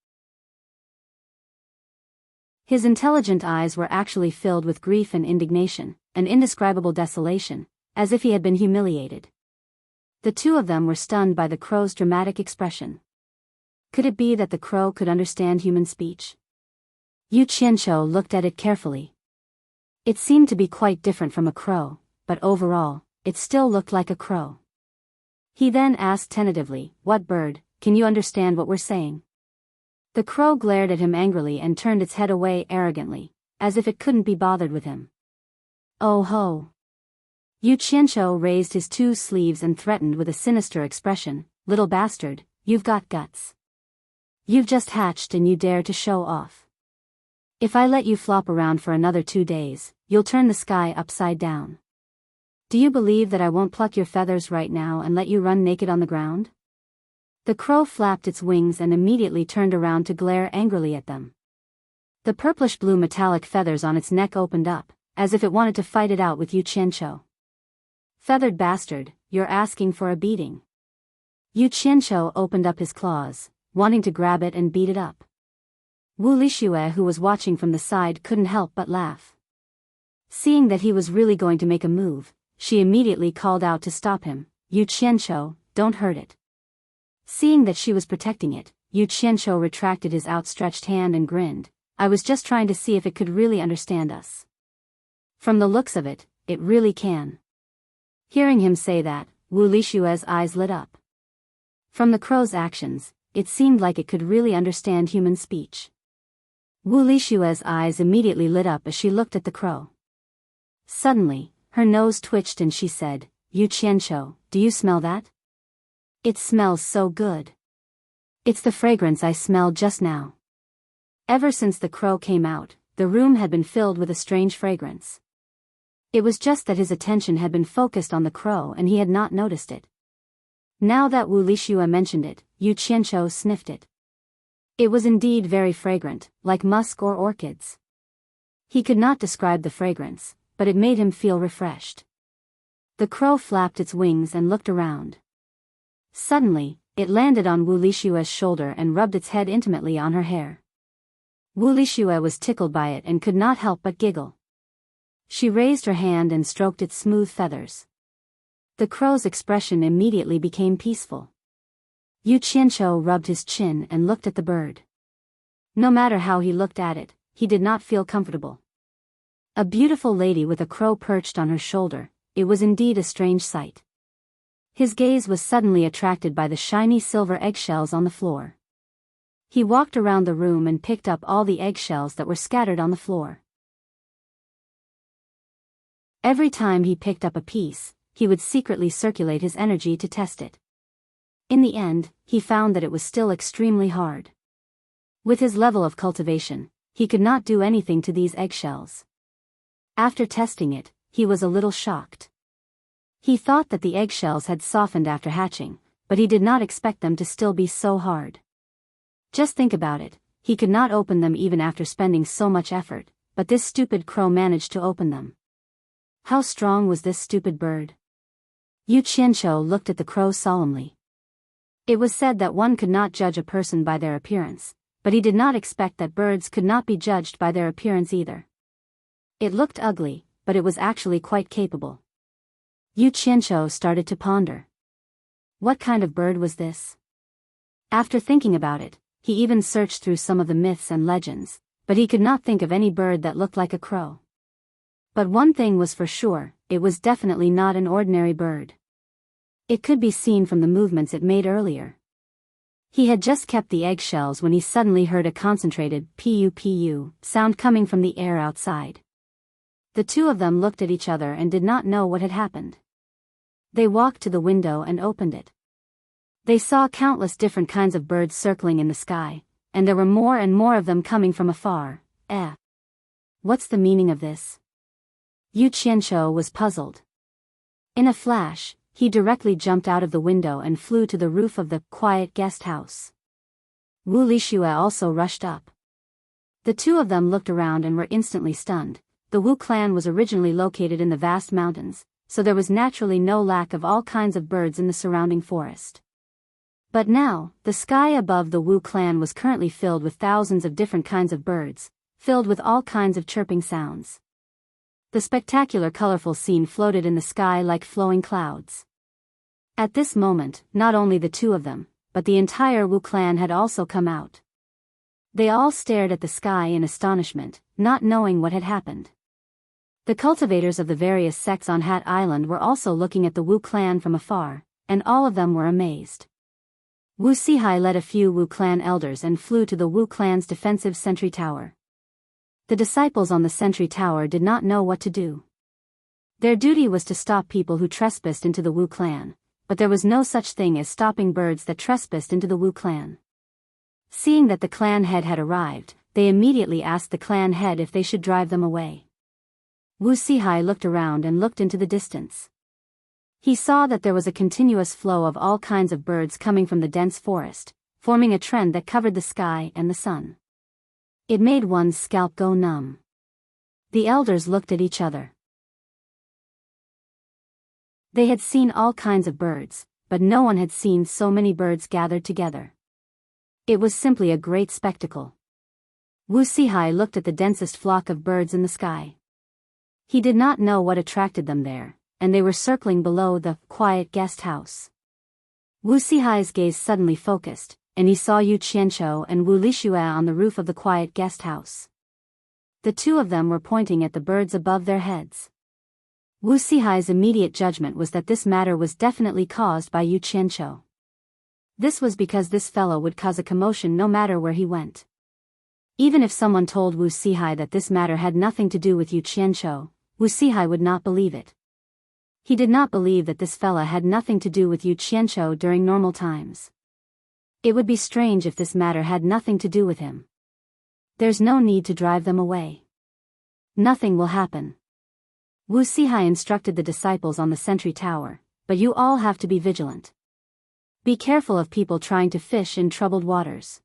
His intelligent eyes were actually filled with grief and indignation, an indescribable desolation, as if he had been humiliated. The two of them were stunned by the crow's dramatic expression. Could it be that the crow could understand human speech? Yu Qianqiu looked at it carefully. It seemed to be quite different from a crow, but overall, it still looked like a crow. He then asked tentatively, what bird, can you understand what we're saying? The crow glared at him angrily and turned its head away arrogantly, as if it couldn't be bothered with him. Oh ho! Yu Qianqiu raised his 2 sleeves and threatened with a sinister expression, little bastard, you've got guts. You've just hatched and you dare to show off. If I let you flop around for another 2 days, you'll turn the sky upside down. Do you believe that I won't pluck your feathers right now and let you run naked on the ground? The crow flapped its wings and immediately turned around to glare angrily at them. The purplish-blue metallic feathers on its neck opened up, as if it wanted to fight it out with Yu Qianqiu. Feathered bastard, you're asking for a beating. Yu Qianqiu opened up his claws, wanting to grab it and beat it up. Wu Lixue, who was watching from the side, couldn't help but laugh. Seeing that he was really going to make a move, she immediately called out to stop him. Yu Qianqiu, don't hurt it. Seeing that she was protecting it, Yu Qianqiu retracted his outstretched hand and grinned. I was just trying to see if it could really understand us. From the looks of it, it really can. Hearing him say that, Wu Lixue's eyes lit up. From the crow's actions, it seemed like it could really understand human speech. Wu Lixue's eyes immediately lit up as she looked at the crow. Suddenly, her nose twitched and she said, Yu Qianqiu, do you smell that? It smells so good. It's the fragrance I smelled just now. Ever since the crow came out, the room had been filled with a strange fragrance. It was just that his attention had been focused on the crow and he had not noticed it. Now that Wu Lixue mentioned it, Yu Qianqiu sniffed it. It was indeed very fragrant, like musk or orchids. He could not describe the fragrance, but it made him feel refreshed. The crow flapped its wings and looked around. Suddenly, it landed on Wu Lixue's shoulder and rubbed its head intimately on her hair. Wu Lixue was tickled by it and could not help but giggle. She raised her hand and stroked its smooth feathers. The crow's expression immediately became peaceful. Yu Qianqiu rubbed his chin and looked at the bird. No matter how he looked at it, he did not feel comfortable. A beautiful lady with a crow perched on her shoulder, it was indeed a strange sight. His gaze was suddenly attracted by the shiny silver eggshells on the floor. He walked around the room and picked up all the eggshells that were scattered on the floor. Every time he picked up a piece, he would secretly circulate his energy to test it. In the end, he found that it was still extremely hard. With his level of cultivation, he could not do anything to these eggshells. After testing it, he was a little shocked. He thought that the eggshells had softened after hatching, but he did not expect them to still be so hard. Just think about it, he could not open them even after spending so much effort, but this stupid crow managed to open them. How strong was this stupid bird? Yu Qianqiu looked at the crow solemnly. It was said that one could not judge a person by their appearance, but he did not expect that birds could not be judged by their appearance either. It looked ugly, but it was actually quite capable. Yu Qianqiu started to ponder. What kind of bird was this? After thinking about it, he even searched through some of the myths and legends, but he could not think of any bird that looked like a crow. But one thing was for sure, it was definitely not an ordinary bird. It could be seen from the movements it made earlier. He had just kept the eggshells when he suddenly heard a concentrated pu-pu sound coming from the air outside. The two of them looked at each other and did not know what had happened. They walked to the window and opened it. They saw countless different kinds of birds circling in the sky, and there were more and more of them coming from afar. What's the meaning of this? Yu Qianqiu was puzzled. In a flash, he directly jumped out of the window and flew to the roof of the quiet guest house. Wu Lixue also rushed up. The two of them looked around and were instantly stunned. The Wu clan was originally located in the vast mountains, so there was naturally no lack of all kinds of birds in the surrounding forest. But now, the sky above the Wu clan was currently filled with thousands of different kinds of birds, filled with all kinds of chirping sounds. The spectacular colorful scene floated in the sky like flowing clouds. At this moment, not only the two of them, but the entire Wu clan had also come out. They all stared at the sky in astonishment, not knowing what had happened. The cultivators of the various sects on Hat Island were also looking at the Wu clan from afar, and all of them were amazed. Wu Sihai led a few Wu clan elders and flew to the Wu clan's defensive sentry tower. The disciples on the sentry tower did not know what to do. Their duty was to stop people who trespassed into the Wu clan, but there was no such thing as stopping birds that trespassed into the Wu clan. Seeing that the clan head had arrived, they immediately asked the clan head if they should drive them away. Wu Sihai looked around and looked into the distance. He saw that there was a continuous flow of all kinds of birds coming from the dense forest, forming a trend that covered the sky and the sun. It made one's scalp go numb. The elders looked at each other. They had seen all kinds of birds, but no one had seen so many birds gathered together. It was simply a great spectacle. Wu Sihai looked at the densest flock of birds in the sky. He did not know what attracted them there, and they were circling below the quiet guest house. Wu Sihai's gaze suddenly focused, and he saw Yu Qianqiu and Wu Lixue on the roof of the quiet guest house. The two of them were pointing at the birds above their heads. Wu Sihai's immediate judgment was that this matter was definitely caused by Yu Qianqiu. This was because this fellow would cause a commotion no matter where he went. Even if someone told Wu Sihai that this matter had nothing to do with Yu Qianqiu, Wu Sihai would not believe it. He did not believe that this fella had nothing to do with Yu Qianqiu during normal times. It would be strange if this matter had nothing to do with him. There's no need to drive them away. Nothing will happen. Wu Sihai instructed the disciples on the sentry tower, but you all have to be vigilant. Be careful of people trying to fish in troubled waters.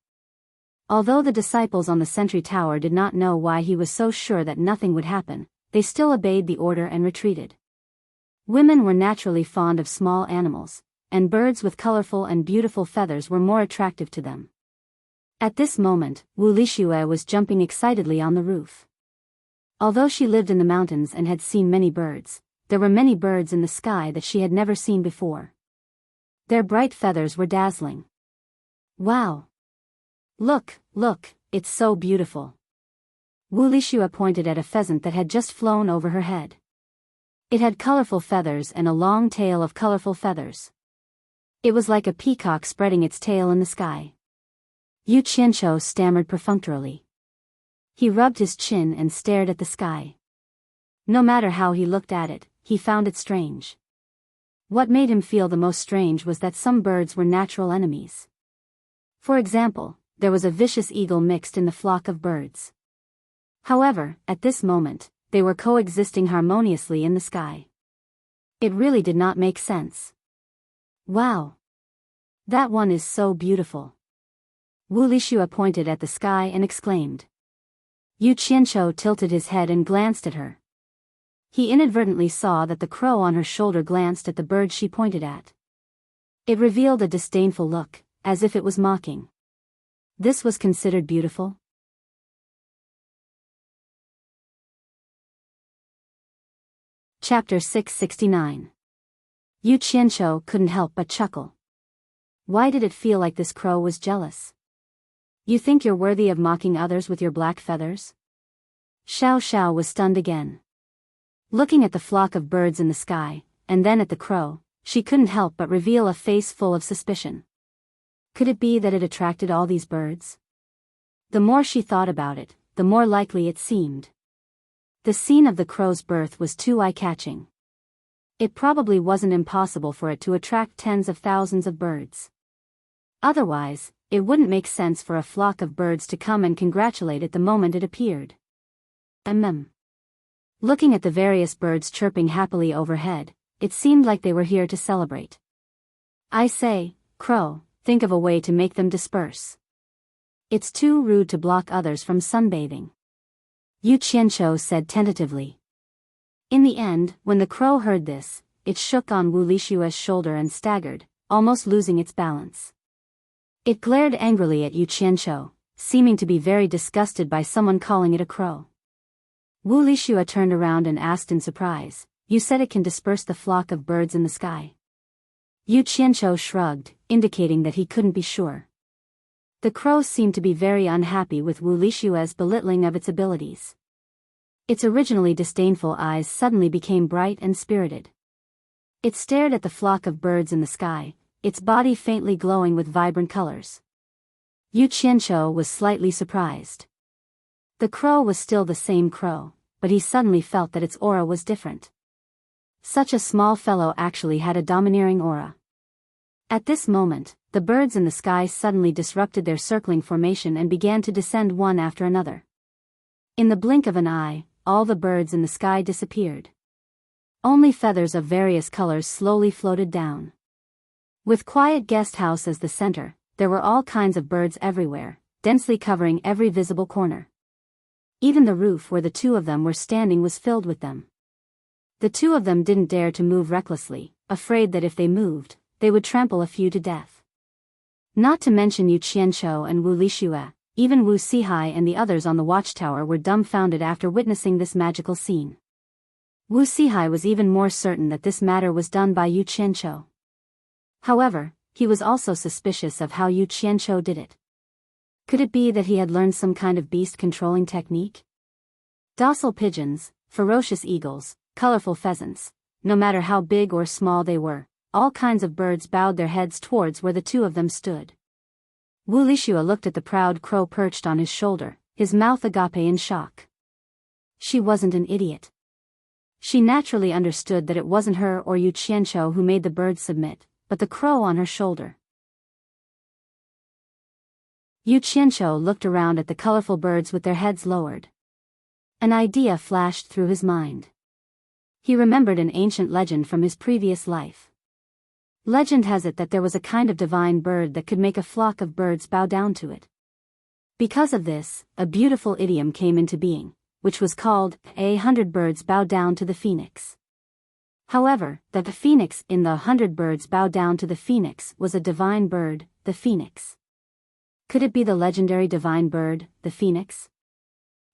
Although the disciples on the sentry tower did not know why he was so sure that nothing would happen, they still obeyed the order and retreated. Women were naturally fond of small animals, and birds with colorful and beautiful feathers were more attractive to them. At this moment, Wu Lixue was jumping excitedly on the roof. Although she lived in the mountains and had seen many birds, there were many birds in the sky that she had never seen before. Their bright feathers were dazzling. Wow! Look, it's so beautiful. Wu Lixue pointed at a pheasant that had just flown over her head. It had colorful feathers and a long tail of colorful feathers. It was like a peacock spreading its tail in the sky. Yu Qianqiu stammered perfunctorily. He rubbed his chin and stared at the sky. No matter how he looked at it, he found it strange. What made him feel the most strange was that some birds were natural enemies. For example, there was a vicious eagle mixed in the flock of birds. However, at this moment, they were coexisting harmoniously in the sky. It really did not make sense. Wow! That one is so beautiful. Wu Lixue pointed at the sky and exclaimed. Yu Qianqiu tilted his head and glanced at her. He inadvertently saw that the crow on her shoulder glanced at the bird she pointed at. It revealed a disdainful look, as if it was mocking. This was considered beautiful? Chapter 669. Yu Qianqiu couldn't help but chuckle. Why did it feel like this crow was jealous? You think you're worthy of mocking others with your black feathers? Xiao Xiao was stunned again. Looking at the flock of birds in the sky, and then at the crow, she couldn't help but reveal a face full of suspicion. Could it be that it attracted all these birds? The more she thought about it, the more likely it seemed. The scene of the crow's birth was too eye-catching. It probably wasn't impossible for it to attract tens of thousands of birds. Otherwise, it wouldn't make sense for a flock of birds to come and congratulate it the moment it appeared. Looking at the various birds chirping happily overhead, it seemed like they were here to celebrate. I say, crow, think of a way to make them disperse. It's too rude to block others from sunbathing. Yu Qianqiu said tentatively. In the end, when the crow heard this, it shook on Wu Lixue's shoulder and staggered, almost losing its balance. It glared angrily at Yu Qianqiu, seeming to be very disgusted by someone calling it a crow. Wu Lixue turned around and asked in surprise, You said it can disperse the flock of birds in the sky? Yu Qianqiu shrugged, indicating that he couldn't be sure. The crow seemed to be very unhappy with Wu Lixue's belittling of its abilities. Its originally disdainful eyes suddenly became bright and spirited. It stared at the flock of birds in the sky, its body faintly glowing with vibrant colors. Yu Qianqiu was slightly surprised. The crow was still the same crow, but he suddenly felt that its aura was different. Such a small fellow actually had a domineering aura. At this moment, the birds in the sky suddenly disrupted their circling formation and began to descend one after another. In the blink of an eye, all the birds in the sky disappeared. Only feathers of various colors slowly floated down. With quiet guest house as the center, there were all kinds of birds everywhere, densely covering every visible corner. Even the roof where the two of them were standing was filled with them. The two of them didn't dare to move recklessly, afraid that if they moved, they would trample a few to death. Not to mention Yu Qianqiu and Wu Lixue, even Wu Sihai and the others on the watchtower were dumbfounded after witnessing this magical scene. Wu Sihai was even more certain that this matter was done by Yu Qianqiu. However, he was also suspicious of how Yu Qianqiu did it. Could it be that he had learned some kind of beast-controlling technique? Docile pigeons, ferocious eagles, colorful pheasants, no matter how big or small they were, all kinds of birds bowed their heads towards where the two of them stood. Wu Lixue looked at the proud crow perched on his shoulder, his mouth agape in shock. She wasn't an idiot. She naturally understood that it wasn't her or Yu Qianqiu who made the birds submit, but the crow on her shoulder. Yu Qianqiu looked around at the colorful birds with their heads lowered. An idea flashed through his mind. He remembered an ancient legend from his previous life. Legend has it that there was a kind of divine bird that could make a flock of birds bow down to it. Because of this, a beautiful idiom came into being, which was called, 100 birds bow down to the phoenix. However, the phoenix in the 100 birds bow down to the phoenix was a divine bird, the phoenix. Could it be the legendary divine bird, the phoenix?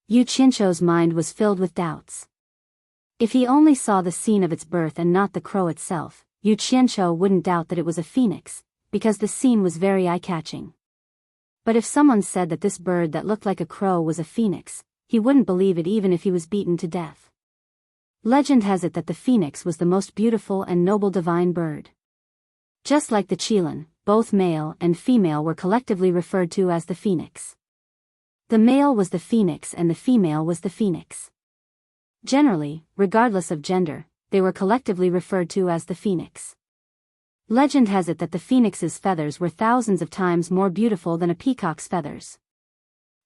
Yu Qianqiu's mind was filled with doubts. If he only saw the scene of its birth and not the crow itself, Yu Qianqiu wouldn't doubt that it was a phoenix, because the scene was very eye-catching. But if someone said that this bird that looked like a crow was a phoenix, he wouldn't believe it even if he was beaten to death. Legend has it that the phoenix was the most beautiful and noble divine bird. Just like the qilin, both male and female were collectively referred to as the phoenix. The male was the phoenix and the female was the phoenix. Generally, regardless of gender, they were collectively referred to as the phoenix. Legend has it that the phoenix's feathers were thousands of times more beautiful than a peacock's feathers.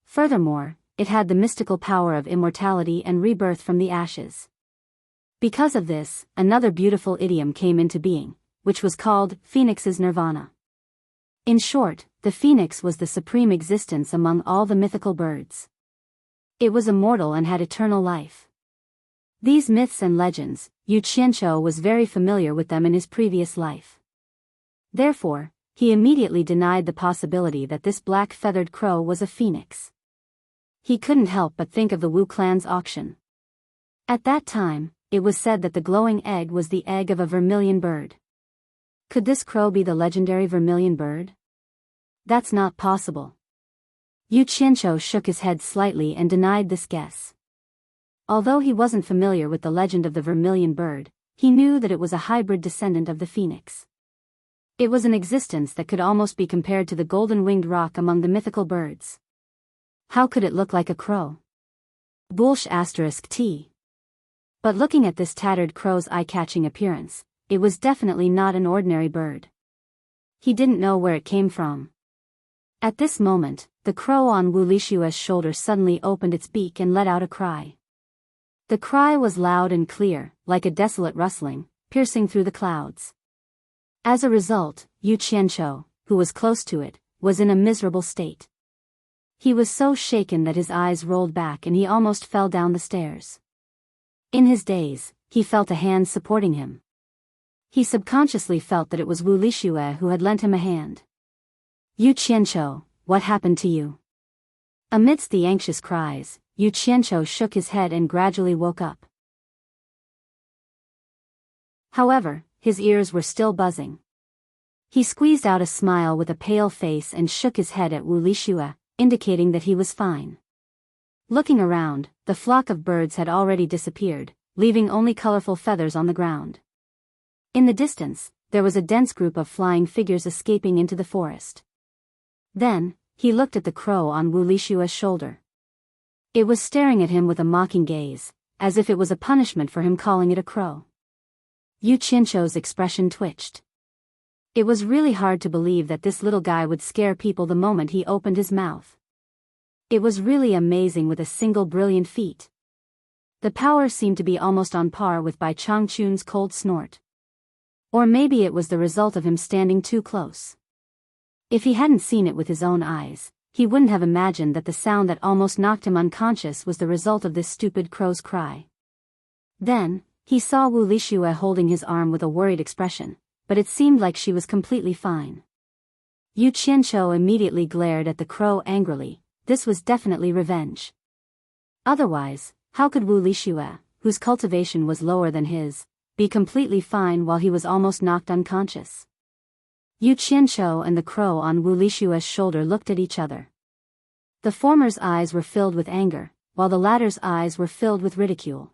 Furthermore, it had the mystical power of immortality and rebirth from the ashes. Because of this, another beautiful idiom came into being, which was called Phoenix's Nirvana. In short, the phoenix was the supreme existence among all the mythical birds. It was immortal and had eternal life. These myths and legends, Yu Qianqiu was very familiar with them in his previous life. Therefore, he immediately denied the possibility that this black-feathered crow was a phoenix. He couldn't help but think of the Wu clan's auction. At that time, it was said that the glowing egg was the egg of a vermilion bird. Could this crow be the legendary vermilion bird? That's not possible. Yu Qianqiu shook his head slightly and denied this guess. Although he wasn't familiar with the legend of the vermilion bird, he knew that it was a hybrid descendant of the phoenix. It was an existence that could almost be compared to the golden-winged roc among the mythical birds. How could it look like a crow? Bullsh *t. But looking at this tattered crow's eye-catching appearance, it was definitely not an ordinary bird. He didn't know where it came from. At this moment, the crow on Wu Lixue's shoulder suddenly opened its beak and let out a cry. The cry was loud and clear, like a desolate rustling, piercing through the clouds. As a result, Yu Qianqiu, who was close to it, was in a miserable state. He was so shaken that his eyes rolled back and he almost fell down the stairs. In his daze, he felt a hand supporting him. He subconsciously felt that it was Wu Lixue who had lent him a hand. Yu Qianqiu, what happened to you? Amidst the anxious cries, Yu Qianqiu shook his head and gradually woke up. However, his ears were still buzzing. He squeezed out a smile with a pale face and shook his head at Wu Lixue, indicating that he was fine. Looking around, the flock of birds had already disappeared, leaving only colorful feathers on the ground. In the distance, there was a dense group of flying figures escaping into the forest. Then, he looked at the crow on Wu Lixue's shoulder. It was staring at him with a mocking gaze, as if it was a punishment for him calling it a crow. Yu Qianqiu's expression twitched. It was really hard to believe that this little guy would scare people the moment he opened his mouth. It was really amazing with a single brilliant feat. The power seemed to be almost on par with Bai Changchun's cold snort. Or maybe it was the result of him standing too close. If he hadn't seen it with his own eyes, he wouldn't have imagined that the sound that almost knocked him unconscious was the result of this stupid crow's cry. Then, he saw Wu Lixue holding his arm with a worried expression, but it seemed like she was completely fine. Yu Qianqiu immediately glared at the crow angrily. This was definitely revenge. Otherwise, how could Wu Lixue, whose cultivation was lower than his, be completely fine while he was almost knocked unconscious? Yu Qianqiu and the crow on Wu Lixue's shoulder looked at each other. The former's eyes were filled with anger, while the latter's eyes were filled with ridicule.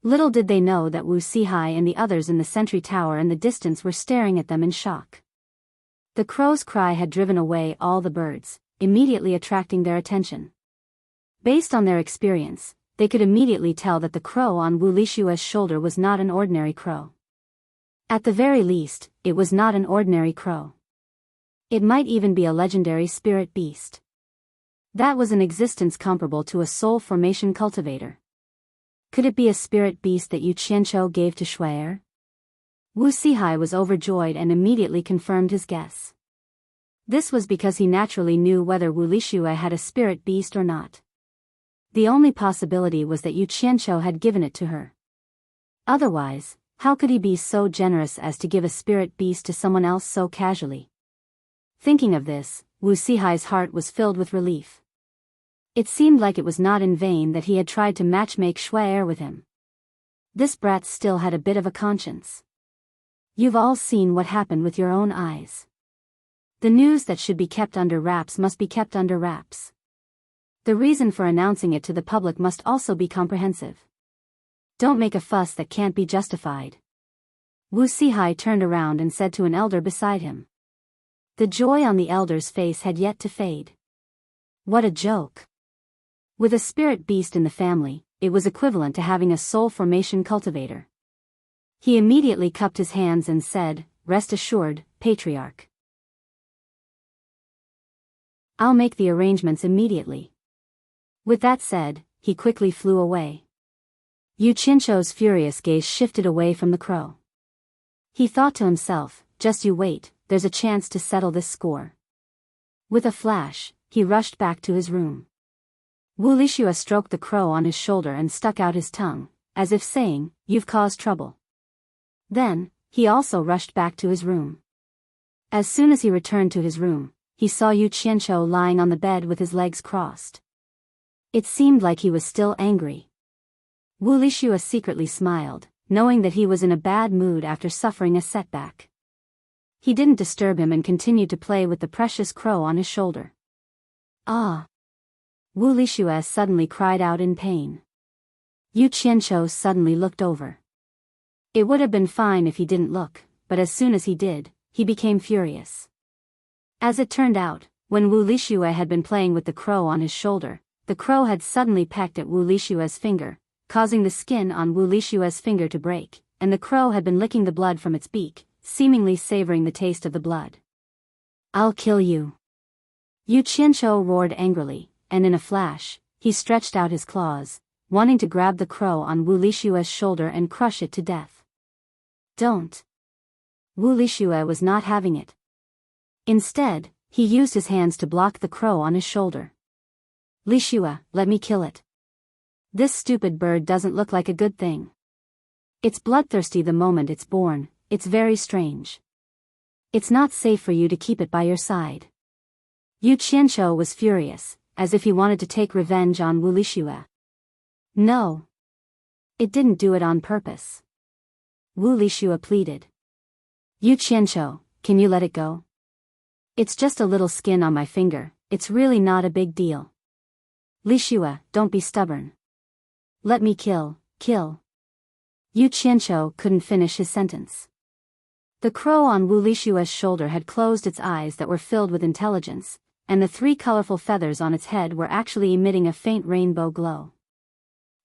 Little did they know that Wu Sihai and the others in the sentry tower in the distance were staring at them in shock. The crow's cry had driven away all the birds, immediately attracting their attention. Based on their experience, they could immediately tell that the crow on Wu Lixue's shoulder was not an ordinary crow. At the very least, it was not an ordinary crow. It might even be a legendary spirit beast. That was an existence comparable to a soul formation cultivator. Could it be a spirit beast that Yu Qianqiu gave to Shuai? Wu Sihai was overjoyed and immediately confirmed his guess. This was because he naturally knew whether Wu Lixue had a spirit beast or not. The only possibility was that Yu Qianqiu had given it to her. Otherwise, how could he be so generous as to give a spirit beast to someone else so casually? Thinking of this, Wu Sihai's heart was filled with relief. It seemed like it was not in vain that he had tried to matchmake Shuai with him. This brat still had a bit of a conscience. You've all seen what happened with your own eyes. The news that should be kept under wraps must be kept under wraps. The reason for announcing it to the public must also be comprehensive. Don't make a fuss that can't be justified. Wu Sihai turned around and said to an elder beside him. The joy on the elder's face had yet to fade. What a joke. With a spirit beast in the family, it was equivalent to having a soul formation cultivator. He immediately cupped his hands and said, "Rest assured, Patriarch. I'll make the arrangements immediately." With that said, he quickly flew away. Yu Qianqiu's furious gaze shifted away from the crow. He thought to himself, just you wait, there's a chance to settle this score. With a flash, he rushed back to his room. Wu Lixue stroked the crow on his shoulder and stuck out his tongue, as if saying, "You've caused trouble." Then, he also rushed back to his room. As soon as he returned to his room, he saw Yu Qianqiu lying on the bed with his legs crossed. It seemed like he was still angry. Wu Lixue secretly smiled, knowing that he was in a bad mood after suffering a setback. He didn't disturb him and continued to play with the precious crow on his shoulder. Ah! Wu Lixue suddenly cried out in pain. Yu Qianqiu suddenly looked over. It would have been fine if he didn't look, but as soon as he did, he became furious. As it turned out, when Wu Lixue had been playing with the crow on his shoulder, the crow had suddenly pecked at Wu Lixue's finger, causing the skin on Wu Lixue's finger to break, and the crow had been licking the blood from its beak, seemingly savoring the taste of the blood. "I'll kill you!" Yu Qianqiu roared angrily, and in a flash, he stretched out his claws, wanting to grab the crow on Wu Lixue's shoulder and crush it to death. "Don't!" Wu Lixue was not having it. Instead, he used his hands to block the crow on his shoulder. "Lixue, let me kill it. This stupid bird doesn't look like a good thing. It's bloodthirsty the moment it's born, it's very strange. It's not safe for you to keep it by your side." Yu Qianqiu was furious, as if he wanted to take revenge on Wu Lixue. "No. It didn't do it on purpose." Wu Lixue pleaded. "Yu Qianqiu, can you let it go? It's just a little skin on my finger, it's really not a big deal. Lixue, don't be stubborn. Let me kill." Yu Qianqiu couldn't finish his sentence. The crow on Wu Lixue's shoulder had closed its eyes that were filled with intelligence, and the 3 colorful feathers on its head were actually emitting a faint rainbow glow.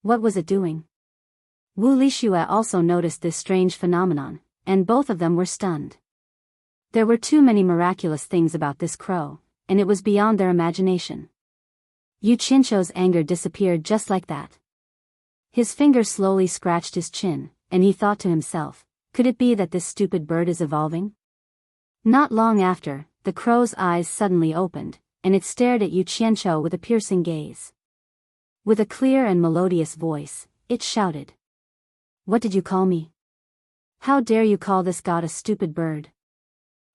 What was it doing? Wu Lixue also noticed this strange phenomenon, and both of them were stunned. There were too many miraculous things about this crow, and it was beyond their imagination. Yu Qianqiu's anger disappeared just like that. His finger slowly scratched his chin, and he thought to himself, could it be that this stupid bird is evolving? Not long after, the crow's eyes suddenly opened, and it stared at Yu Qianqiu with a piercing gaze. With a clear and melodious voice, it shouted. What did you call me? How dare you call this god a stupid bird?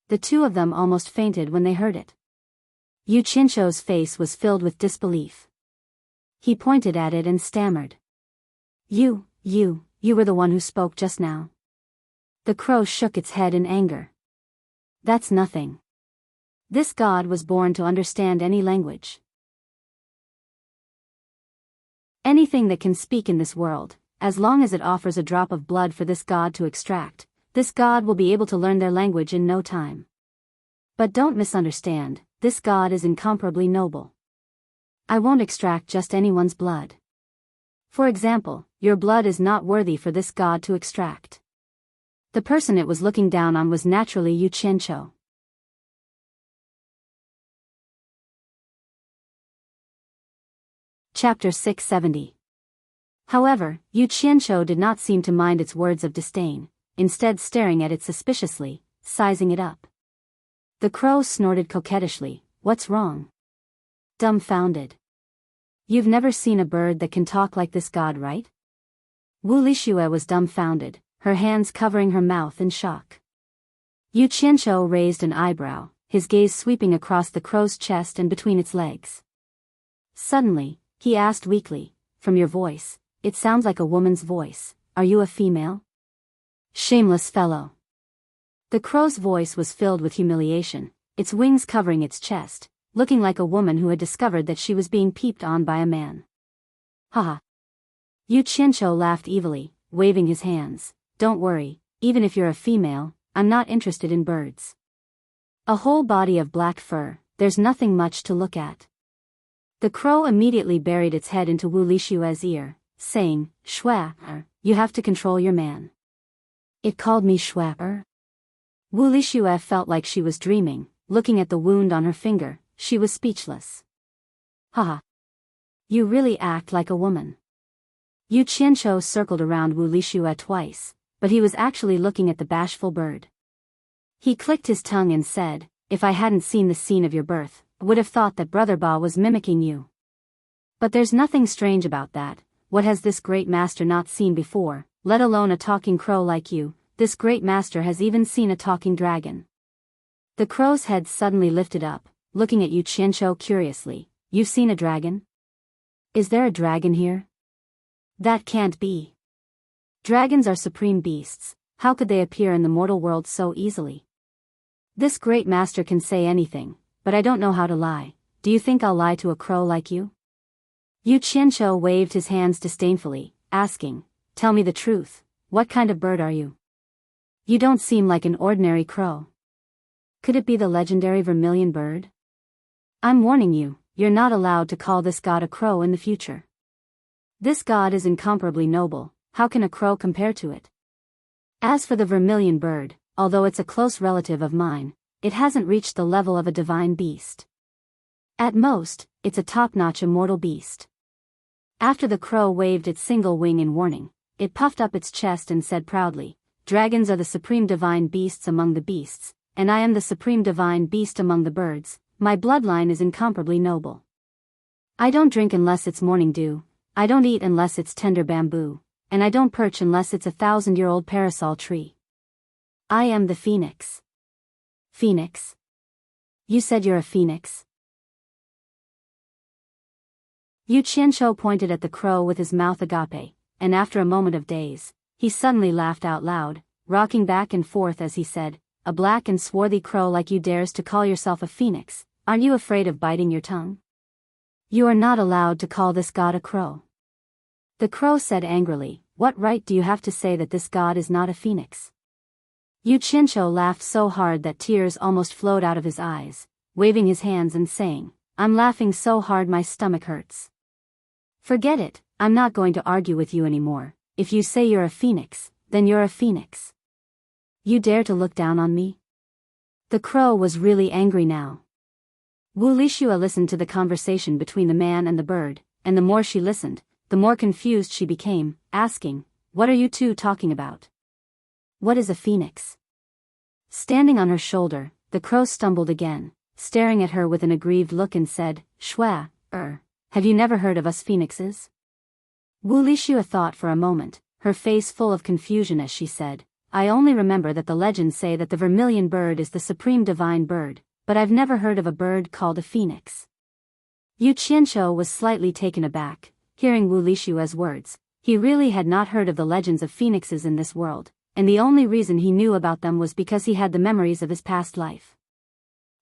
The two of them almost fainted when they heard it. Yu Qianqiu's face was filled with disbelief. He pointed at it and stammered. You were the one who spoke just now. The crow shook its head in anger. That's nothing. This god was born to understand any language. Anything that can speak in this world, as long as it offers a drop of blood for this god to extract, this god will be able to learn their language in no time. But don't misunderstand, this god is incomparably noble. I won't extract just anyone's blood. For example, your blood is not worthy for this god to extract. The person it was looking down on was naturally Yu Qianqiu. Chapter 670. However, Yu Qianqiu did not seem to mind its words of disdain, instead staring at it suspiciously, sizing it up. The crow snorted coquettishly. What's wrong? Dumbfounded. You've never seen a bird that can talk like this god, right? Wu Lixue was dumbfounded, her hands covering her mouth in shock. Yu Qianqiu raised an eyebrow, his gaze sweeping across the crow's chest and between its legs. Suddenly, he asked weakly, from your voice, it sounds like a woman's voice. Are you a female? Shameless fellow. The crow's voice was filled with humiliation, its wings covering its chest, looking like a woman who had discovered that she was being peeped on by a man. Haha. Yu Qianqiu laughed evilly, waving his hands. Don't worry, even if you're a female, I'm not interested in birds. A whole body of black fur, there's nothing much to look at. The crow immediately buried its head into Wu Lixue's ear, saying, Shui, you have to control your man. It called me Shui. Wu Lixue felt like she was dreaming, looking at the wound on her finger, she was speechless. Haha. You really act like a woman. Yu Qianqiu circled around Wu Lixue twice, but he was actually looking at the bashful bird. He clicked his tongue and said, if I hadn't seen the scene of your birth, I would have thought that Brother Ba was mimicking you. But there's nothing strange about that. What has this great master not seen before, let alone a talking crow like you? This great master has even seen a talking dragon. The crow's head suddenly lifted up, looking at Yu Qianqiu curiously. You've seen a dragon? Is there a dragon here? That can't be. Dragons are supreme beasts, how could they appear in the mortal world so easily? This great master can say anything, but I don't know how to lie. Do you think I'll lie to a crow like you? Yu Qianqiu waved his hands disdainfully, asking, tell me the truth, what kind of bird are you? You don't seem like an ordinary crow. Could it be the legendary vermilion bird? I'm warning you, you're not allowed to call this god a crow in the future. This god is incomparably noble, how can a crow compare to it? As for the vermilion bird, although it's a close relative of mine, it hasn't reached the level of a divine beast. At most, it's a top-notch immortal beast. After the crow waved its single wing in warning, it puffed up its chest and said proudly, dragons are the supreme divine beasts among the beasts, and I am the supreme divine beast among the birds. My bloodline is incomparably noble. I don't drink unless it's morning dew, I don't eat unless it's tender bamboo, and I don't perch unless it's 1,000-year-old parasol tree. I am the phoenix. Phoenix? You said you're a phoenix? Yu Qianqiu pointed at the crow with his mouth agape, and after a moment of daze, he suddenly laughed out loud, rocking back and forth as he said, a black and swarthy crow like you dares to call yourself a phoenix, aren't you afraid of biting your tongue? You are not allowed to call this god a crow. The crow said angrily, what right do you have to say that this god is not a phoenix? Yu Qianqiu laughed so hard that tears almost flowed out of his eyes, waving his hands and saying, I'm laughing so hard my stomach hurts. Forget it, I'm not going to argue with you anymore. If you say you're a phoenix, then you're a phoenix. You dare to look down on me? The crow was really angry now. Wu Lixue listened to the conversation between the man and the bird, and the more she listened, the more confused she became, asking, what are you two talking about? What is a phoenix? Standing on her shoulder, the crow stumbled again, staring at her with an aggrieved look and said, Shua, have you never heard of us phoenixes? Wu Lishua thought for a moment, her face full of confusion as she said, I only remember that the legends say that the vermilion bird is the supreme divine bird, but I've never heard of a bird called a phoenix. Yu Qianzhou was slightly taken aback, hearing Wu Lishua's words. He really had not heard of the legends of phoenixes in this world, and the only reason he knew about them was because he had the memories of his past life.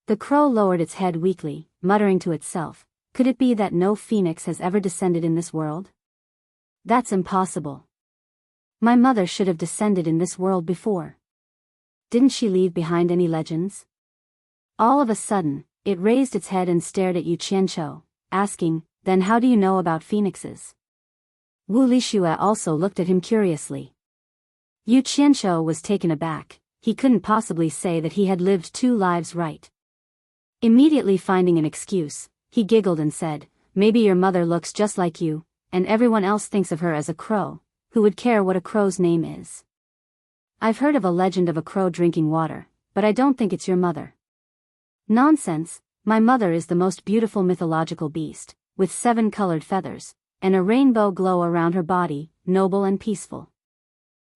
The crow lowered its head weakly, muttering to itself, could it be that no phoenix has ever descended in this world? That's impossible. My mother should have descended in this world before. Didn't she leave behind any legends? All of a sudden, it raised its head and stared at Yu Qianzhou, asking, then how do you know about phoenixes? Wu Lishua also looked at him curiously. Yu Qianzhou was taken aback, he couldn't possibly say that he had lived 2 lives right. Immediately finding an excuse, he giggled and said, maybe your mother looks just like you, and everyone else thinks of her as a crow, who would care what a crow's name is? I've heard of a legend of a crow drinking water, but I don't think it's your mother. Nonsense, my mother is the most beautiful mythological beast, with 7 colored feathers, and a rainbow glow around her body, noble and peaceful.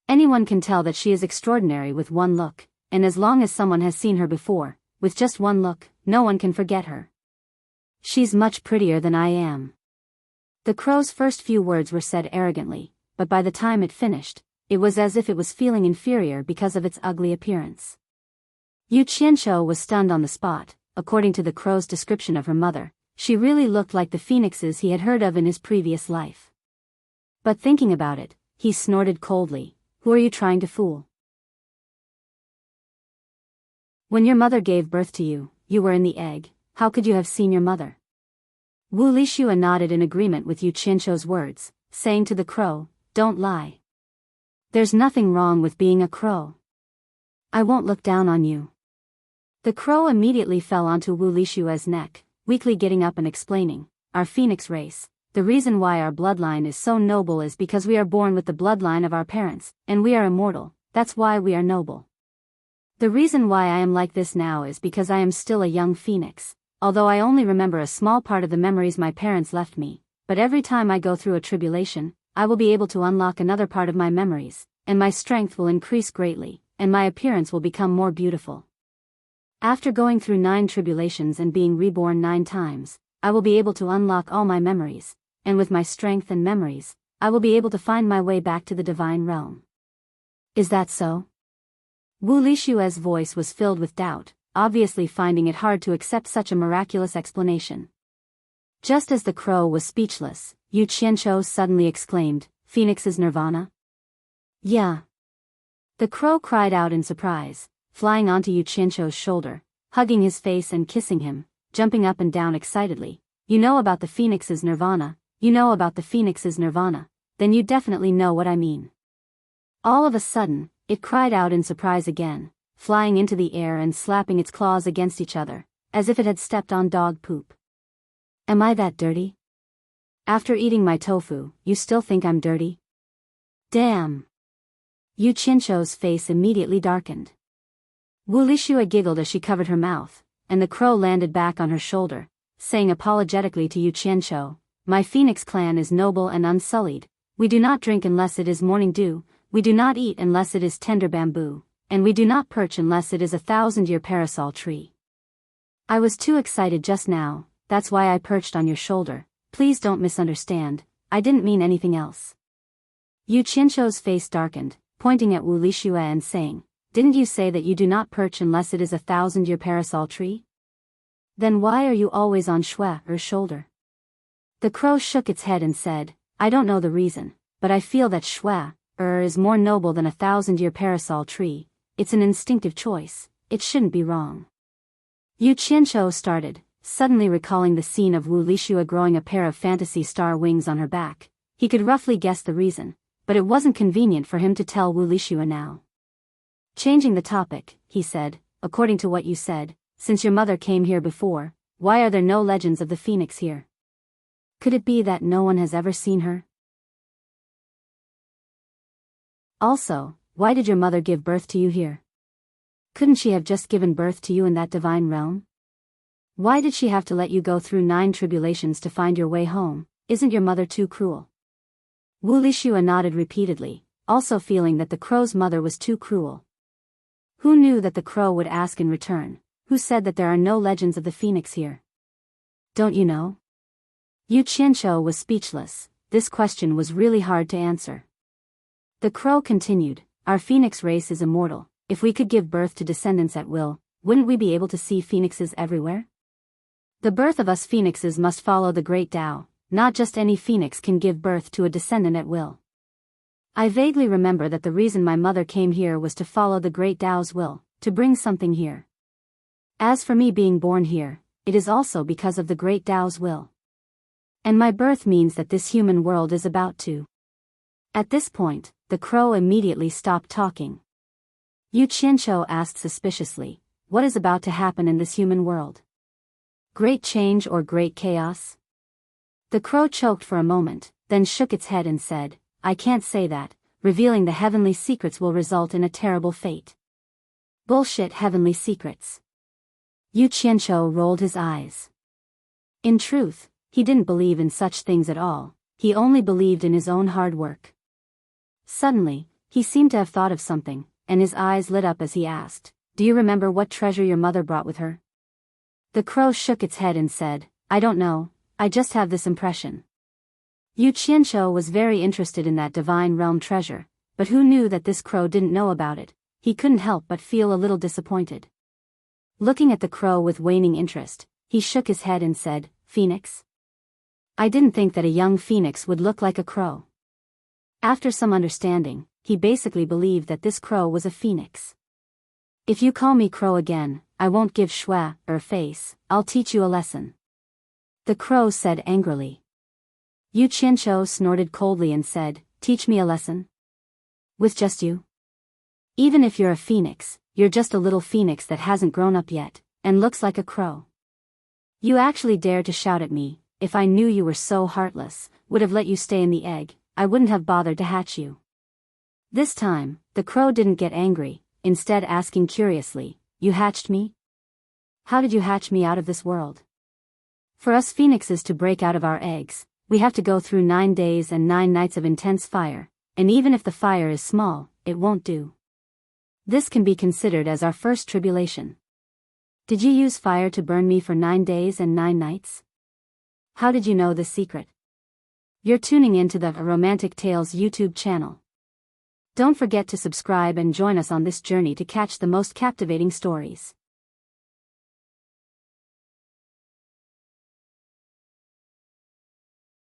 Anyone can tell that she is extraordinary with one look, and as long as someone has seen her before, with just one look, no one can forget her. She's much prettier than I am. The crow's first few words were said arrogantly, but by the time it finished, it was as if it was feeling inferior because of its ugly appearance. Yu Qianzhou was stunned on the spot. According to the crow's description of her mother, she really looked like the phoenixes he had heard of in his previous life. But thinking about it, he snorted coldly, who are you trying to fool? When your mother gave birth to you, you were in the egg, how could you have seen your mother? Wu Lishua nodded in agreement with Yu Qianzhou's words, saying to the crow, don't lie. There's nothing wrong with being a crow. I won't look down on you. The crow immediately fell onto Wu Lishua's neck, weakly getting up and explaining, our phoenix race, the reason why our bloodline is so noble is because we are born with the bloodline of our parents, and we are immortal, that's why we are noble. The reason why I am like this now is because I am still a young phoenix, although I only remember a small part of the memories my parents left me, but every time I go through a tribulation, I will be able to unlock another part of my memories, and my strength will increase greatly, and my appearance will become more beautiful. After going through 9 tribulations and being reborn 9 times, I will be able to unlock all my memories, and with my strength and memories, I will be able to find my way back to the divine realm. Is that so? Wu Lishua's voice was filled with doubt, obviously finding it hard to accept such a miraculous explanation. Just as the crow was speechless, Yu Qianzhou suddenly exclaimed, Phoenix's nirvana? Yeah. The crow cried out in surprise, flying onto Yu Qianzhou's shoulder, hugging his face and kissing him, jumping up and down excitedly. You know about the phoenix's nirvana, you know about the phoenix's nirvana, then you definitely know what I mean. All of a sudden, it cried out in surprise again, flying into the air and slapping its claws against each other, as if it had stepped on dog poop. Am I that dirty? After eating my tofu, you still think I'm dirty? Damn! Yu Qianzhou's face immediately darkened. Wu Lishua giggled as she covered her mouth, and the crow landed back on her shoulder, saying apologetically to Yu Qianzhou, my phoenix clan is noble and unsullied, we do not drink unless it is morning dew, we do not eat unless it is tender bamboo, and we do not perch unless it is 1,000-year parasol tree. I was too excited just now, that's why I perched on your shoulder, please don't misunderstand, I didn't mean anything else. Yu Qianzhou's face darkened, pointing at Wu Lishua and saying, didn't you say that you do not perch unless it is 1,000-year parasol tree? Then why are you always on Shue's shoulder? The crow shook its head and said, I don't know the reason, but I feel that Shui is more noble than 1,000-year parasol tree, it's an instinctive choice, it shouldn't be wrong. Yu Qianzhou started, suddenly recalling the scene of Wu Lishua growing a pair of fantasy star wings on her back. He could roughly guess the reason, but it wasn't convenient for him to tell Wu Lishua now. Changing the topic, he said, according to what you said, since your mother came here before, why are there no legends of the phoenix here? Could it be that no one has ever seen her? Also, why did your mother give birth to you here? Couldn't she have just given birth to you in that divine realm? Why did she have to let you go through 9 tribulations to find your way home? Isn't your mother too cruel? Wu Lixue nodded repeatedly, also feeling that the crow's mother was too cruel. Who knew that the crow would ask in return? Who said that there are no legends of the phoenix here? Don't you know? Yu Qianqiu was speechless. This question was really hard to answer. The crow continued, our phoenix race is immortal. If we could give birth to descendants at will, wouldn't we be able to see phoenixes everywhere? The birth of us phoenixes must follow the great Tao. Not just any phoenix can give birth to a descendant at will. I vaguely remember that the reason my mother came here was to follow the great Tao's will, to bring something here. As for me being born here, it is also because of the great Tao's will. And my birth means that this human world is about to. At this point, the crow immediately stopped talking. Yu Qianqiu asked suspiciously, what is about to happen in this human world? Great change or great chaos? The crow choked for a moment, then shook its head and said, I can't say that. Revealing the heavenly secrets will result in a terrible fate. Bullshit heavenly secrets. Yu Qianqiu rolled his eyes. In truth, he didn't believe in such things at all, he only believed in his own hard work. Suddenly, he seemed to have thought of something, and his eyes lit up as he asked, do you remember what treasure your mother brought with her? The crow shook its head and said, I don't know, I just have this impression. Yu Qianqiu was very interested in that divine realm treasure, but who knew that this crow didn't know about it? He couldn't help but feel a little disappointed. Looking at the crow with waning interest, he shook his head and said, Phoenix? I didn't think that a young phoenix would look like a crow. After some understanding, he basically believed that this crow was a phoenix. If you call me crow again, I won't give schwa or face, I'll teach you a lesson. The crow said angrily. Yu Qianqiu snorted coldly and said, teach me a lesson? With just you? Even if you're a phoenix, you're just a little phoenix that hasn't grown up yet, and looks like a crow. You actually dare to shout at me. If I knew you were so heartless, would have let you stay in the egg, I wouldn't have bothered to hatch you. This time, the crow didn't get angry, instead asking curiously, you hatched me? How did you hatch me out of this world? For us phoenixes to break out of our eggs, we have to go through 9 days and 9 nights of intense fire, and even if the fire is small, it won't do. This can be considered as our first tribulation. Did you use fire to burn me for 9 days and 9 nights? How did you know this secret? You're tuning into the Romantic Tales YouTube channel. Don't forget to subscribe and join us on this journey to catch the most captivating stories.